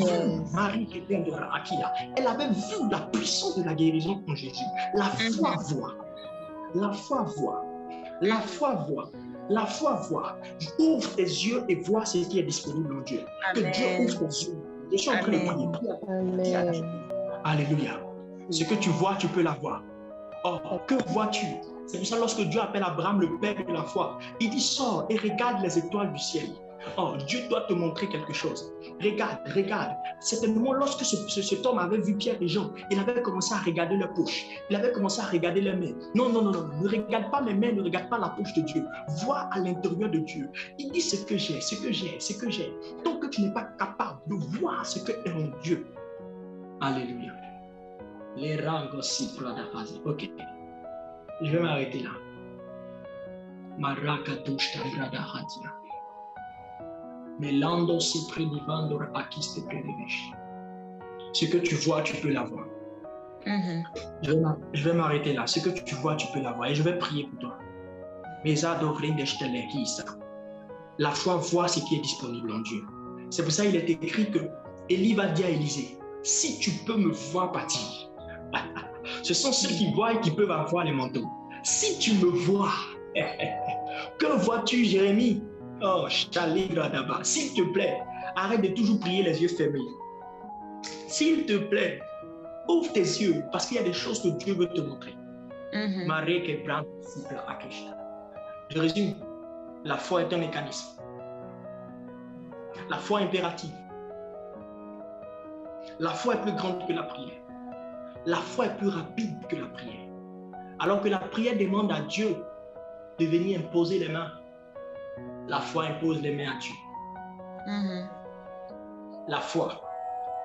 Marie qui était de Akila. Elle avait vu la puissance de la guérison en Jésus. La foi voit. La foi voit. La foi voit. La foi voit. Ouvre tes yeux et vois ce qui est disponible en Dieu. Que Dieu ouvre tes yeux. Je suis en train de prier. Alléluia. Ce que tu vois, tu peux l'avoir. Oh, que vois-tu? C'est pour ça lorsque Dieu appelle Abraham le père de la foi, il dit sors et regarde les étoiles du ciel. Oh, Dieu doit te montrer quelque chose. Regarde, regarde. Certainement, lorsque cet homme avait vu Pierre et Jean, il avait commencé à regarder leur poche. Il avait commencé à regarder leurs mains. Non, non, non, non. Ne regarde pas mes mains, ne regarde pas la poche de Dieu. Vois à l'intérieur de Dieu. Il dit ce que j'ai, ce que j'ai, ce que j'ai. Tant que tu n'es pas capable de voir ce que est en Dieu. Alléluia. Les rangs aussi pour la phase. Ok. Je vais m'arrêter là. Marakatouch Tabrada Hadia. Melando si predivando akiste predivish. Ce que tu vois, tu peux l'avoir. Je vais m'arrêter là. Ce que tu vois, tu peux l'avoir. Et je vais prier pour toi. La foi voit ce qui est disponible en Dieu. C'est pour ça qu'il est écrit que Élie va dire à Élisée, si tu peux me voir partir. Ce sont ceux qui voient et qui peuvent avoir les manteaux. Si tu me vois, que vois-tu, Jérémie? Oh, Chaligradaba, s'il te plaît, arrête de toujours prier les yeux fermés. S'il te plaît, ouvre tes yeux parce qu'il y a des choses que Dieu veut te montrer. Je résume. La foi est un mécanisme. La foi est impérative. La foi est plus grande que la prière. La foi est plus rapide que la prière. Alors que la prière demande à Dieu de venir imposer les mains, la foi impose les mains à Dieu. La foi,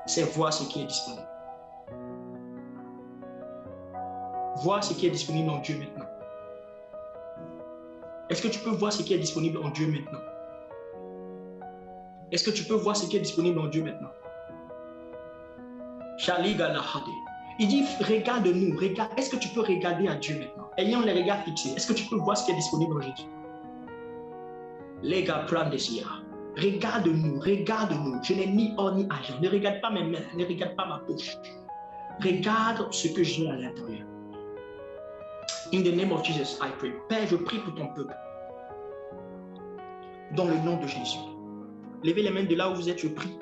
c'est voir ce qui est disponible. Voir ce qui est disponible en Dieu maintenant. Est-ce que tu peux voir ce qui est disponible en Dieu maintenant? Est-ce que tu peux voir ce qui est disponible en Dieu maintenant? Il dit, regarde-nous, regarde. Est-ce que tu peux regarder à Dieu maintenant? Ayant les regards fixés, est-ce que tu peux voir ce qui est disponible en Jésus? Les gars, prends des sierras. Regarde-nous, regarde-nous. Je n'ai ni or ni argent. Ne regarde pas mes mains, ne regarde pas ma poche. Regarde ce que j'ai à l'intérieur. In the name of Jesus, I pray. Père, je prie pour ton peuple. Dans le nom de Jésus. Levez les mains de là où vous êtes, je prie.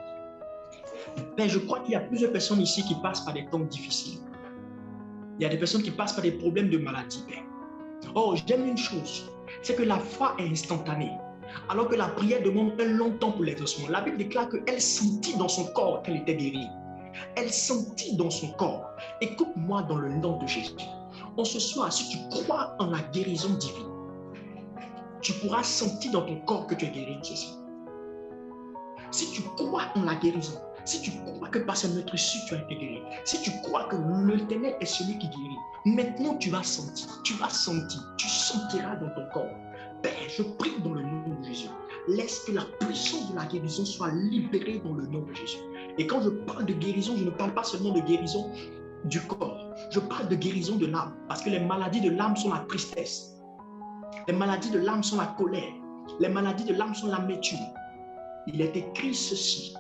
Père, je crois qu'il y a plusieurs personnes ici qui passent par des temps difficiles. Il y a des personnes qui passent par des problèmes de maladie, Père. Oh, j'aime une chose, c'est que la foi est instantanée, alors que la prière demande un long temps pour l'exaucement. La Bible déclare qu'elle sentit dans son corps qu'elle était guérie. Elle sentit dans son corps. Écoute-moi dans le nom de Jésus. En ce soir, si tu crois en la guérison divine, tu pourras sentir dans ton corps que tu es guéri de ceci. Si tu crois en la guérison, si tu crois que par notre issue tu as été guéri, si tu crois que l'Éternel est celui qui guérit, maintenant tu vas sentir, tu sentiras dans ton corps. Père, je prie dans le nom de Jésus. Laisse que la puissance de la guérison soit libérée dans le nom de Jésus. Et quand je parle de guérison, je ne parle pas seulement de guérison du corps. Je parle de guérison de l'âme. Parce que les maladies de l'âme sont la tristesse. Les maladies de l'âme sont la colère. Les maladies de l'âme sont l'amertume. Il est écrit ceci.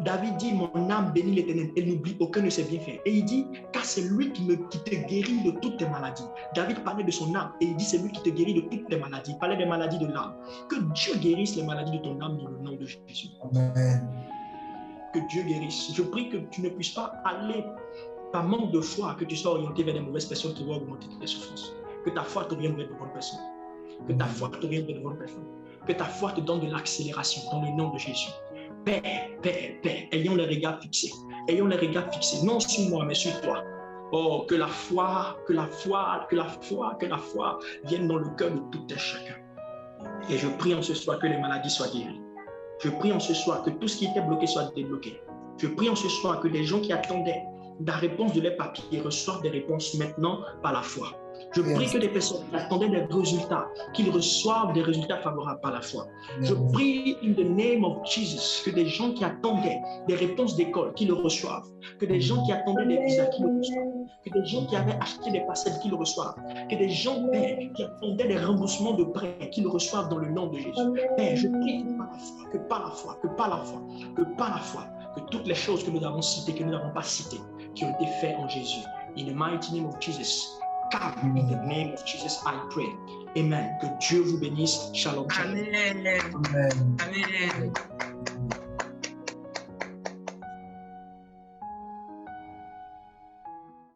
David dit, mon âme bénit l'Éternel, elle n'oublie aucun de ses bienfaits. Et il dit, car c'est lui qui te guérit de toutes tes maladies. David parlait de son âme et il dit, c'est lui qui te guérit de toutes tes maladies. Il parlait des maladies de l'âme. Que Dieu guérisse les maladies de ton âme dans le nom de Jésus. Amen. Que Dieu guérisse. Je prie que tu ne puisses pas aller par manque de foi, que tu sois orienté vers des mauvaises personnes qui vont augmenter tes souffrances. Que ta foi te vienne vers de bonnes personnes. Que ta foi te vienne vers de bonnes personnes. Que ta foi te donne de l'accélération dans le nom de Jésus. Père, Père, Père, ayons les regards fixés. Ayons les regards fixés, non sur moi, mais sur toi. Oh, que la foi vienne dans le cœur de tout un chacun. Et je prie en ce soir que les maladies soient guéries. Je prie en ce soir que tout ce qui était bloqué soit débloqué. Je prie en ce soir que les gens qui attendaient la réponse de leurs papiers reçoivent des réponses maintenant par la foi. Je prie que des personnes qui attendaient des résultats, qu'ils reçoivent des résultats favorables par la foi. Je prie in the name of Jesus que des gens qui attendaient des réponses d'école, qu'ils le reçoivent. Que des gens qui attendaient des visas, qu'ils le reçoivent. Que des gens qui avaient acheté des parcelles, qu'ils le reçoivent. Que des gens, Père, qui attendaient des remboursements de prêts, qu'ils le reçoivent dans le nom de Jésus. Père, je prie que par la foi, que toutes les choses que nous avons citées, que nous n'avons pas citées, qui ont été faites en Jésus. In the mighty name of Jesus. Come in the name of Jesus, I pray. Amen. Que Dieu vous bénisse. Shalom. Shalom. Amen. Amen.